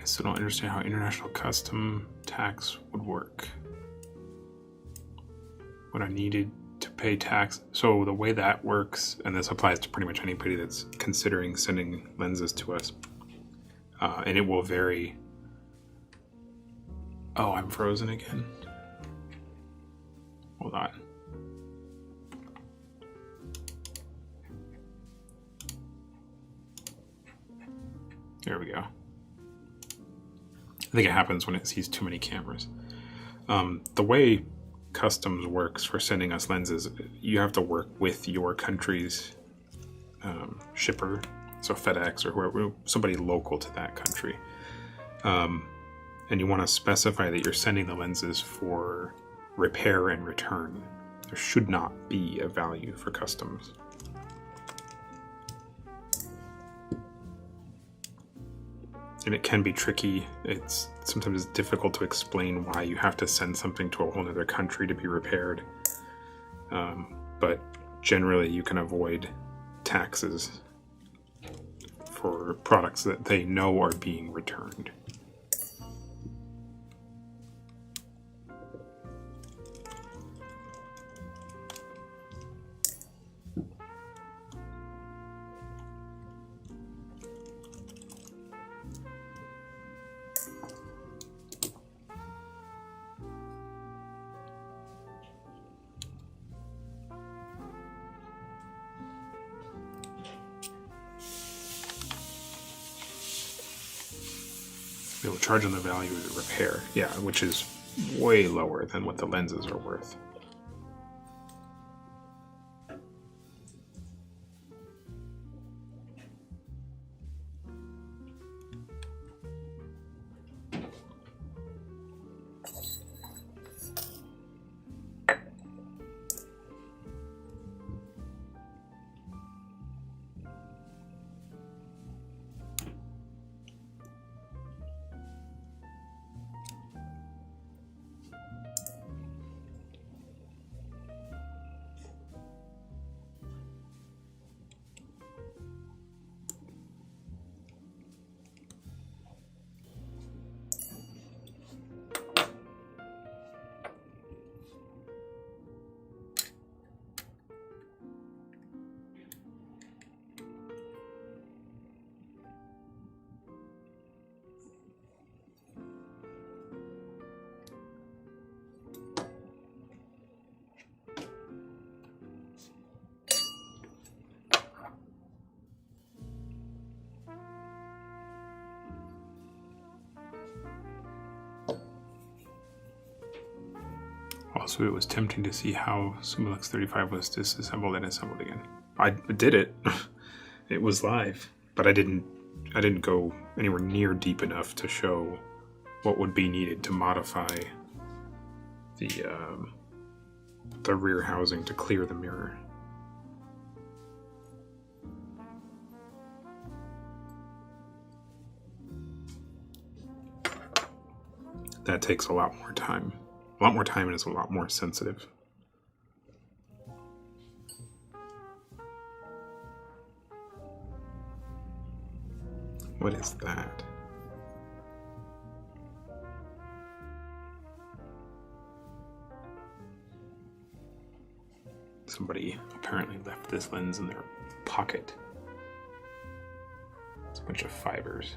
I still don't understand how international custom tax would work. What I needed to pay tax. So the way that works, and this applies to pretty much anybody that's considering sending lenses to us, and it will vary. Oh, I'm frozen again. Hold on. There we go. I think it happens when it sees too many cameras. The way customs works for sending us lenses, you have to work with your country's shipper, so FedEx or whoever, somebody local to that country. And you want to specify that you're sending the lenses for repair and return. There should not be a value for customs. And it can be tricky. It's sometimes difficult to explain why you have to send something to a whole other country to be repaired. But generally you can avoid taxes for products that they know are being returned. They will charge on the value of the repair. Yeah, which is way lower than what the lenses are worth. Also, it was tempting to see how Sumilux 35 was disassembled and assembled again. I did it. It was live, but I didn't go anywhere near deep enough to show what would be needed to modify the rear housing to clear the mirror. That takes a lot more time. A lot more time and is a lot more sensitive. What is that? Somebody apparently left this lens in their pocket. It's a bunch of fibers.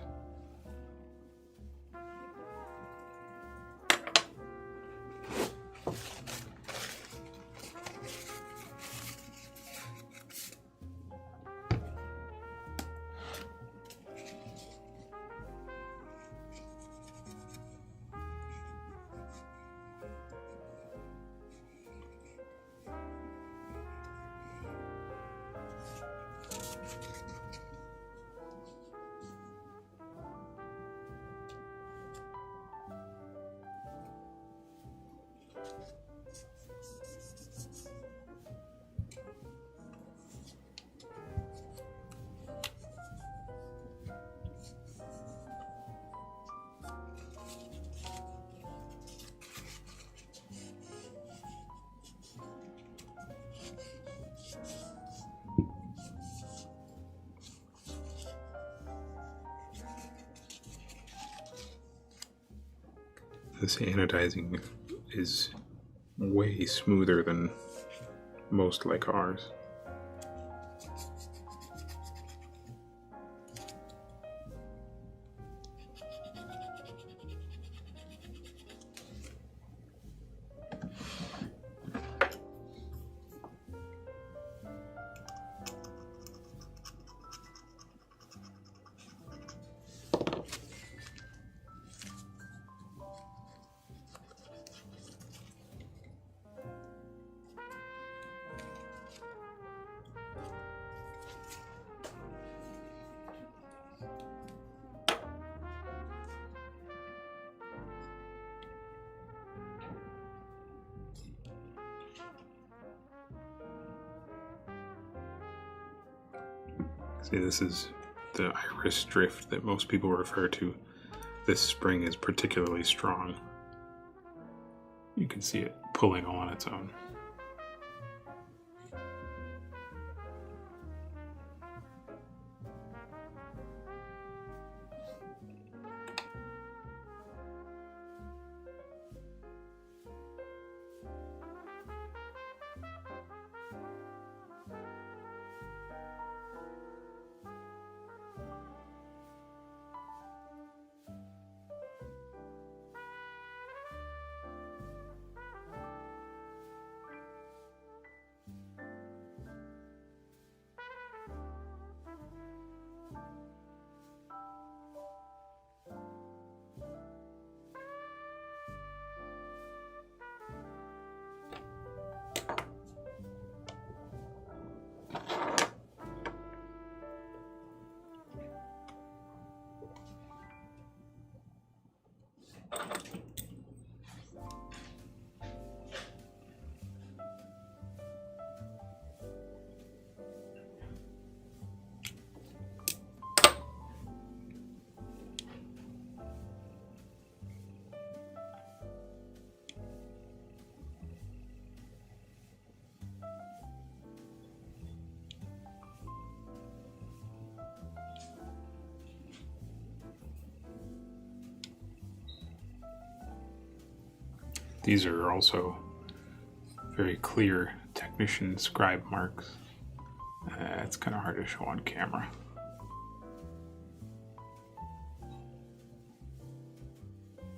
This anodizing is way smoother than most Leica Rs. See, this is the iris drift that most people refer to. This spring is particularly strong. You can see it pulling all on its own. These are also very clear technician scribe marks. It's kind of hard to show on camera.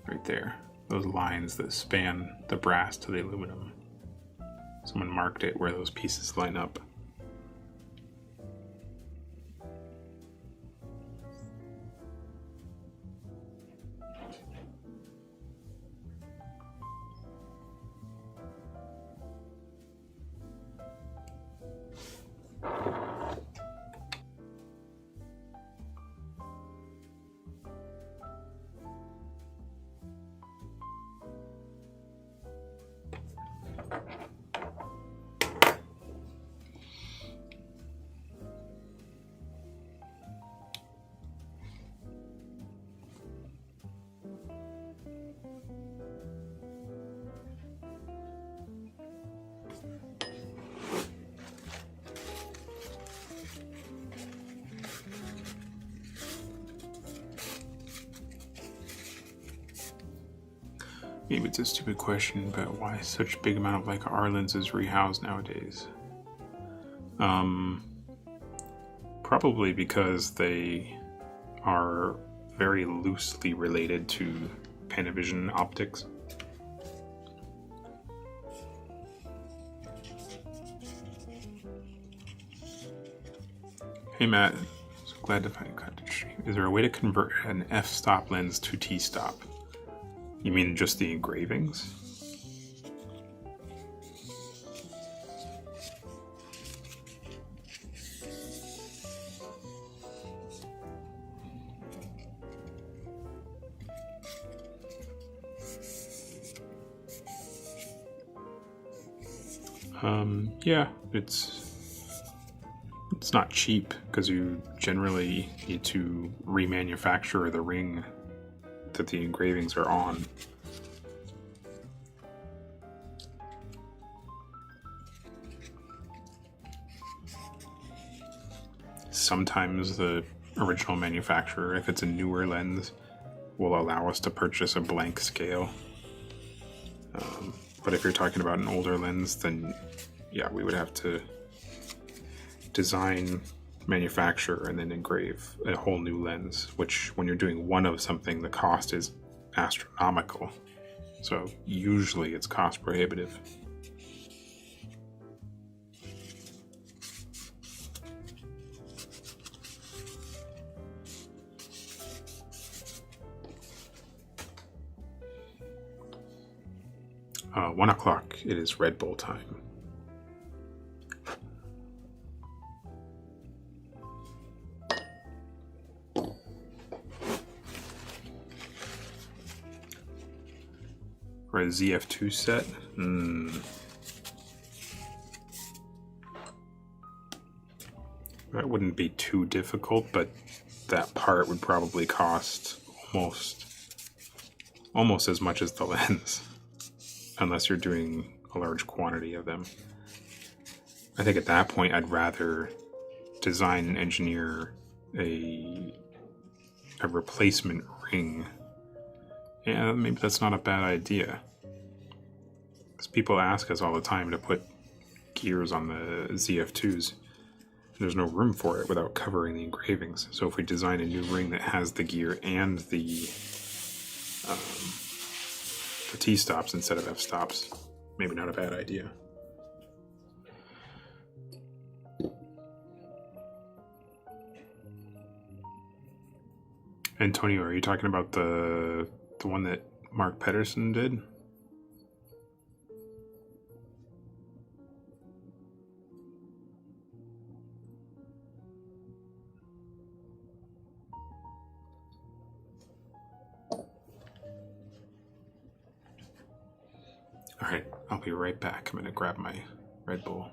Right there, those lines that span the brass to the aluminum. Someone marked it where those pieces line up. Maybe it's a stupid question, but why such big amount of Leica R lenses rehoused nowadays? Probably because they are very loosely related to Panavision optics. Hey Matt, so glad to find you. Is there a way to convert an f-stop lens to t-stop? You mean just the engravings? Yeah, it's not cheap because you generally need to remanufacture the ring that the engravings are on. Sometimes the original manufacturer, if it's a newer lens, will allow us to purchase a blank scale. But if you're talking about an older lens, then yeah, we would have to design, manufacture, and then engrave a whole new lens, which when you're doing one of something, the cost is astronomical. So usually it's cost prohibitive. 1 o'clock, it is Red Bull time. For a ZF2 set? That wouldn't be too difficult, but that part would probably cost almost as much as the lens, unless you're doing a large quantity of them. I think at that point I'd rather design and engineer a replacement ring. Yeah, maybe that's not a bad idea. Because people ask us all the time to put gears on the ZF2s. There's no room for it without covering the engravings. So if we design a new ring that has the gear and the T-stops instead of f-stops, maybe not a bad idea. Antonio, are you talking about the one that Mark Pedersen did? Alright, I'll be right back. I'm gonna grab my Red Bull.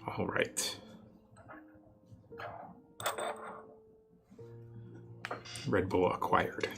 All right. Red Bull acquired.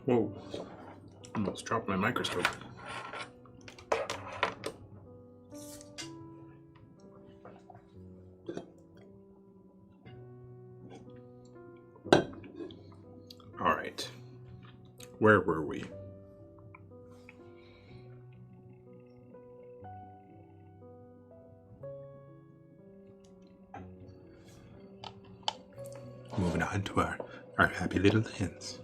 Whoa, almost dropped my microscope. All right, where were we? Moving on to our happy little lens.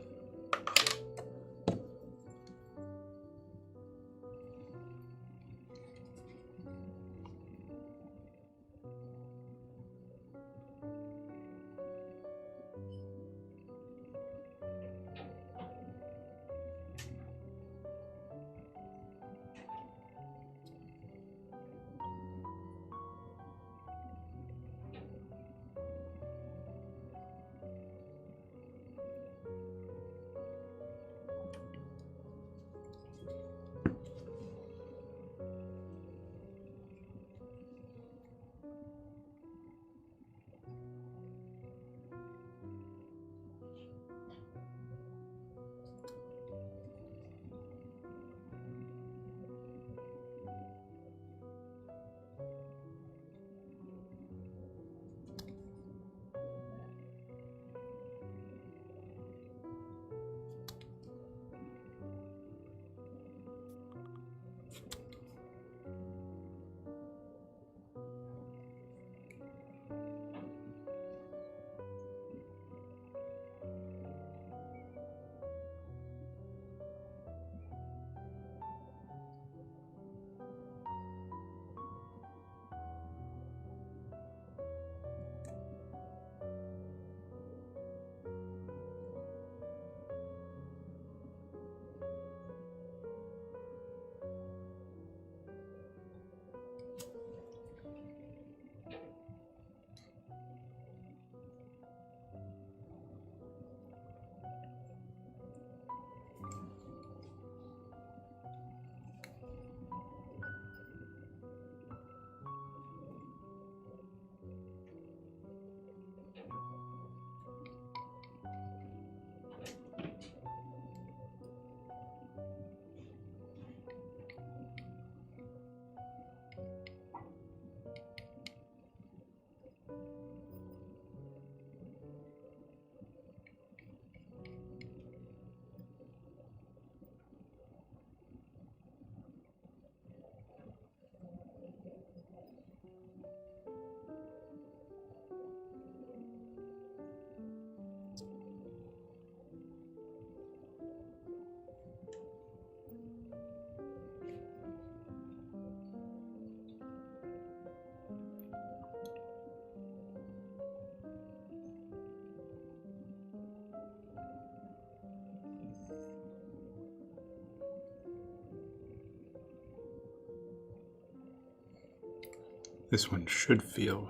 This one should feel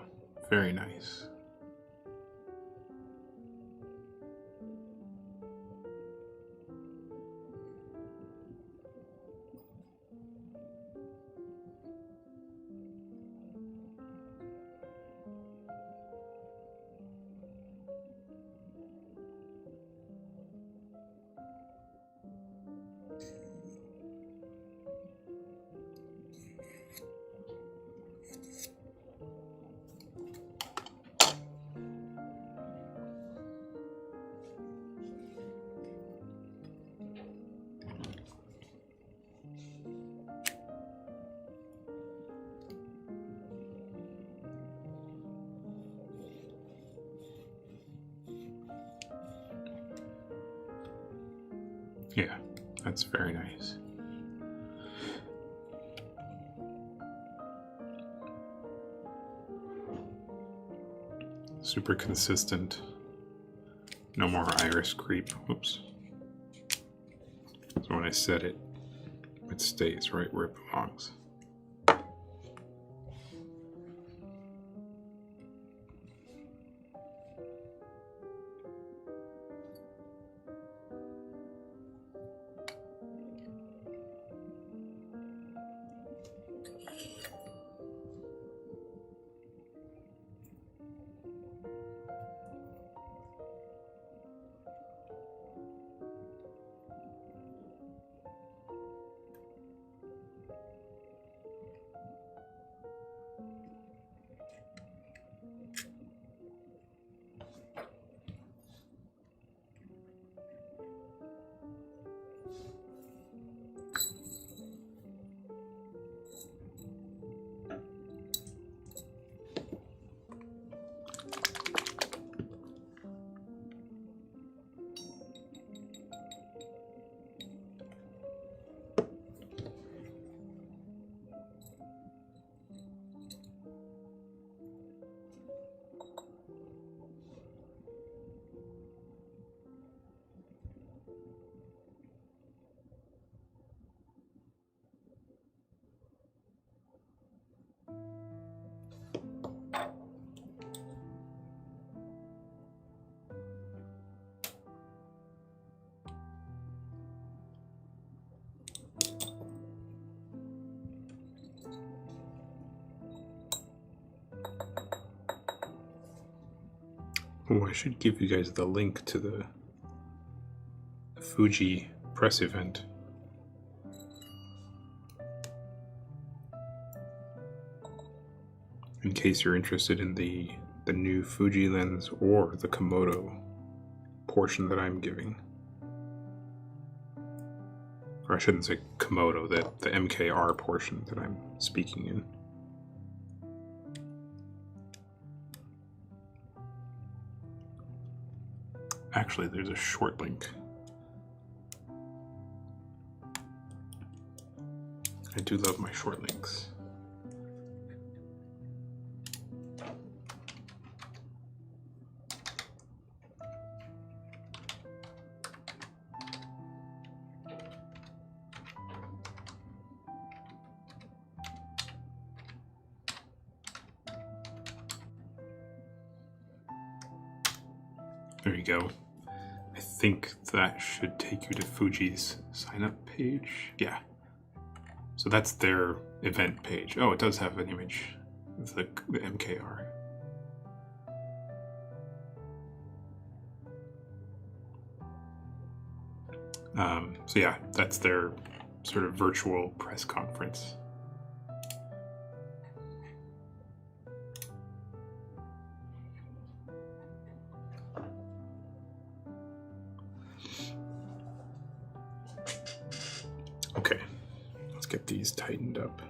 very nice. Yeah, that's very nice. Super consistent. No more iris creep. Whoops. So when I set it, it stays right where it belongs. Oh, I should give you guys the link to the Fuji press event. In case you're interested in the new Fuji lens or the Komodo portion that I'm giving. Or I shouldn't say Komodo, the MKR portion that I'm speaking in. Actually, there's a short link. I do love my short links. There you go. I think that should take you to Fuji's sign up page. Yeah. So that's their event page. Oh, it does have an image of the MKR. So yeah, that's their sort of virtual press conference. Okay, let's get these tightened up.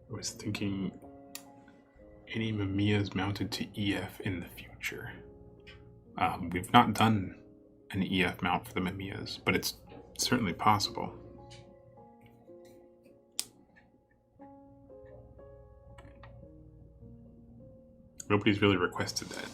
I was thinking any Mamiyas mounted to EF in the future. We've not done an EF mount for the Mamiyas, but it's certainly possible. Nobody's really requested that.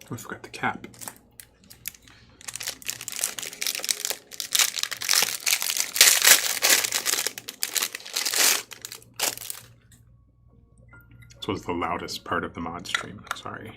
I forgot the cap. This was the loudest part of the mod stream, sorry.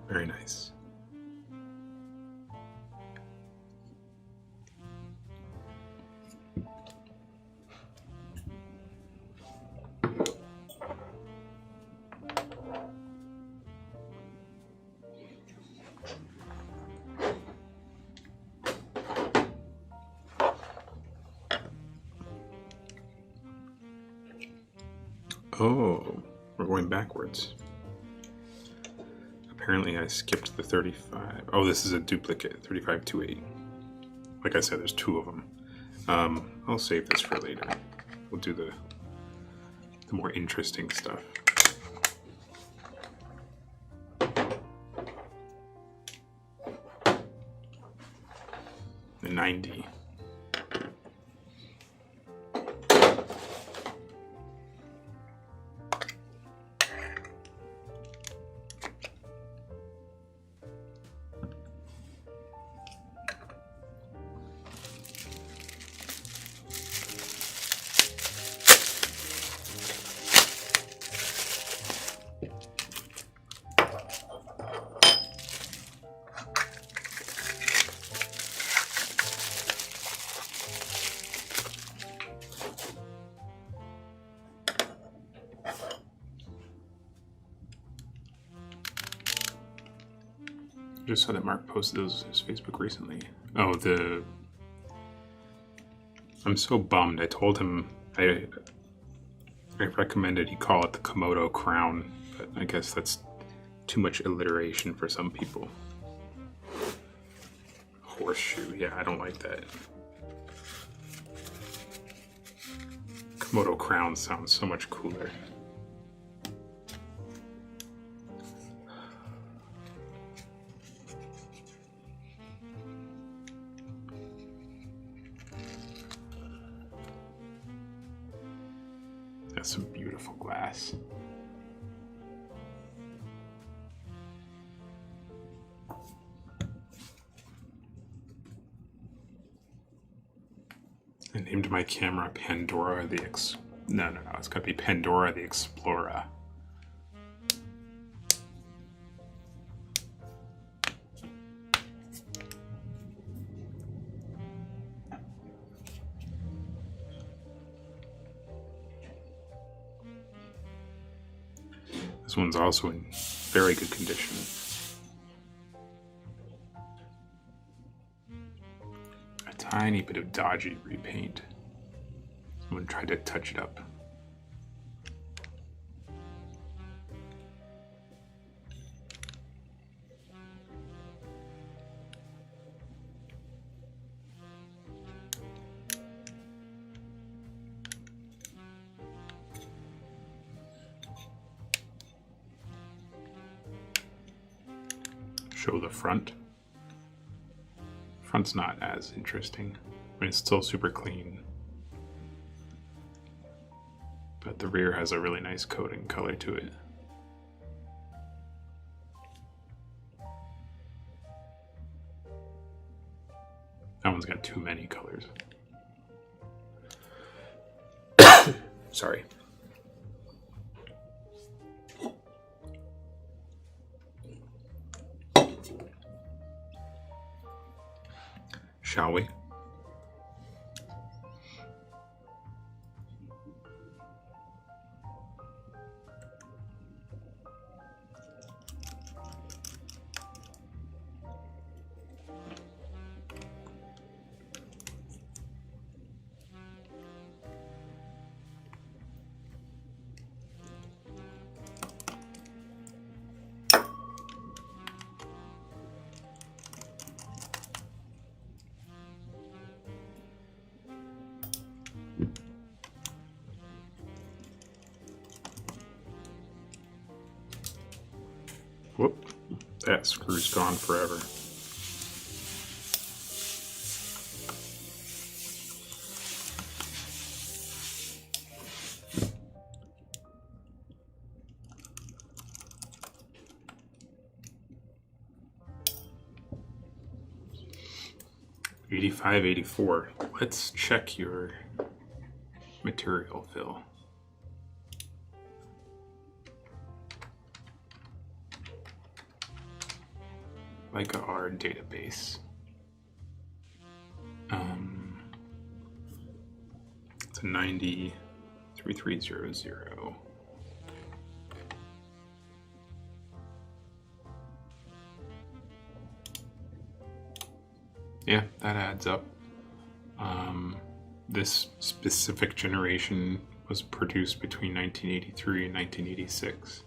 Very nice. Oh, we're going backwards. Apparently I skipped the 35. Oh, this is a duplicate, 3528. Like I said, there's two of them. I'll save this for later. We'll do the more interesting stuff. The 90. I just saw that Mark posted those on his Facebook recently. Oh, I'm so bummed. I told him I recommended he call it the Komodo crown, but I guess that's too much alliteration for some people. Horseshoe, yeah, I don't like that. Komodo crown sounds so much cooler. That's some beautiful glass. I named my camera Pandora the No, it's gotta be Pandora the Explorer. This one's also in very good condition. A tiny bit of dodgy repaint. I'm going to try to touch it up. Show the front. Front's not as interesting. I mean, it's still super clean. But the rear has a really nice coating color to it. That one's got too many colors. Sorry. Shall we? Whoop, that screw's gone forever. $85.84. Let's check your material fill. Leica R database. It's a 903300. Yeah, that adds up. This specific generation was produced between 1983 and 1986.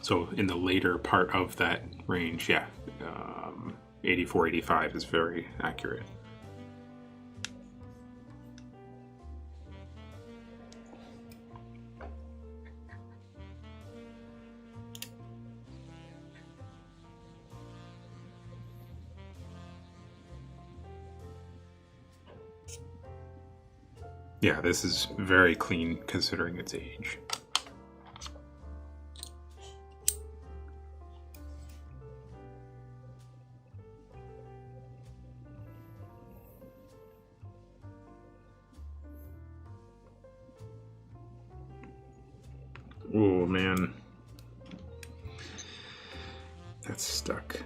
So in the later part of that range, yeah, 84, 85 is very accurate. Yeah, this is very clean considering its age. Oh man, that's stuck.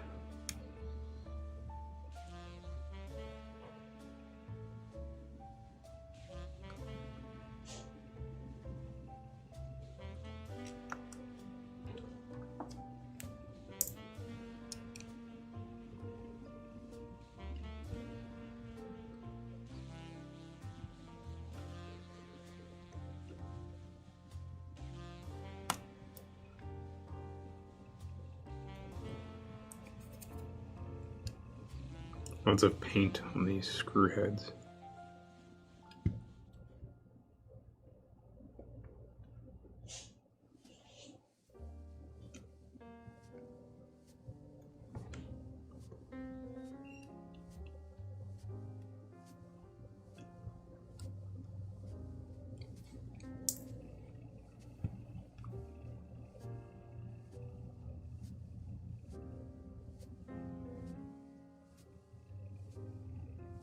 Lots of paint on these screw heads.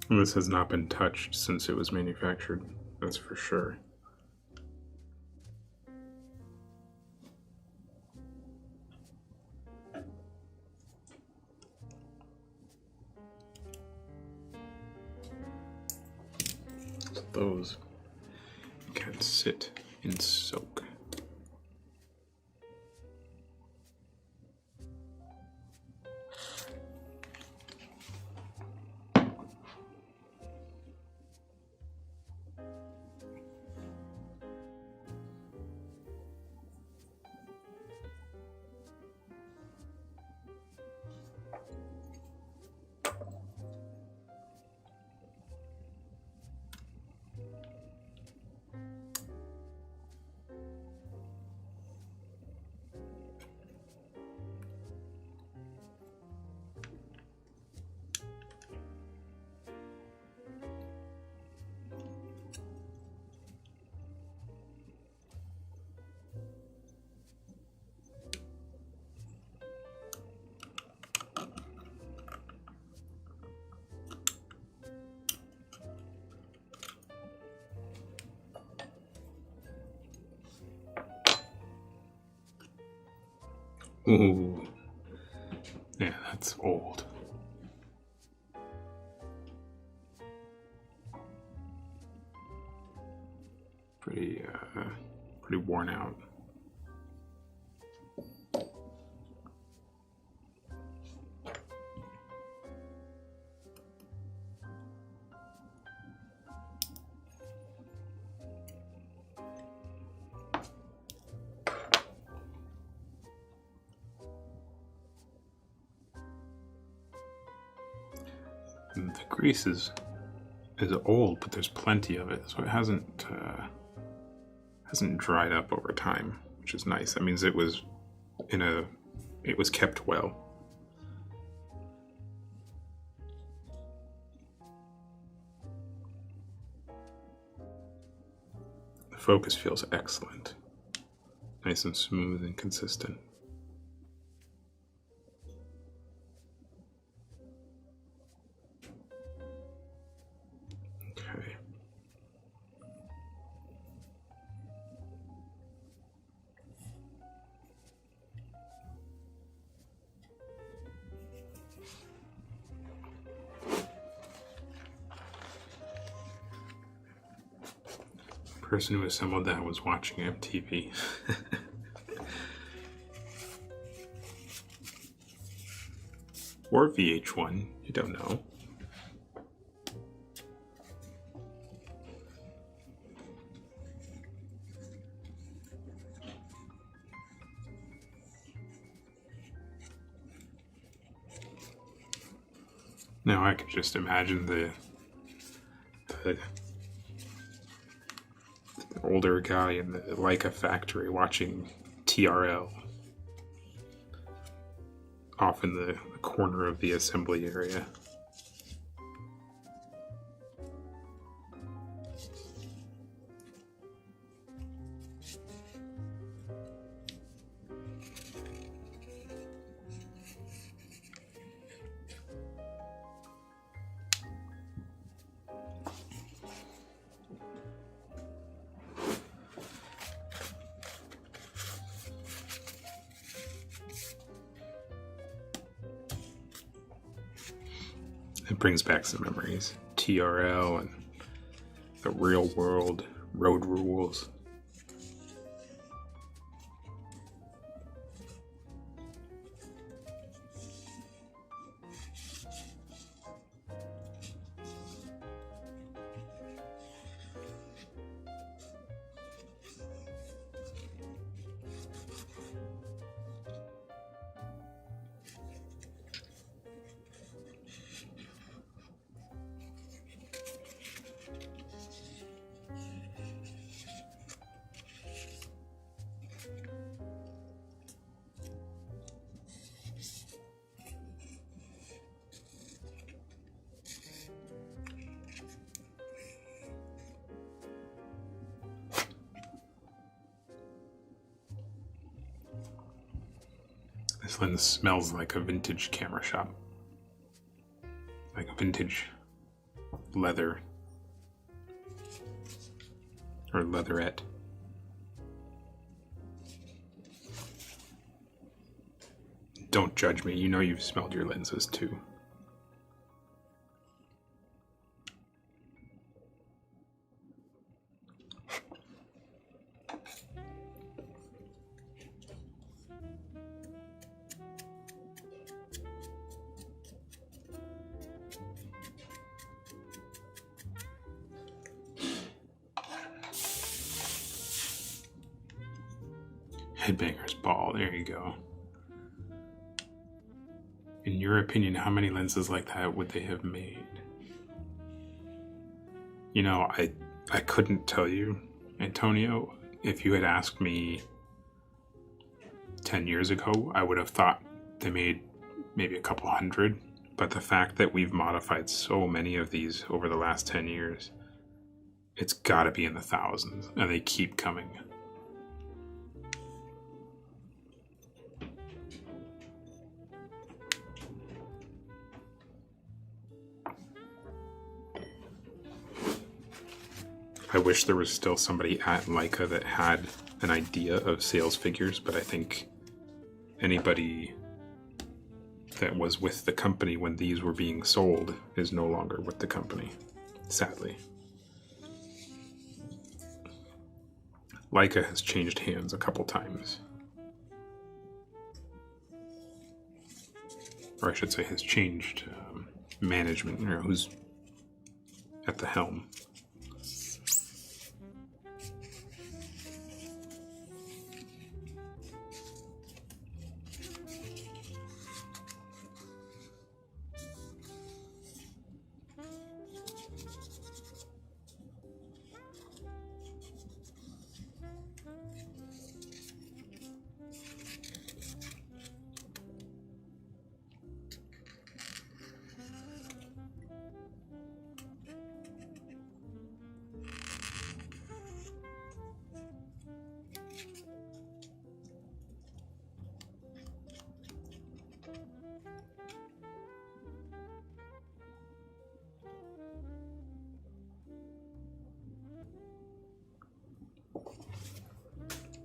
This has not been touched since it was manufactured, that's for sure. So those can sit in soak. Ooh. Yeah, that's old. Pretty worn out. And the grease is old, but there's plenty of it, so it hasn't dried up over time, which is nice. That means it was kept well. The focus feels excellent, nice and smooth and consistent. Okay. The person who assembled that was watching MTV. Or VH1, you don't know. Now I can just imagine the older guy in the Leica factory watching TRL off in the corner of the assembly area. It brings back some memories. TRL and the real world, road rules. This lens smells like a vintage camera shop. Like a vintage leather. Or leatherette. Don't judge me, you know you've smelled your lenses too. Headbanger's ball, there you go. In your opinion, how many lenses like that would they have made? You know, I couldn't tell you, Antonio. If you had asked me 10 years ago, I would have thought they made maybe a couple hundred. But the fact that we've modified so many of these over the last 10 years, it's gotta be in the thousands, and they keep coming. I wish there was still somebody at Leica that had an idea of sales figures, but I think anybody that was with the company when these were being sold is no longer with the company, sadly. Leica has changed hands a couple times. Or I should say has changed management, or who's at the helm.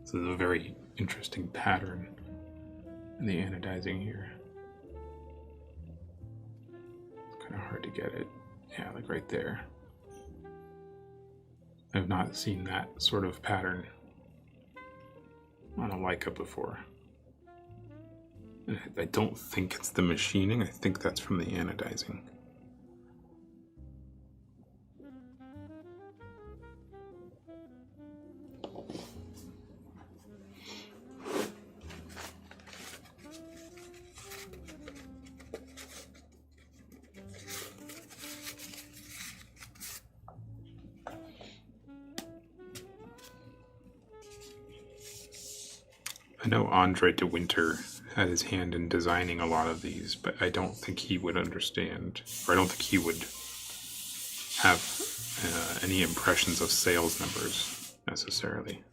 This is a very interesting pattern in the anodizing here. It's kind of hard to get it. Yeah, like right there. I've not seen that sort of pattern on a Leica before. And I don't think it's the machining. I think that's from the anodizing. I know Andre de Winter had his hand in designing a lot of these, but I don't think he would understand, or I don't think he would have any impressions of sales numbers necessarily.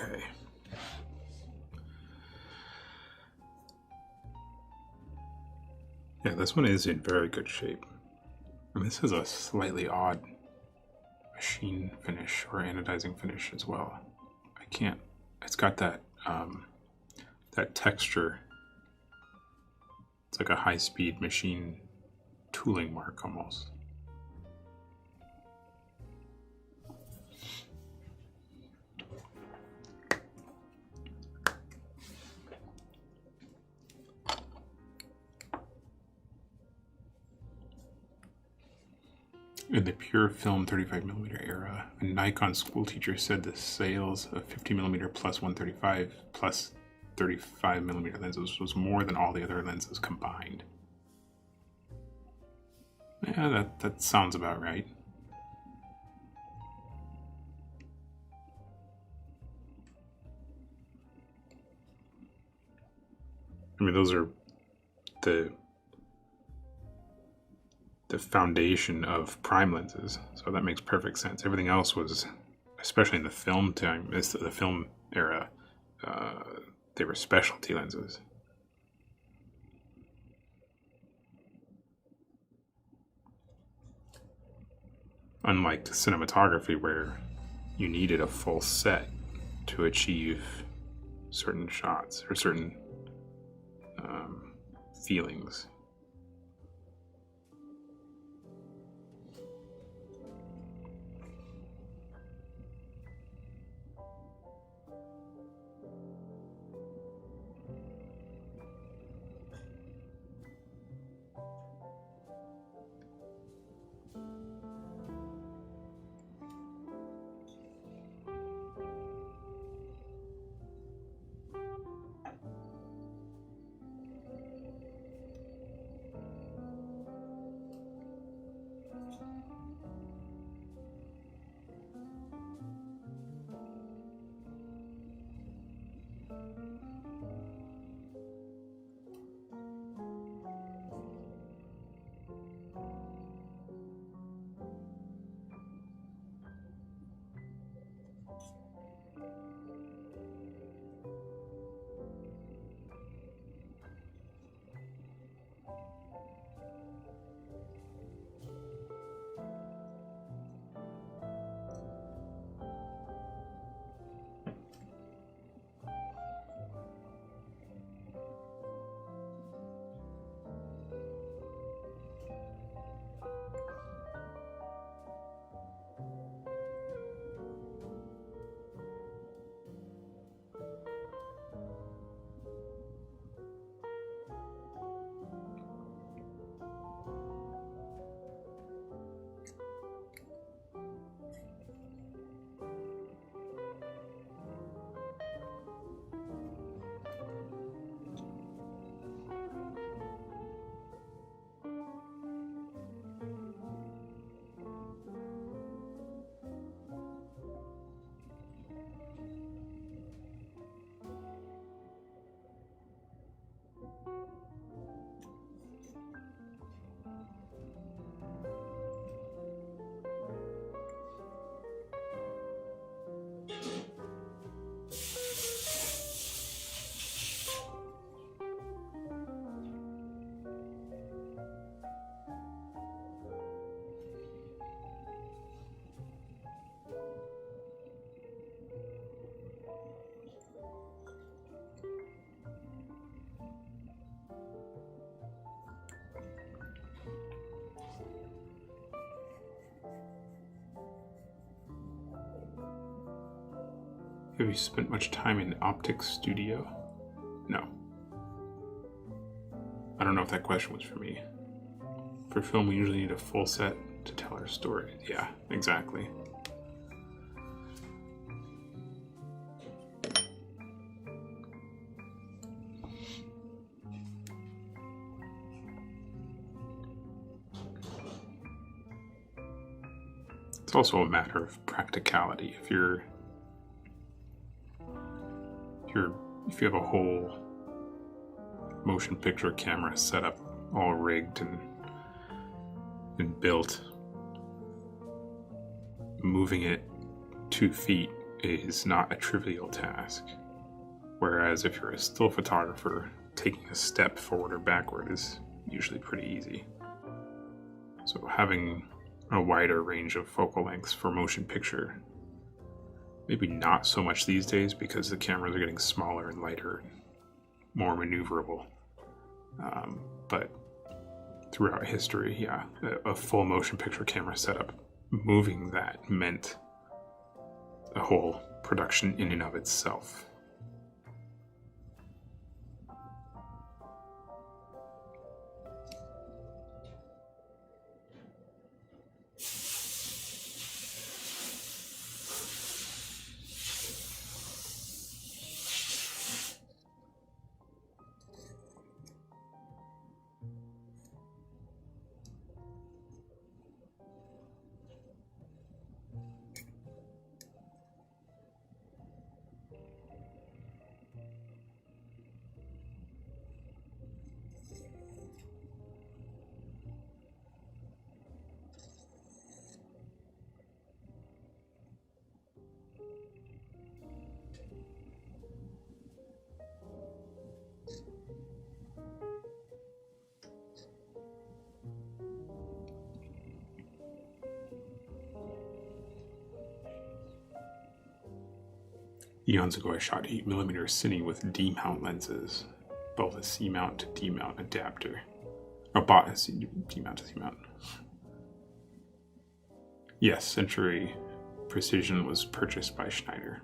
Okay. Yeah, this one is in very good shape. And this is a slightly odd machine finish or anodizing finish as well. I can't, it's got that, that texture. It's like a high-speed machine tooling mark almost. In the pure film 35mm era, a Nikon school teacher said the sales of 50mm plus 135 plus 35mm lenses was more than all the other lenses combined. Yeah, that sounds about right. I mean, those are the foundation of prime lenses, so that makes perfect sense. Everything else was, especially in the film time, the film era, they were specialty lenses. Unlike cinematography, where you needed a full set to achieve certain shots or certain feelings. Have you spent much time in optics studio? No. I don't know if that question was for me. For film, we usually need a full set to tell our story. Yeah, exactly. It's also a matter of practicality. If you have a whole motion picture camera set up, all rigged and built, moving it 2 feet is not a trivial task. Whereas if you're a still photographer, taking a step forward or backward is usually pretty easy. So having a wider range of focal lengths for motion picture, maybe not so much these days because the cameras are getting smaller and lighter, more maneuverable. But throughout history, yeah, a full motion picture camera setup, moving that meant a whole production in and of itself. Eons ago I shot 8mm Cine with D-mount lenses, both a C-mount to D-mount adapter. Oh, bought a D-mount to C-mount. Yes, Century Precision was purchased by Schneider.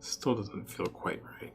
Still doesn't feel quite right.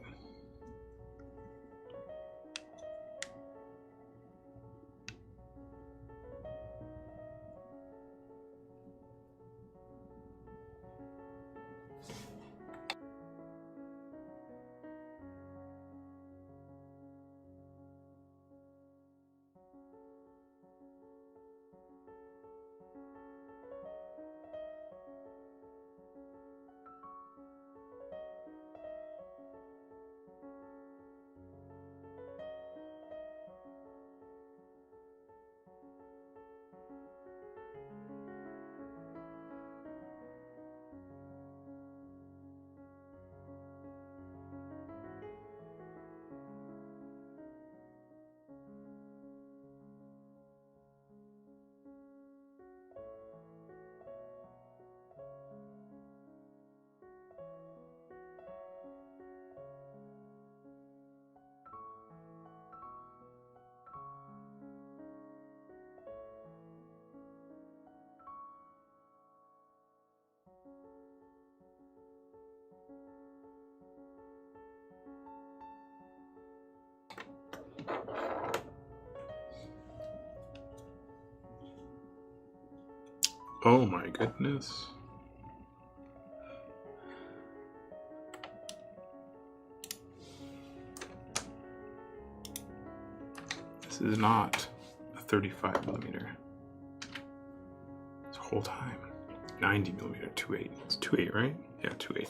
Oh my goodness. This is not a 35mm. This whole time. 90mm 2.8. It's 2.8, right? Yeah, 2.8.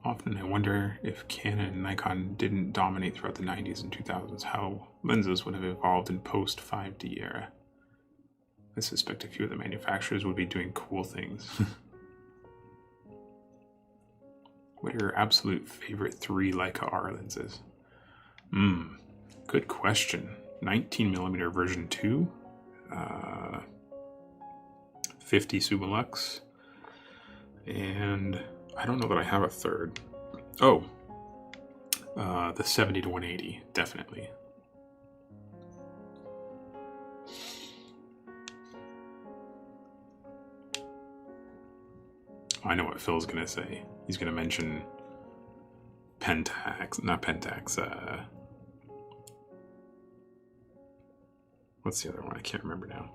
Often I wonder if Canon and Nikon didn't dominate throughout the 90s and 2000s, how lenses would have evolved in post-5D era. I suspect a few of the manufacturers would be doing cool things. What are your absolute favorite 3 Leica R lenses? Good question. 19mm version 2, 50 Summilux, and I don't know that I have a third. Oh, the 70 to 180, definitely. I know what Phil's gonna say. He's gonna mention Pentax, not Pentax, what's the other one? I can't remember now.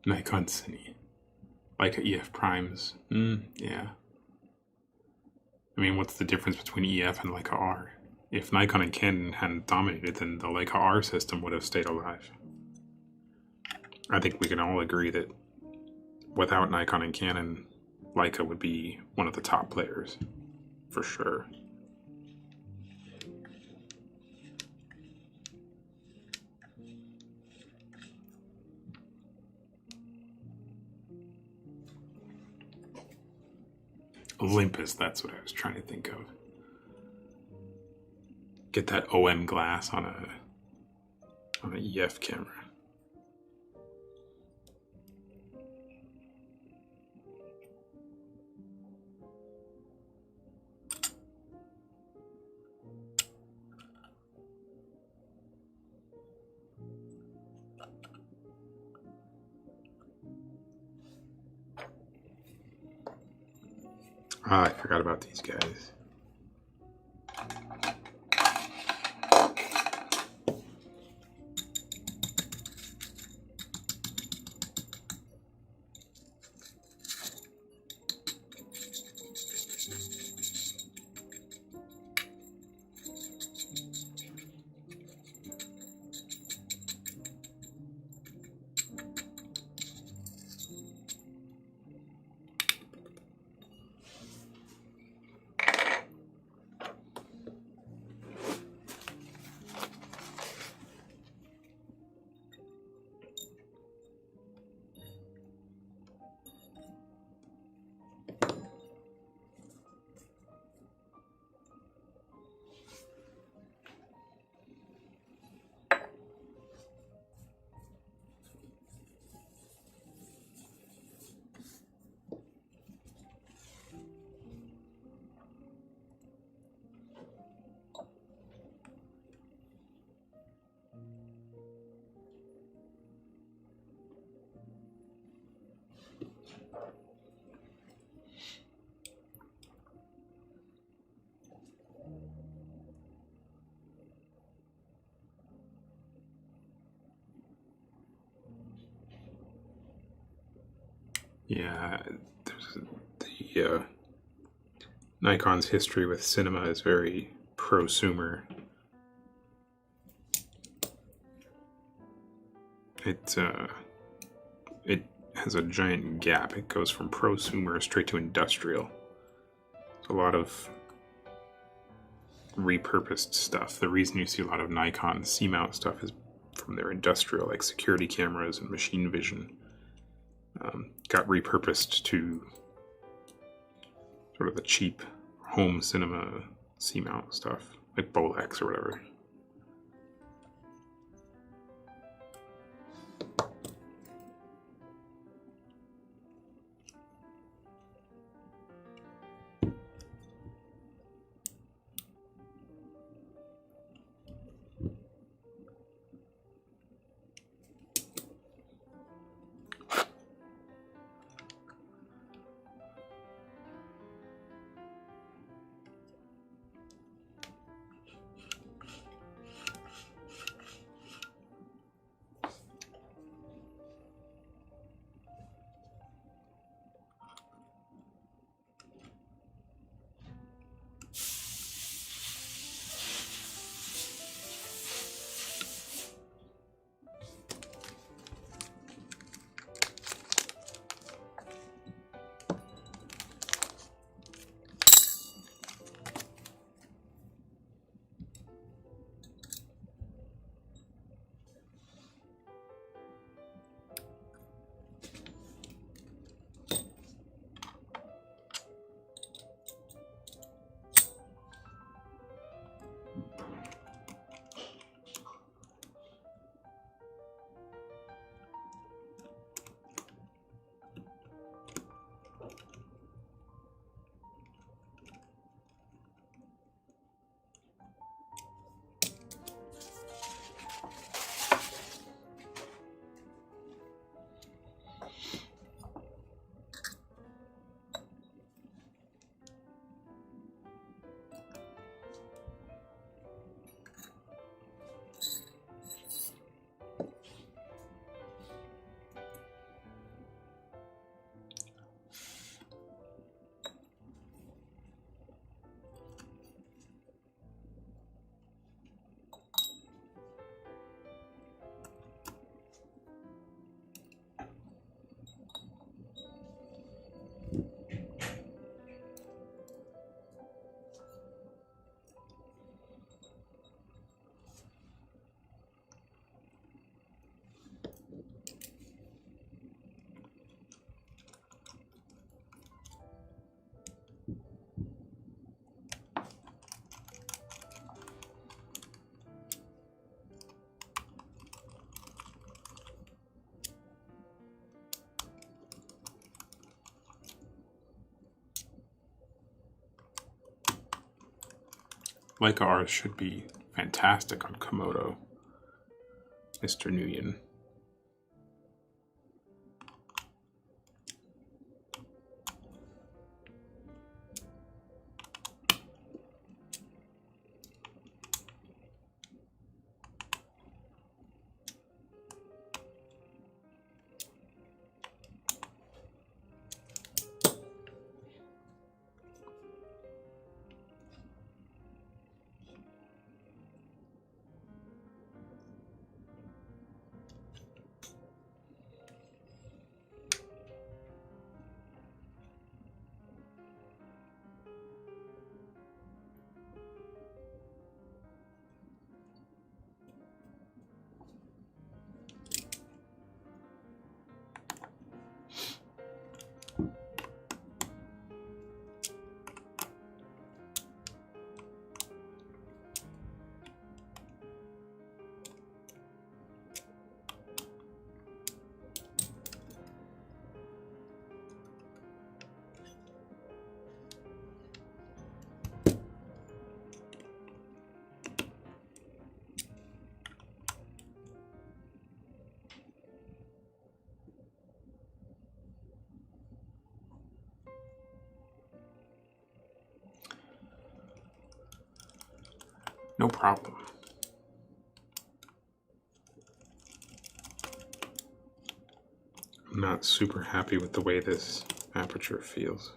Nikon Cine. Leica EF primes. Yeah. I mean, what's the difference between EF and Leica R? If Nikon and Canon hadn't dominated, then the Leica R system would have stayed alive. I think we can all agree that without Nikon and Canon, Leica would be one of the top players, for sure. Olympus, that's what I was trying to think of. Get that OM glass on an EF camera. I forgot about these guys. Yeah, the Nikon's history with cinema is very prosumer. It has a giant gap. It goes from prosumer straight to industrial. It's a lot of repurposed stuff. The reason you see a lot of Nikon C-mount stuff is from their industrial, like security cameras and machine vision. Got repurposed to sort of the cheap home cinema C-mount stuff, like Bolex or whatever. Leica R should be fantastic on Komodo, Mr. Nguyen. No problem. I'm not super happy with the way this aperture feels.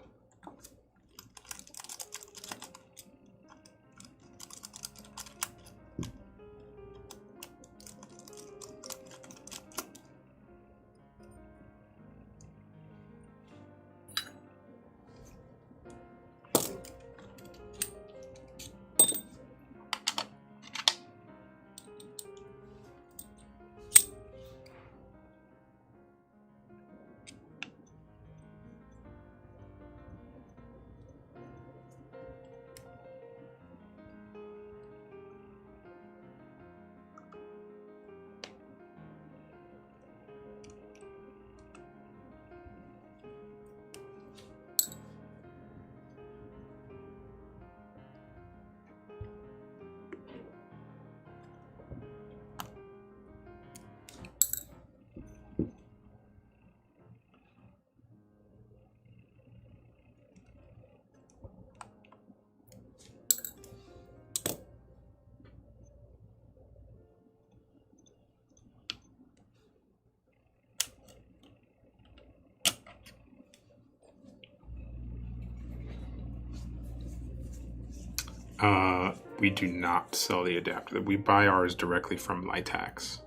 We do not sell the adapter. We buy ours directly from Litax.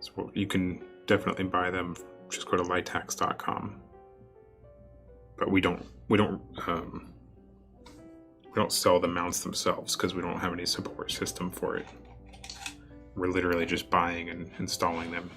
So you can definitely buy them. Just go to litax.com. But we don't sell the mounts themselves because we don't have any support system for it. We're literally just buying and installing them.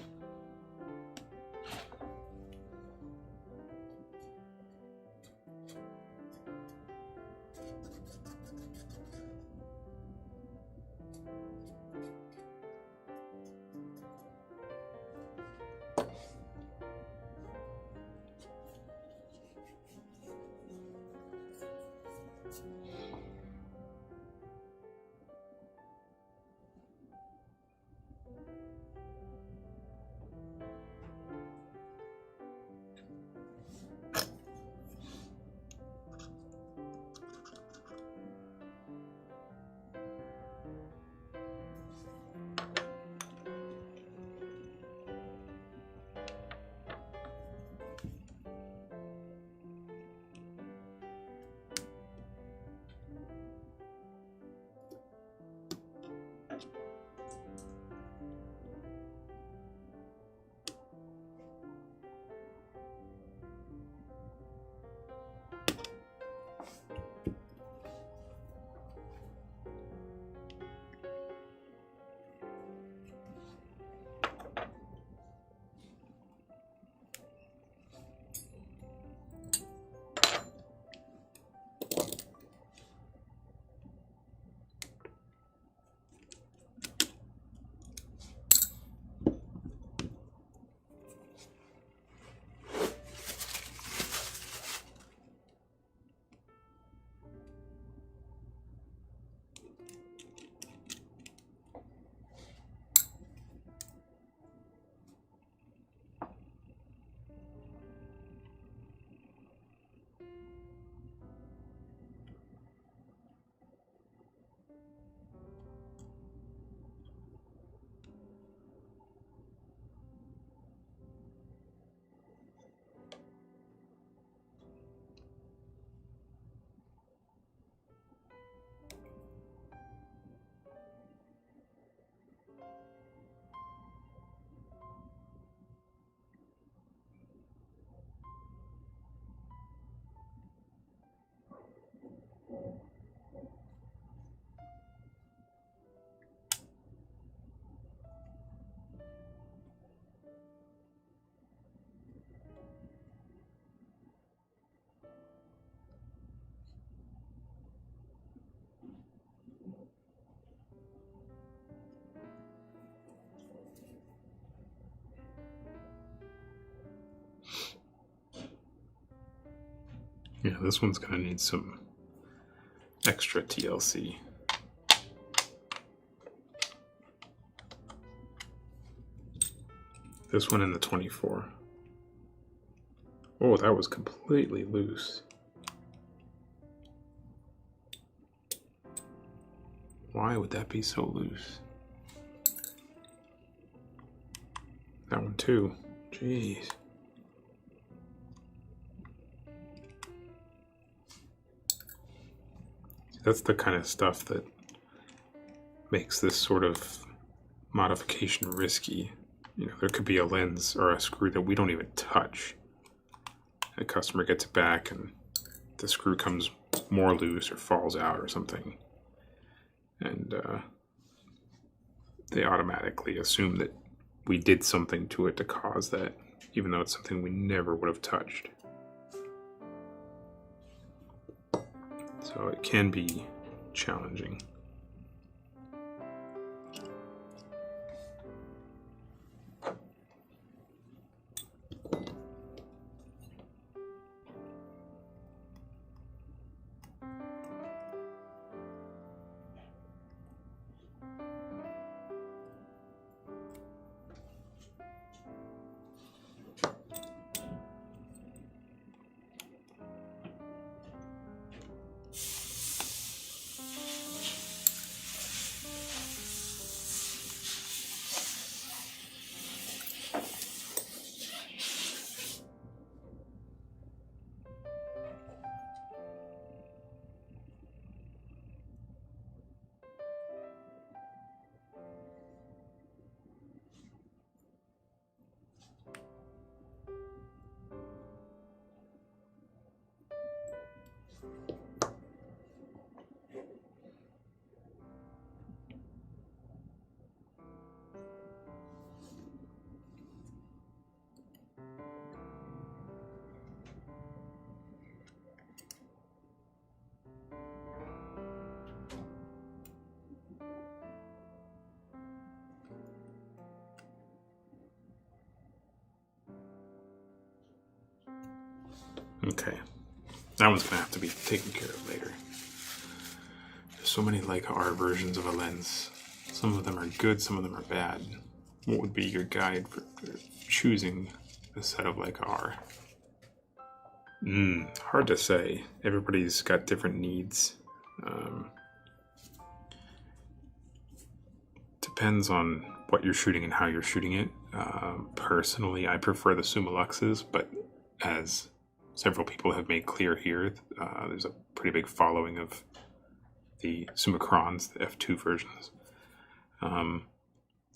Yeah, this one's gonna need some extra TLC. This one in the 24. Oh, that was completely loose. Why would that be so loose? That one too. Jeez. That's the kind of stuff that makes this sort of modification risky. You know, there could be a lens or a screw that we don't even touch. A customer gets it back and the screw comes more loose or falls out or something. And they automatically assume that we did something to it to cause that, even though it's something we never would have touched. So it can be challenging. Okay, that one's gonna have to be taken care of later. There's so many Leica R versions of a lens. Some of them are good, some of them are bad. What would be your guide for choosing a set of Leica R? Hard to say. Everybody's got different needs. Depends on what you're shooting and how you're shooting it. Personally, I prefer the Summoluxes, but as several people have made clear here, there's a pretty big following of the Summicrons, the f2 versions.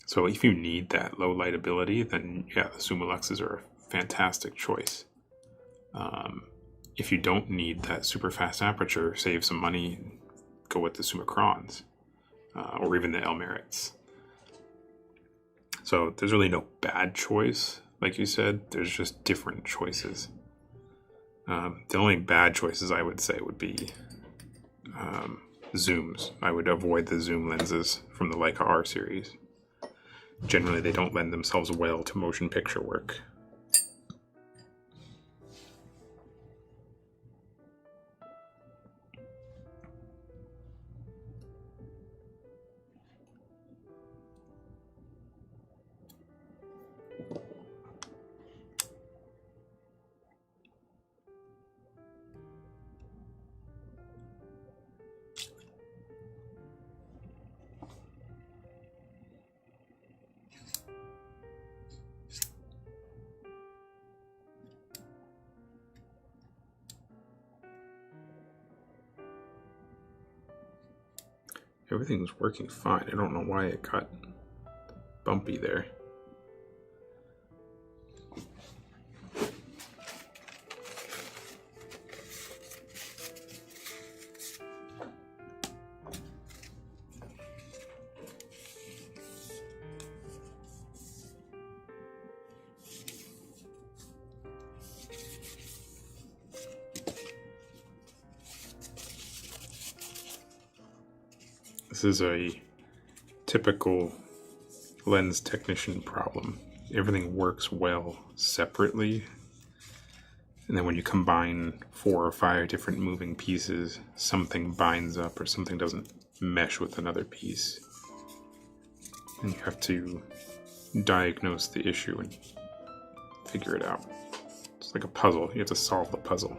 So if you need that low light ability, then yeah, the Summoluxes are a fantastic choice. If you don't need that super fast aperture, save some money, go with the Summicrons, or even the Elmerits. So there's really no bad choice, like you said. There's just different choices. The only bad choices I would say would be zooms. I would avoid the zoom lenses from the Leica R series. Generally, they don't lend themselves well to motion picture work. Everything's working fine. I don't know why it got bumpy there. This is a typical lens technician problem. Everything works well separately, and then when you combine 4 or 5 different moving pieces, something binds up or something doesn't mesh with another piece. And you have to diagnose the issue and figure it out. It's like a puzzle. You have to solve the puzzle.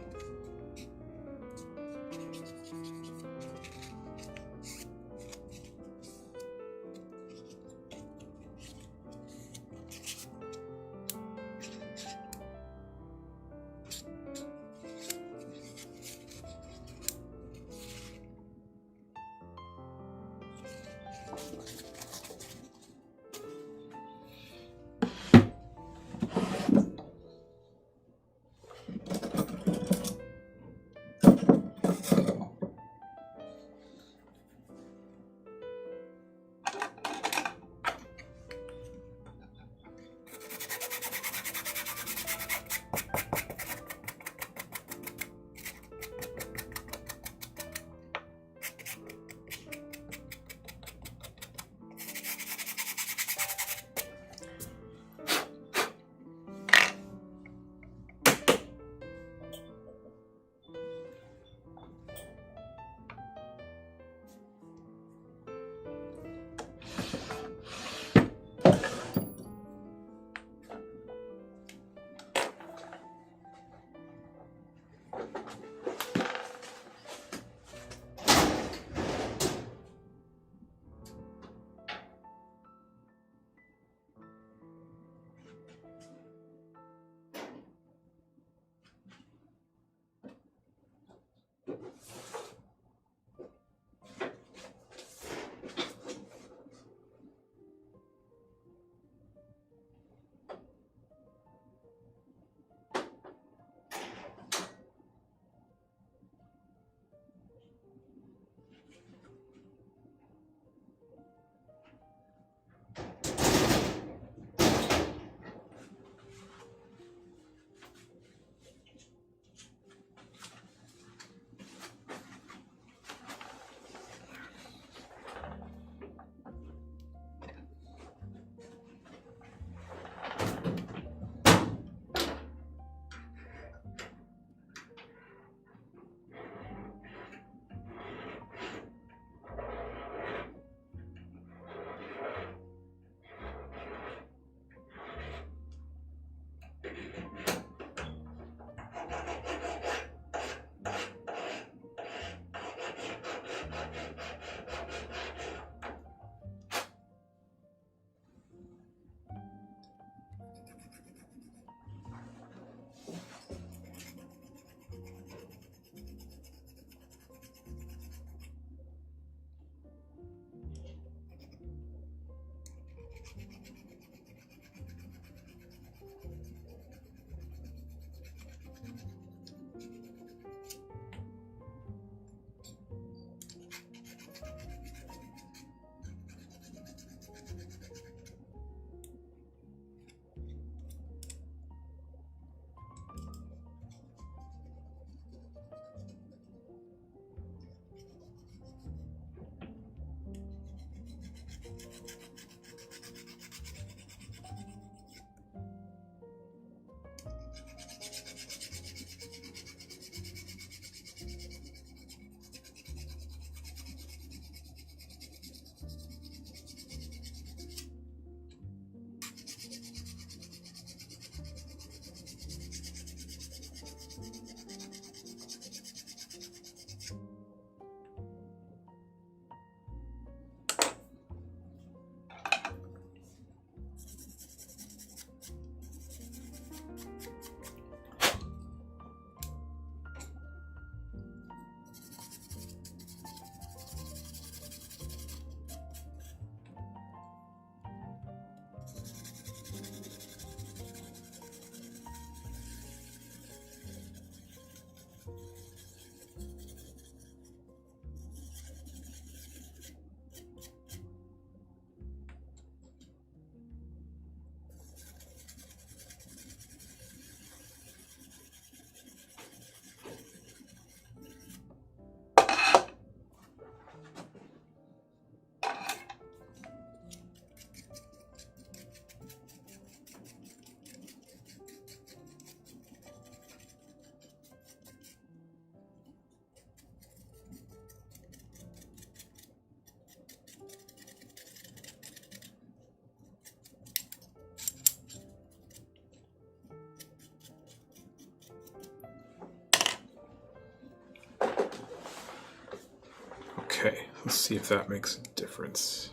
Okay, let's see if that makes a difference.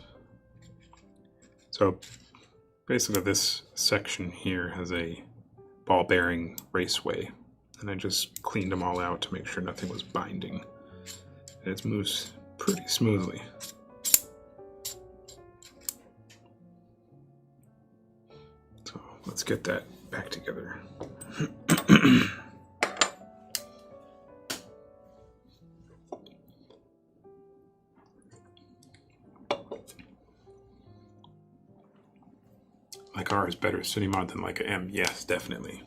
So basically this section here has a ball bearing raceway, and I just cleaned them all out to make sure nothing was binding. And it moves pretty smoothly. So let's get that back together. Leica R is better Cine-Mod than Leica M. Yes, definitely.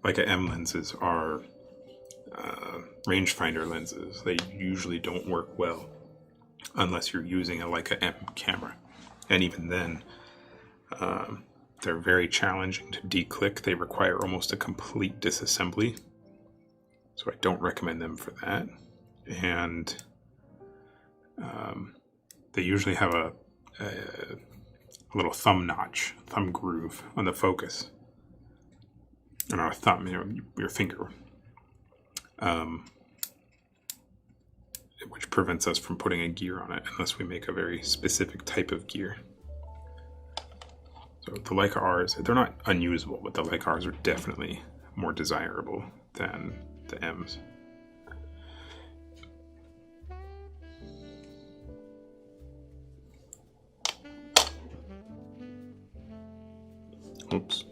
Leica M lenses are rangefinder lenses. They usually don't work well unless you're using a Leica M camera. And even then, they're very challenging to declick. They require almost a complete disassembly. So I don't recommend them for that. And they usually have a little thumb groove on the focus. And our thumb, your finger. which prevents us from putting a gear on it unless we make a very specific type of gear. So the Leica Rs, they're not unusable, but the Leica Rs are definitely more desirable than the Ms. Oops.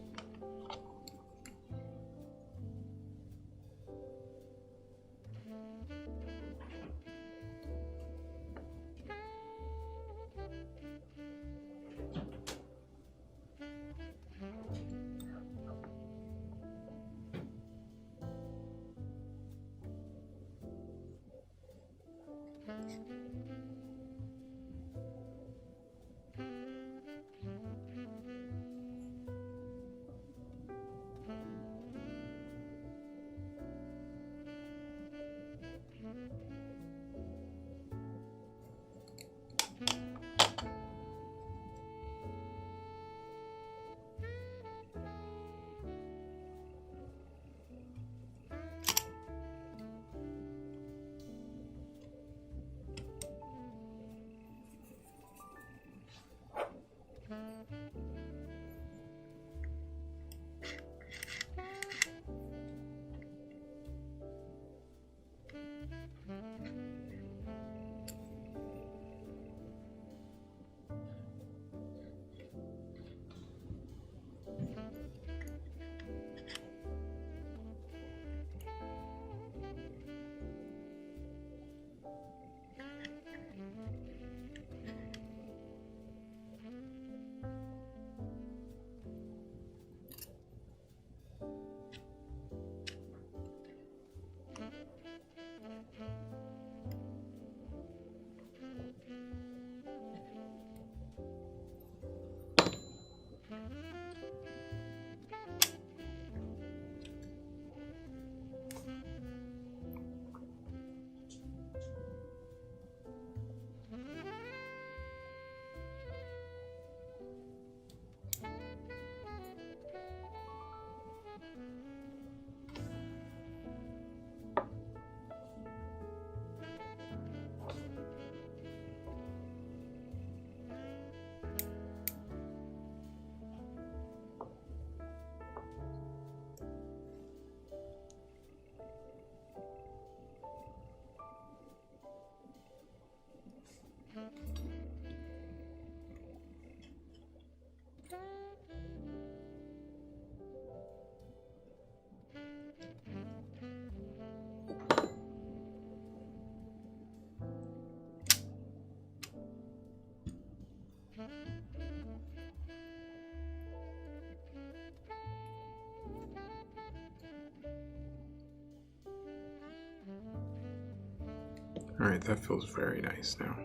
All right, that feels very nice now.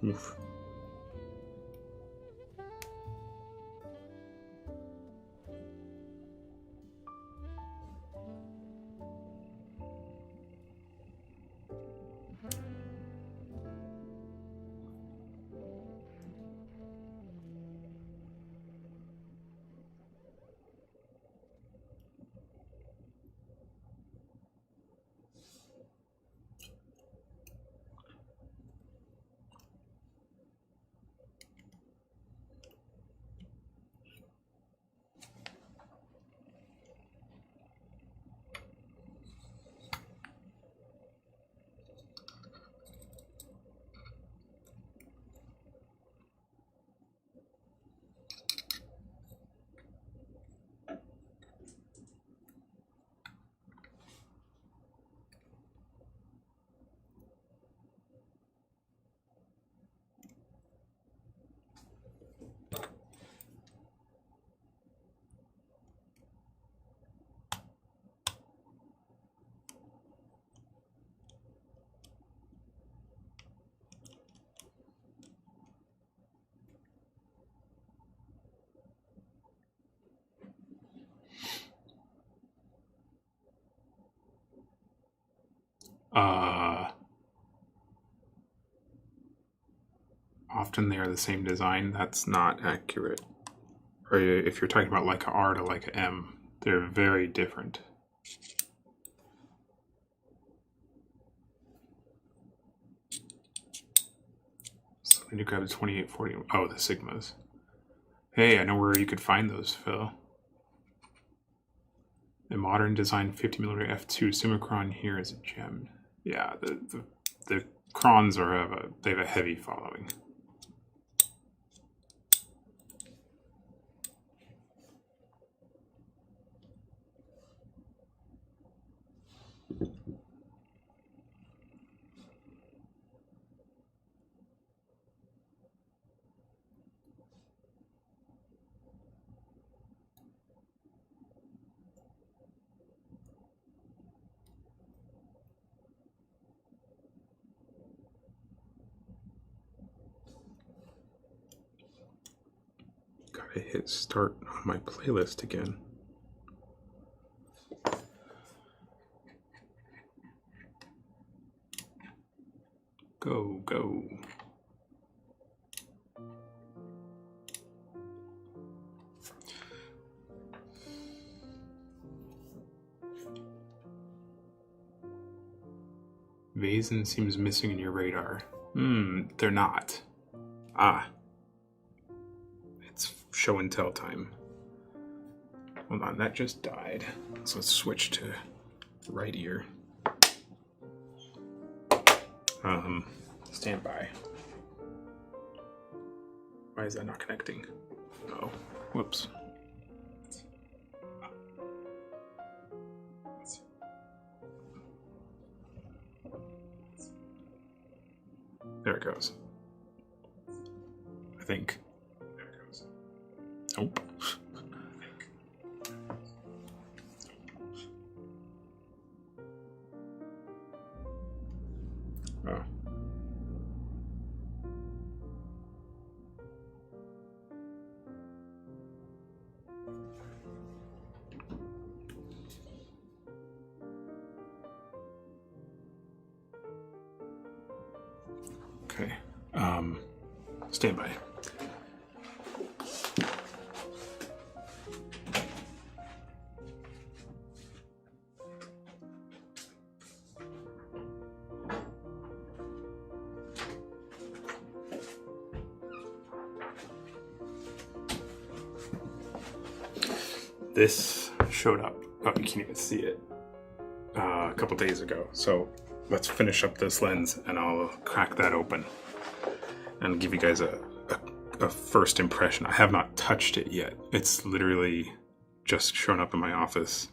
Oof. often they are the same design. That's not accurate. Or if you're talking about Leica R to Leica M, they're very different. So I need to grab the 2840. Oh, the Sigmas. Hey, I know where you could find those, Phil. The modern design 50mm f2 Summicron here is a gem. Yeah, the Crons they have a heavy following. Gotta hit start on my playlist again. Go, go. Vazen seems missing in your radar. They're not. Ah. It's show and tell time. Hold on, that just died. So let's switch to right ear. Stand by. Why is that not connecting? Oh, whoops. There it goes. I think. There it goes. Nope. Oh. Okay. Stand by. This showed up. Oh, you can't even see it. A couple days ago. So let's finish up this lens, and I'll crack that open and give you guys a first impression. I have not touched it yet. It's literally just shown up in my office.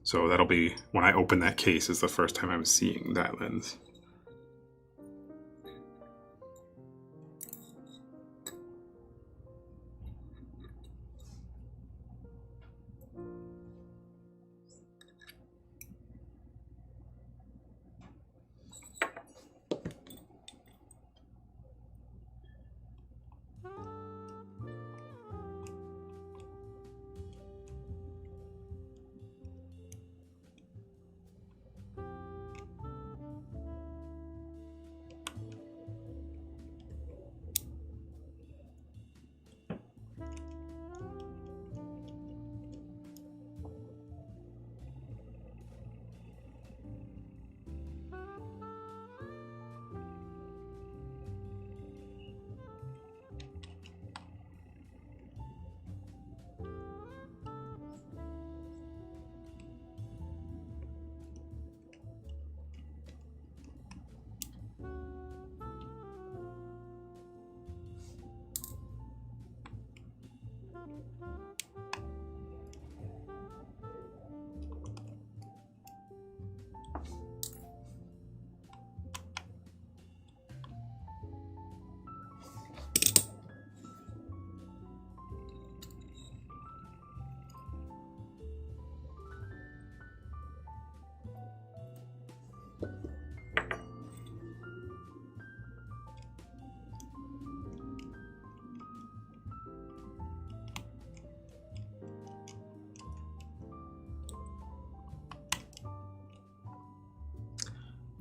So that'll be, when I open that case, is the first time I'm seeing that lens.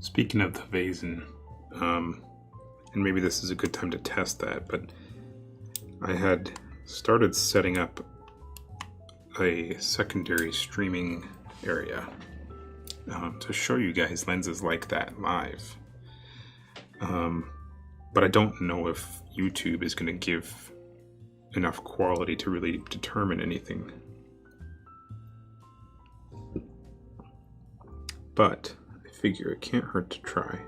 Speaking of the Vazen, and maybe this is a good time to test that, but I had started setting up a secondary streaming area to show you guys lenses like that live. But I don't know if YouTube is going to give enough quality to really determine anything. But I figure it can't hurt to try.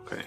Okay.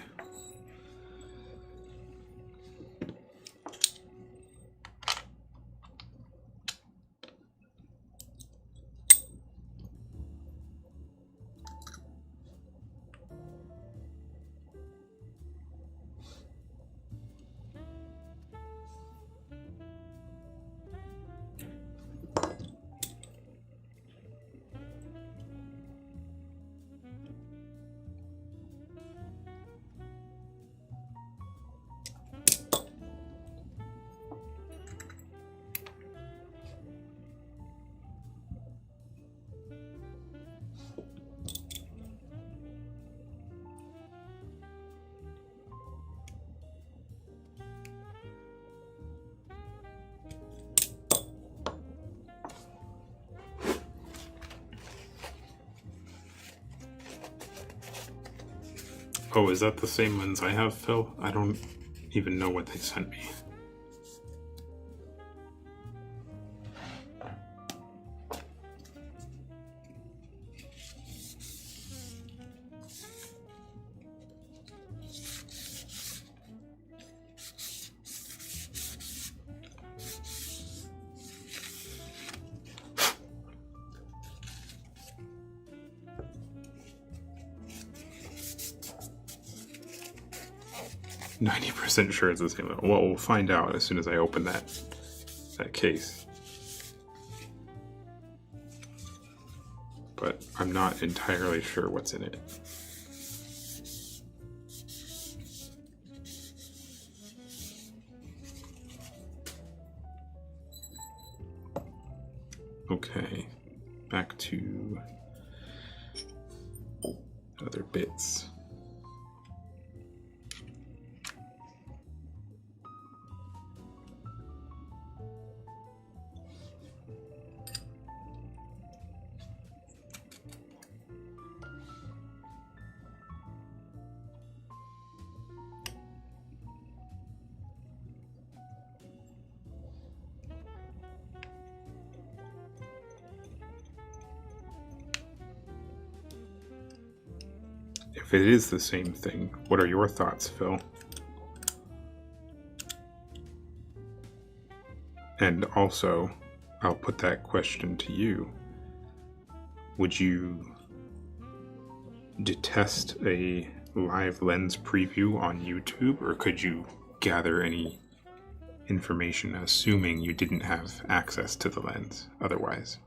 Oh, is that the same lens I have, Phil? I don't even know what they sent me. %, sure it's the same. Well, we'll find out as soon as I open that case. But I'm not entirely sure what's in it. Okay, back to other bits. If it is the same thing, what are your thoughts, Phil? And also, I'll put that question to you. Would you detest a live lens preview on YouTube, or could you gather any information assuming you didn't have access to the lens otherwise?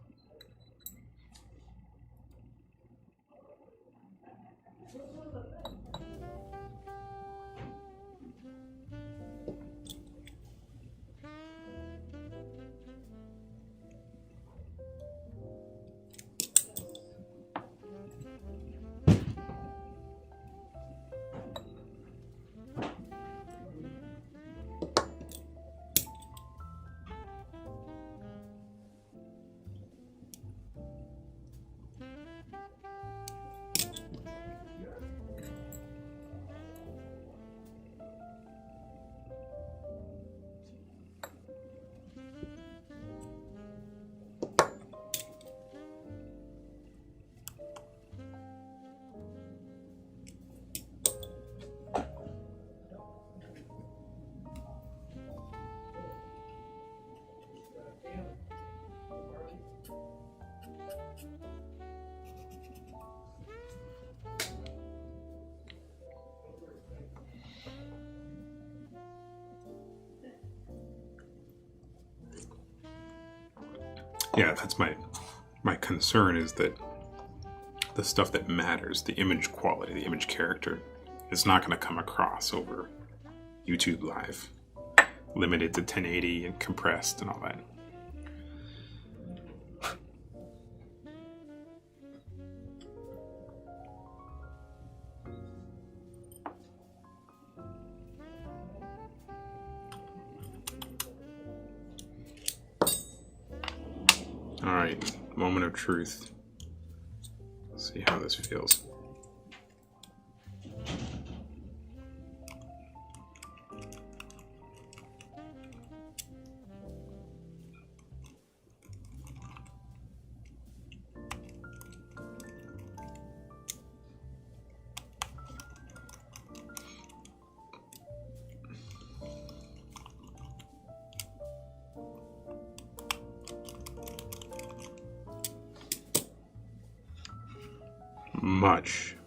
Yeah, that's my concern, is that the stuff that matters, the image quality, the image character, is not going to come across over YouTube Live, limited to 1080 and compressed and all that. All right, moment of truth. Let's see how this feels.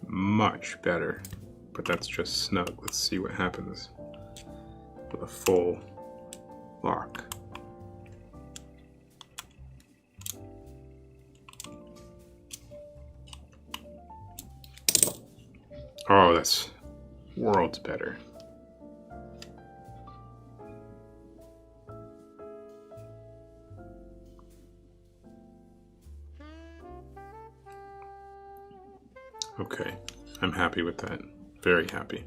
Much better, but that's just snug. Let's see what happens with a full lock. Oh, that's worlds better. Okay, I'm happy with that. Very happy.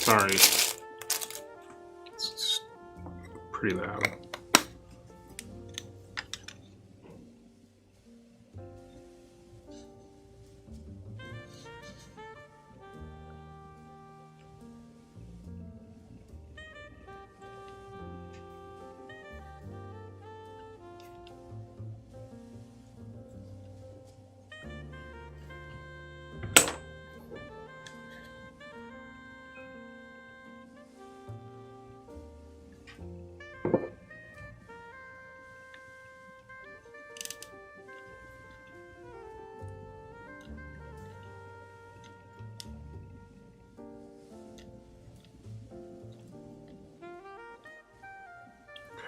Sorry. It's just pretty loud.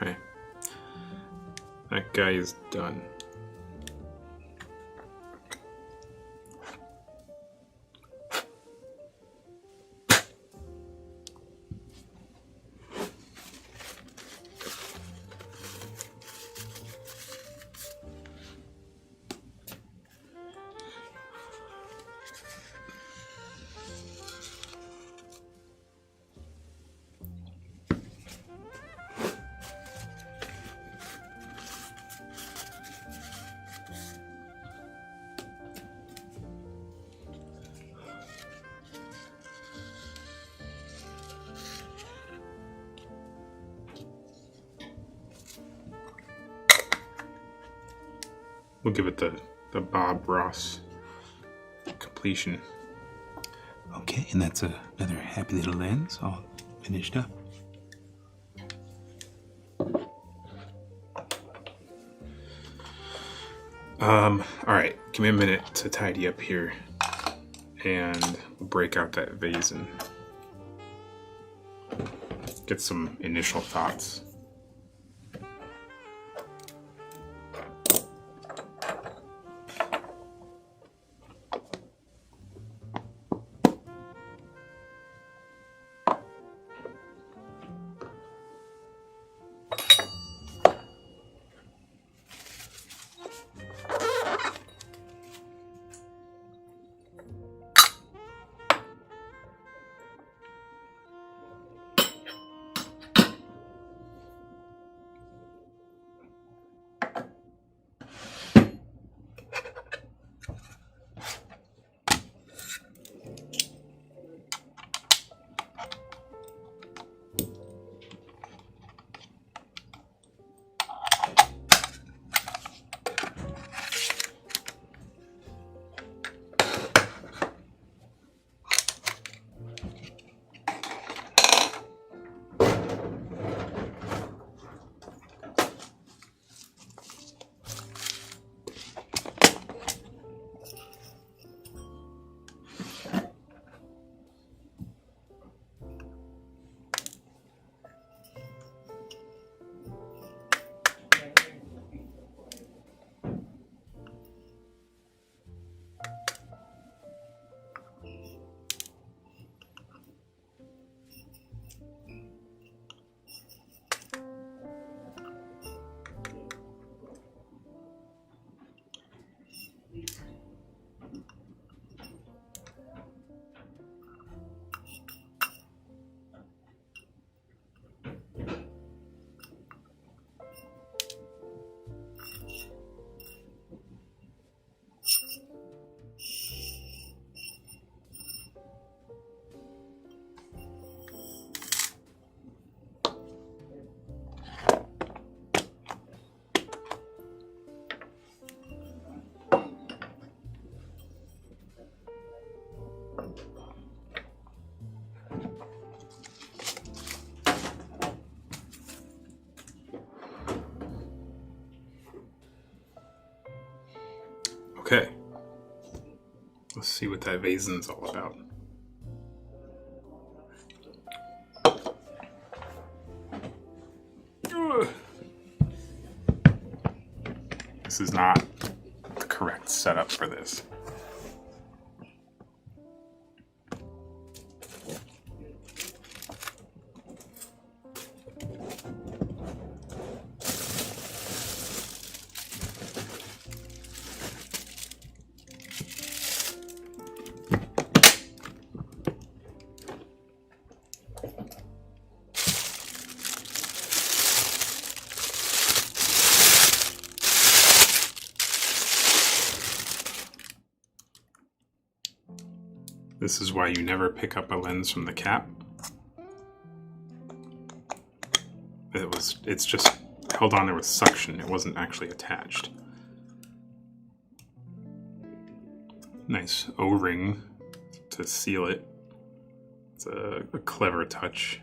Okay. That guy is done. We'll give it the Bob Ross completion. Okay, and that's another happy little lens all finished up. All right, give me a minute to tidy up here and break out that vase and get some initial thoughts. Okay, let's see what that vasen's all about. This is not the correct setup for this. This is why you never pick up a lens from the cap. It's just held on there with suction. It wasn't actually attached. Nice O-ring to seal it. It's a clever touch.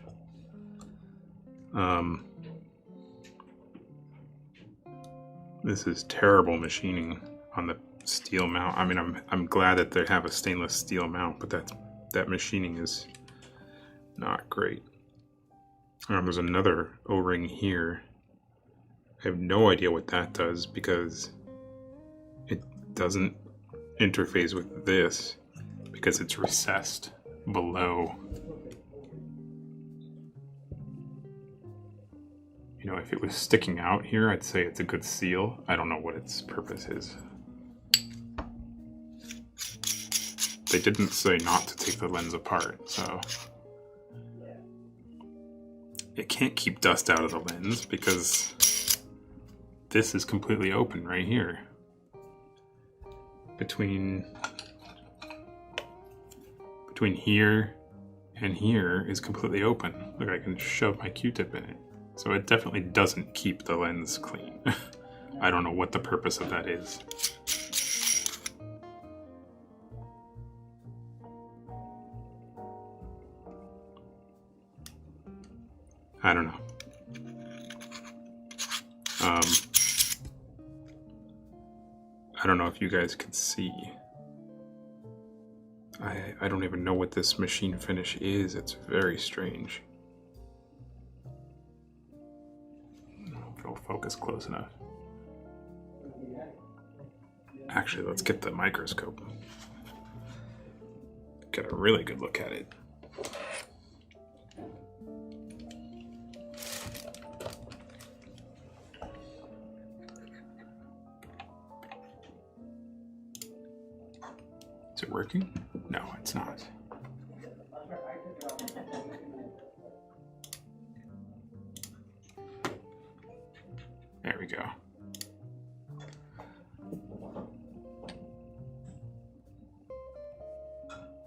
This is terrible machining on the steel mount. I mean, I'm glad that they have a stainless steel mount, but that machining is not great. There's another O-ring here. I have no idea what that does because it doesn't interface with this because it's recessed below. You know, if it was sticking out here, I'd say it's a good seal. I don't know what its purpose is. They didn't say not to take the lens apart, so it can't keep dust out of the lens because this is completely open right here. Between here and here is completely open. Look, I can shove my Q-tip in it. So it definitely doesn't keep the lens clean. I don't know what the purpose of that is. I don't know. I don't know if you guys can see. I don't even know what this machine finish is. It's very strange. I don't know if it'll focus close enough. Actually, let's get the microscope. Get a really good look at it. Is it working? No, it's not. There we go.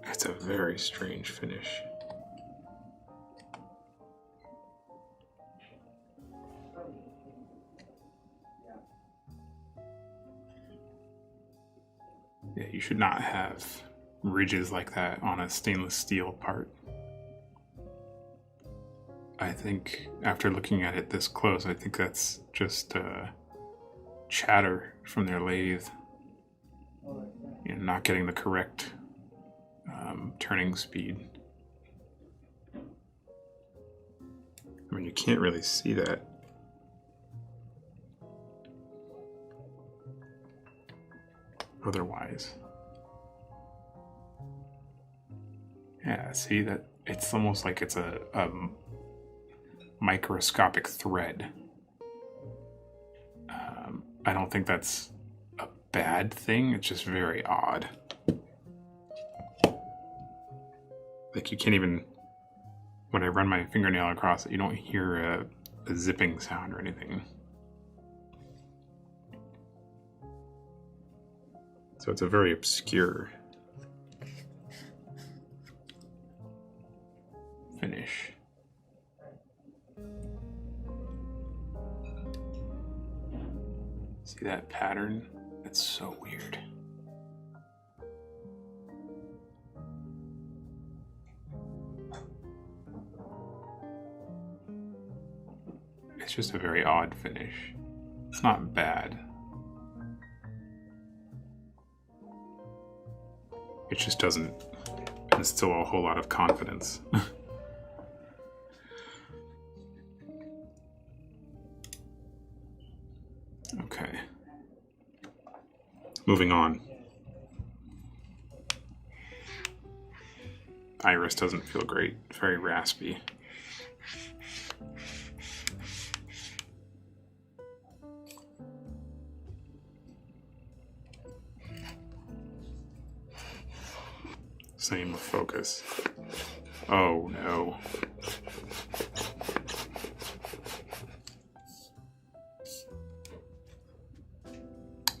It's a very strange finish. Yeah, you should not have ridges like that on a stainless steel part. I think after looking at it this close, I think that's just chatter from their lathe. You know, not getting the correct turning speed. I mean, you can't really see that. Otherwise. Yeah, see that? It's almost like it's a microscopic thread. I don't think that's a bad thing, it's just very odd. Like you can't even, when I run my fingernail across it, you don't hear a zipping sound or anything. So it's a very obscure finish. See that pattern? It's so weird. It's just a very odd finish. It's not bad. It just doesn't instill a whole lot of confidence. Okay. Moving on. Iris doesn't feel great. Very raspy. Same with focus. Oh no.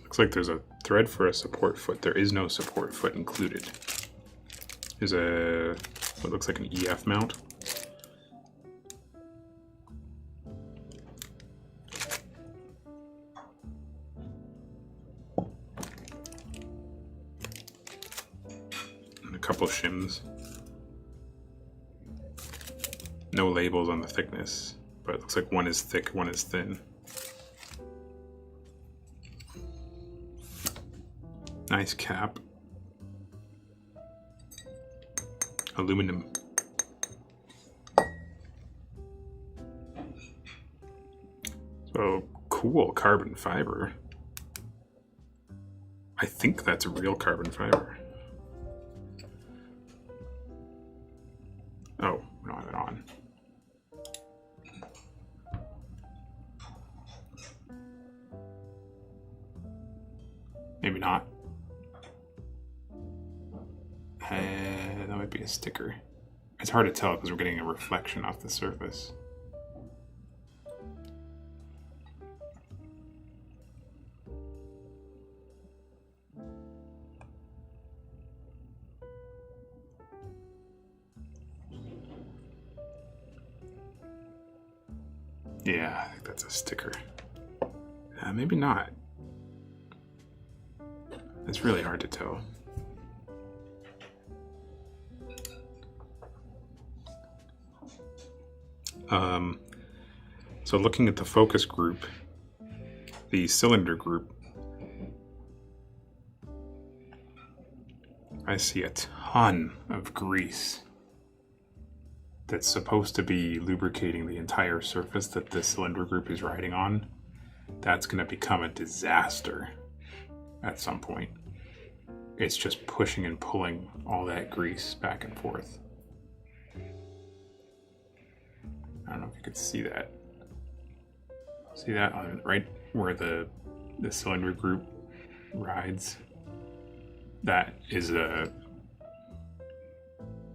Looks like there's a thread for a support foot. There is no support foot included. There's a, what looks like an EF mount. Couple shims. No labels on the thickness, but it looks like one is thick, one is thin. Nice cap. Aluminum. So cool carbon fiber. I think that's real carbon fiber. Oh, we don't have it on. Maybe not. That might be a sticker. It's hard to tell because we're getting a reflection off the surface. Yeah, I think that's a sticker. Maybe not. It's really hard to tell. So looking at the focus group, the cylinder group, I see a ton of grease that's supposed to be lubricating the entire surface that this cylinder group is riding on. That's going to become a disaster at some point. It's just pushing and pulling all that grease back and forth. I don't know if you could see that. See that on right where the cylinder group rides? That is a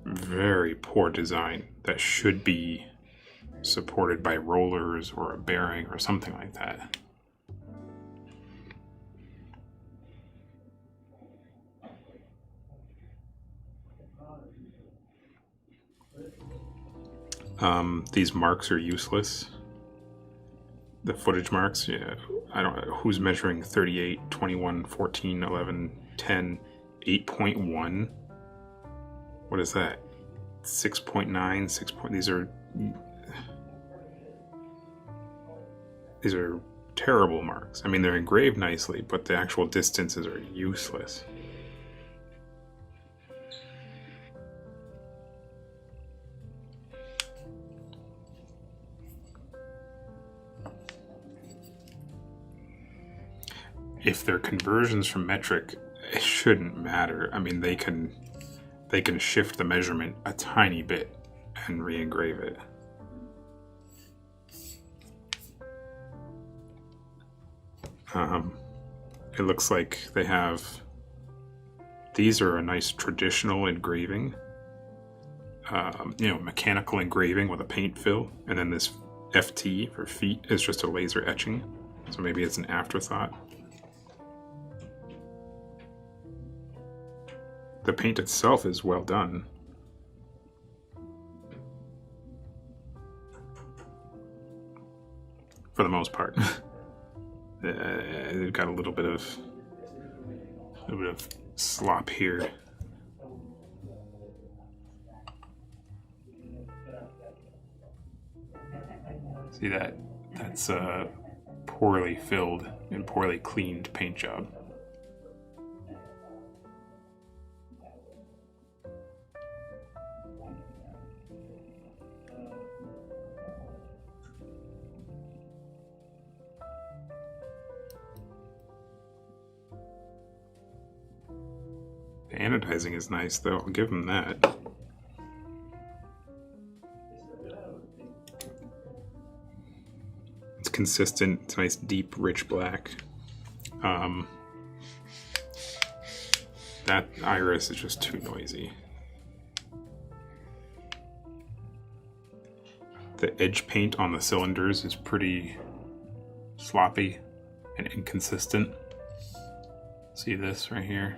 very poor design that should be supported by rollers or a bearing or something like that. These marks are useless. The footage marks, yeah, I don't know who's measuring 38, 21, 14, 11, 10, 8.1. What is that? 6.9, 6. These are terrible marks. I mean, they're engraved nicely, but the actual distances are useless. If they're conversions from metric, it shouldn't matter. I mean, they can shift the measurement a tiny bit and re-engrave it. It looks like they have, these are a nice traditional engraving, mechanical engraving with a paint fill, and then this FT for feet is just a laser etching, so maybe it's an afterthought. The paint itself is well done. For the most part. They've got a little bit of slop here. See that? That's a poorly filled and poorly cleaned paint job. The anodizing is nice, though. I'll give them that. It's consistent. It's a nice, deep, rich black. That iris is just too noisy. The edge paint on the cylinders is pretty sloppy and inconsistent. See this right here?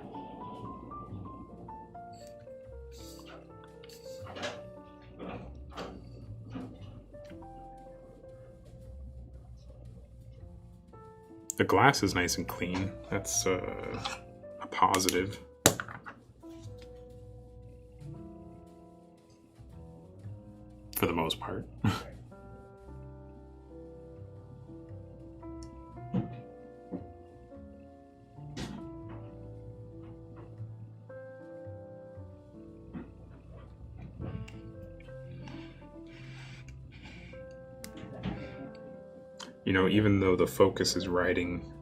The glass is nice and clean. That's a positive. For the most part. You know, even though the focus is riding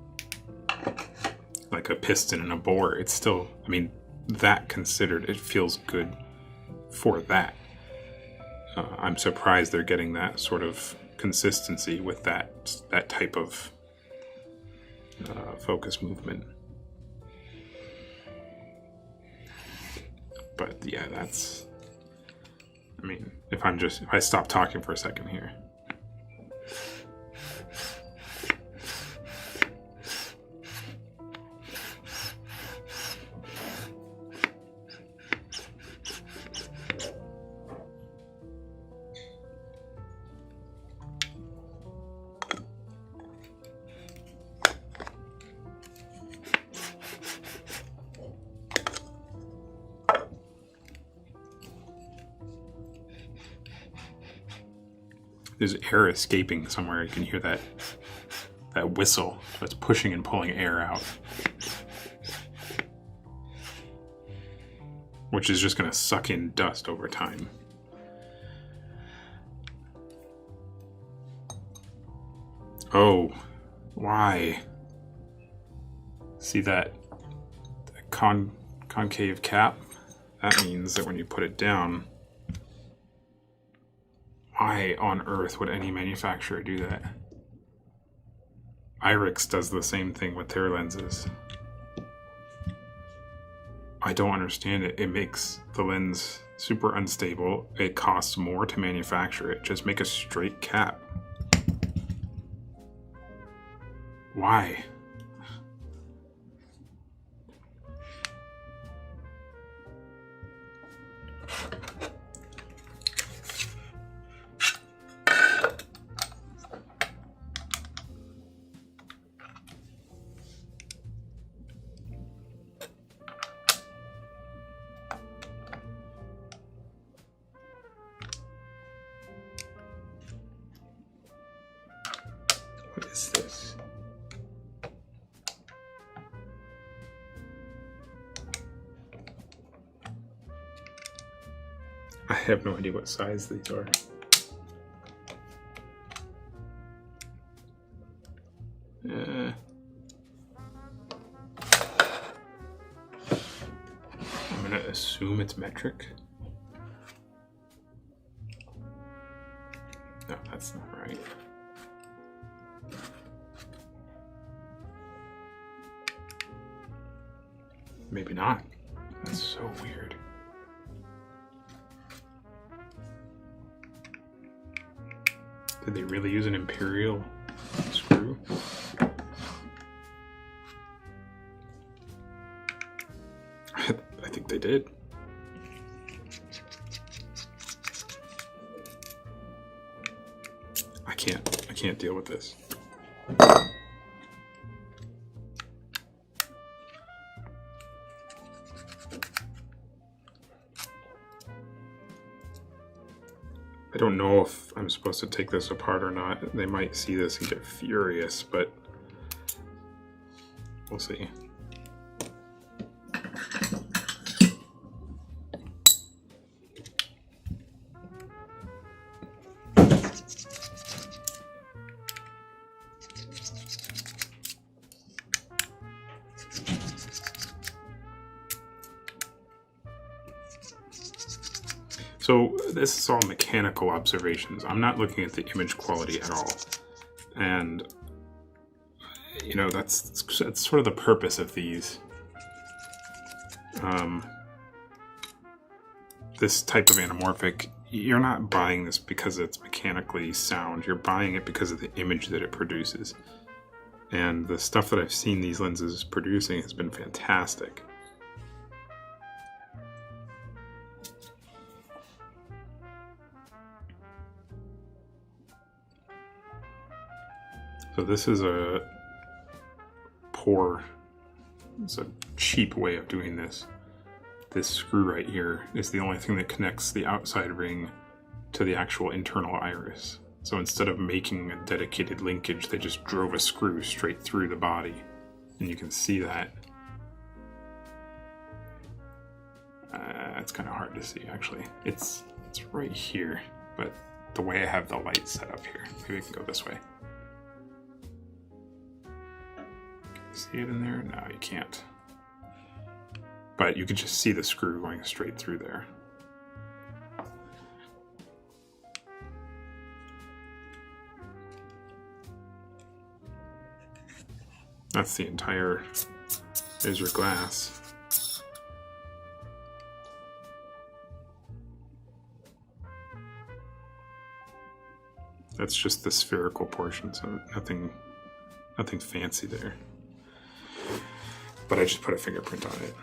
like a piston and a bore, it's still, I mean, that considered, it feels good for that. I'm surprised they're getting that sort of consistency with that type of focus movement. But yeah, that's, I mean, if I stop talking for a second here. There's air escaping somewhere. You can hear that whistle. So it's pushing and pulling air out. Which is just going to suck in dust over time. Oh, why? See that concave cap? That means that when you put it down, why on earth would any manufacturer do that? Irix does the same thing with their lenses. I don't understand it. It makes the lens super unstable. It costs more to manufacture it. Just make a straight cap. Why? What is this? I have no idea what size these are. I'm gonna assume it's metric. No, that's not right. Maybe not. That's so weird. Did they really use an imperial screw? I think they did. I can't deal with this. I don't know if I'm supposed to take this apart or not. They might see this and get furious, but we'll see. So this is all mechanical observations. I'm not looking at the image quality at all. And, you know, that's sort of the purpose of these. This type of anamorphic, you're not buying this because it's mechanically sound. You're buying it because of the image that it produces. And the stuff that I've seen these lenses producing has been fantastic. So this is a it's a cheap way of doing this. This screw right here is the only thing that connects the outside ring to the actual internal iris. So instead of making a dedicated linkage, they just drove a screw straight through the body. And you can see that. It's kind of hard to see, actually. It's right here, but the way I have the light set up here. Maybe I can go this way. See it in there? No, you can't. But you can just see the screw going straight through there. That's the entire, there's your glass. That's just the spherical portion, so nothing fancy there. But I just put a fingerprint on it.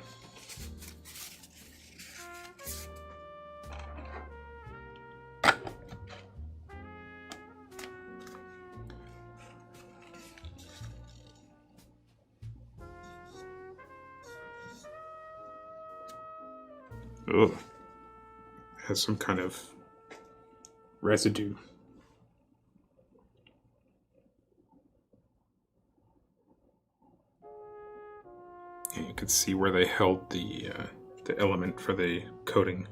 Ugh. It has some kind of residue. could see where they held the element for the coating.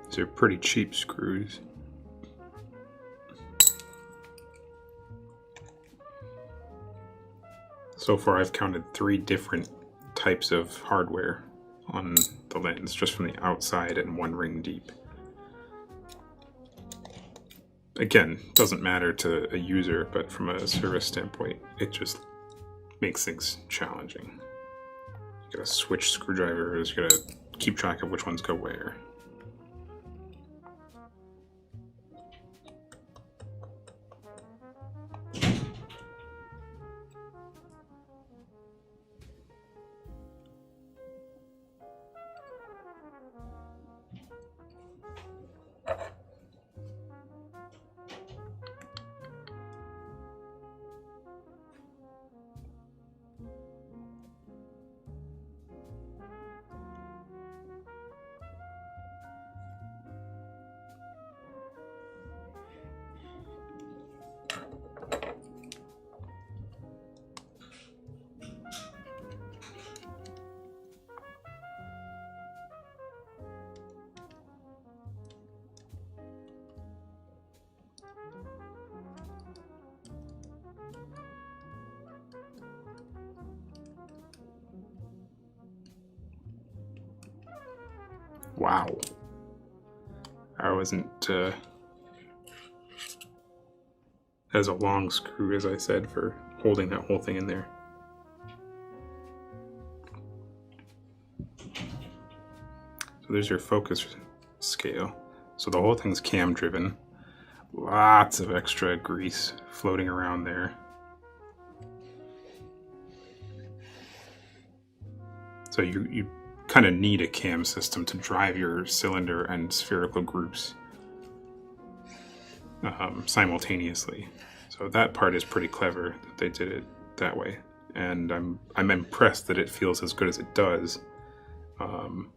These are pretty cheap screws. So far I've counted 3 different types of hardware on the lens, just from the outside and 1 ring deep. Again, doesn't matter to a user, but from a service standpoint, it just makes things challenging. You gotta switch screwdrivers, you gotta keep track of which ones go where. Wow. I wasn't as a long screw, as I said, for holding that whole thing in there. So there's your focus scale. So the whole thing's cam driven. Lots of extra grease floating around there. So you kind of need a cam system to drive your cylinder and spherical groups simultaneously. So that part is pretty clever that they did it that way, and I'm impressed that it feels as good as it does on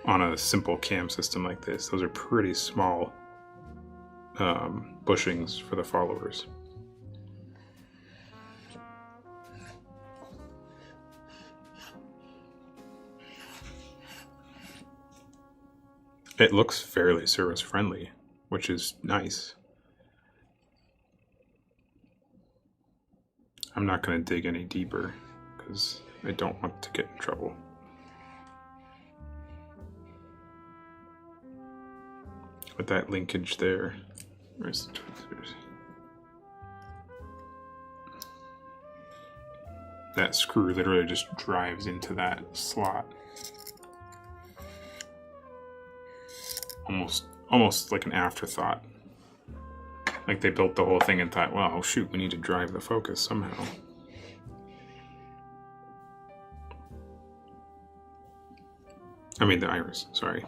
a simple cam system like this. Those are pretty small bushings for the followers. It looks fairly service friendly, which is nice. I'm not going to dig any deeper because I don't want to get in trouble. With that linkage there, where's the tweezers? That screw literally just drives into that slot. Almost like an afterthought. Like they built the whole thing and thought, well, shoot, we need to drive the focus somehow. I mean the iris, sorry.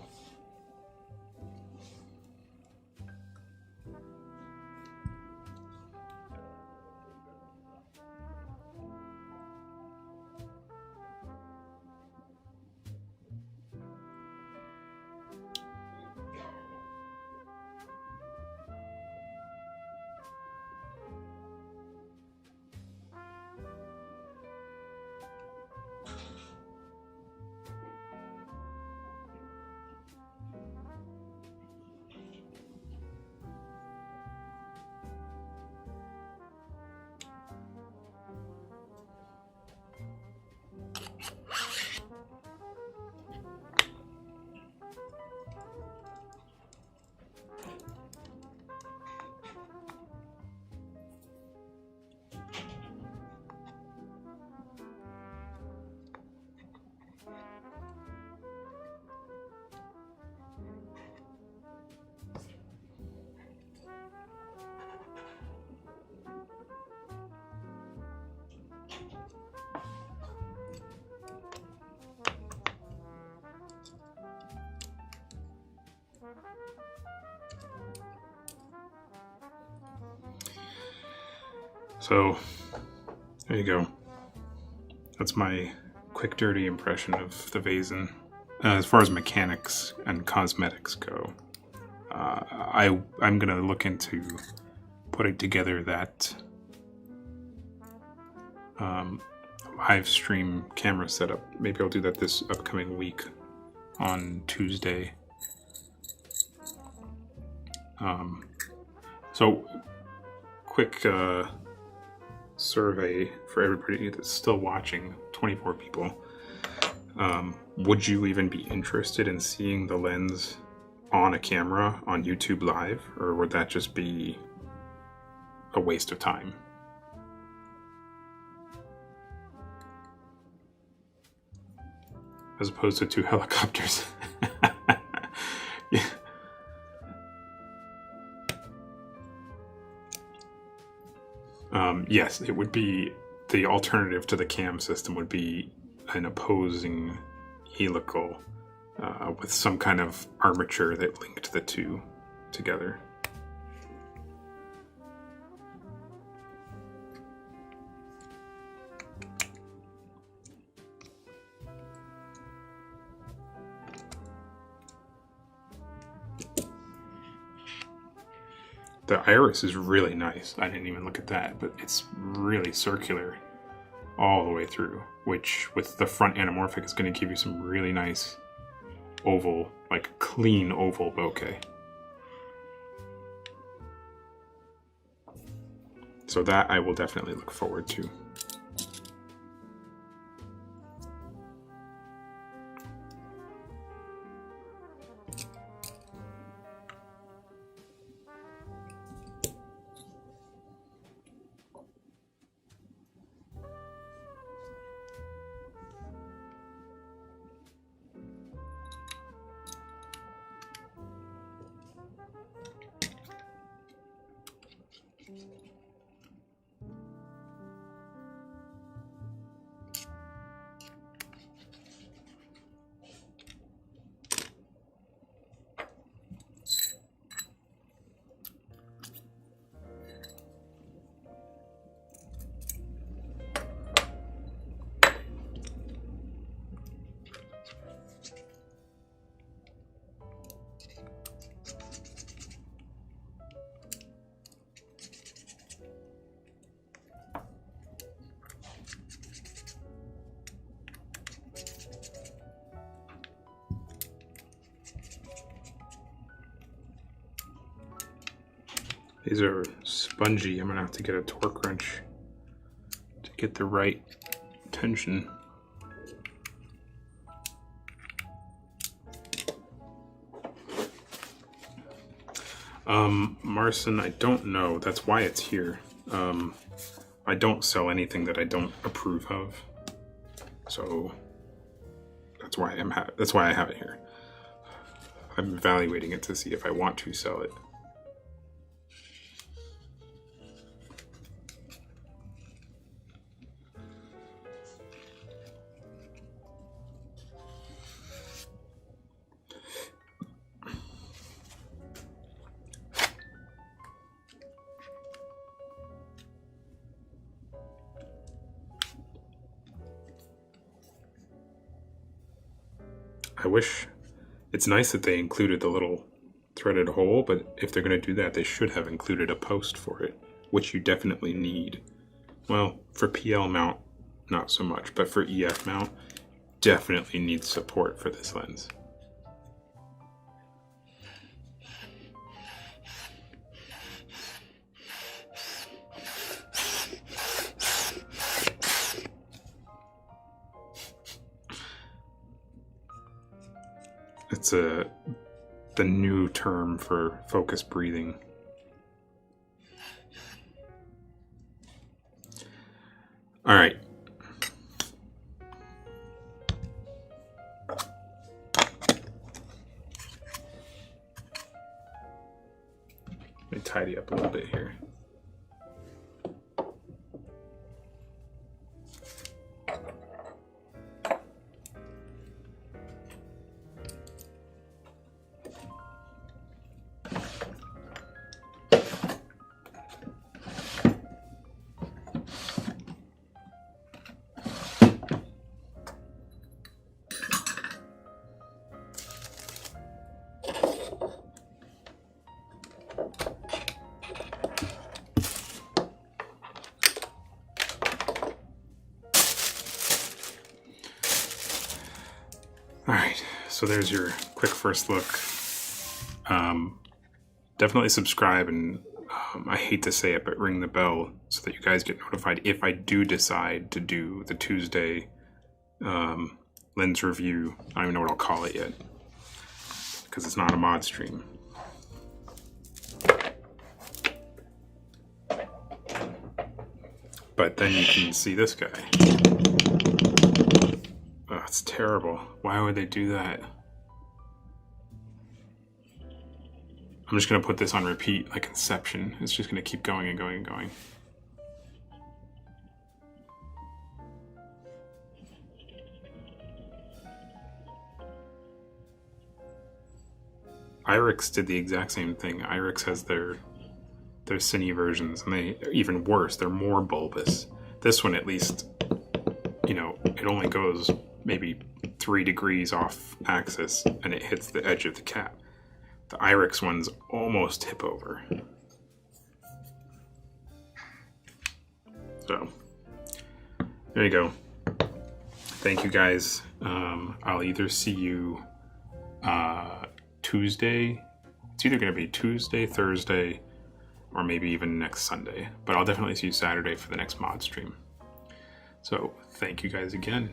So, there you go. That's my quick, dirty impression of the Vazen. As far as mechanics and cosmetics go, I'm gonna look into putting together that live stream camera setup. Maybe I'll do that this upcoming week on Tuesday. So, quick survey for everybody that's still watching, 24 people. Would you even be interested in seeing the lens on a camera on YouTube Live, or would that just be a waste of time? As opposed to 2 helicopters. Yeah. Yes, it would be the alternative to the cam system would be an opposing helical with some kind of armature that linked the two together. The iris is really nice. I didn't even look at that, but it's really circular all the way through, which with the front anamorphic is going to give you some really nice oval, like clean oval bokeh. So that I will definitely look forward to. These are spongy. I'm gonna have to get a torque wrench to get the right tension. Marcin, I don't know. That's why it's here. I don't sell anything that I don't approve of, so that's why I have it here. I'm evaluating it to see if I want to sell it. I wish, it's nice that they included the little threaded hole, but if they're going to do that, they should have included a post for it, which you definitely need. Well, for PL mount, not so much, but for EF mount, definitely needs support for this lens. It's the new term for focus breathing. All right. Let me tidy up a little bit here. Alright, so there's your quick first look. Definitely subscribe, and I hate to say it, but ring the bell so that you guys get notified if I do decide to do the Tuesday lens review. I don't even know what I'll call it yet, because it's not a mod stream. But then you can see this guy. Oh, it's terrible. Why would they do that? I'm just going to put this on repeat like Inception. It's just going to keep going and going and going. IRIX did the exact same thing. IRIX has their Cine versions, and they're even worse. They're more bulbous. This one, at least, you know, it only goes maybe 3 degrees off axis, and it hits the edge of the cap. The IRIX one's almost tip over. So, there you go. Thank you guys. I'll either see you Tuesday. It's either going to be Tuesday, Thursday, or maybe even next Sunday. But I'll definitely see you Saturday for the next mod stream. So, thank you guys again.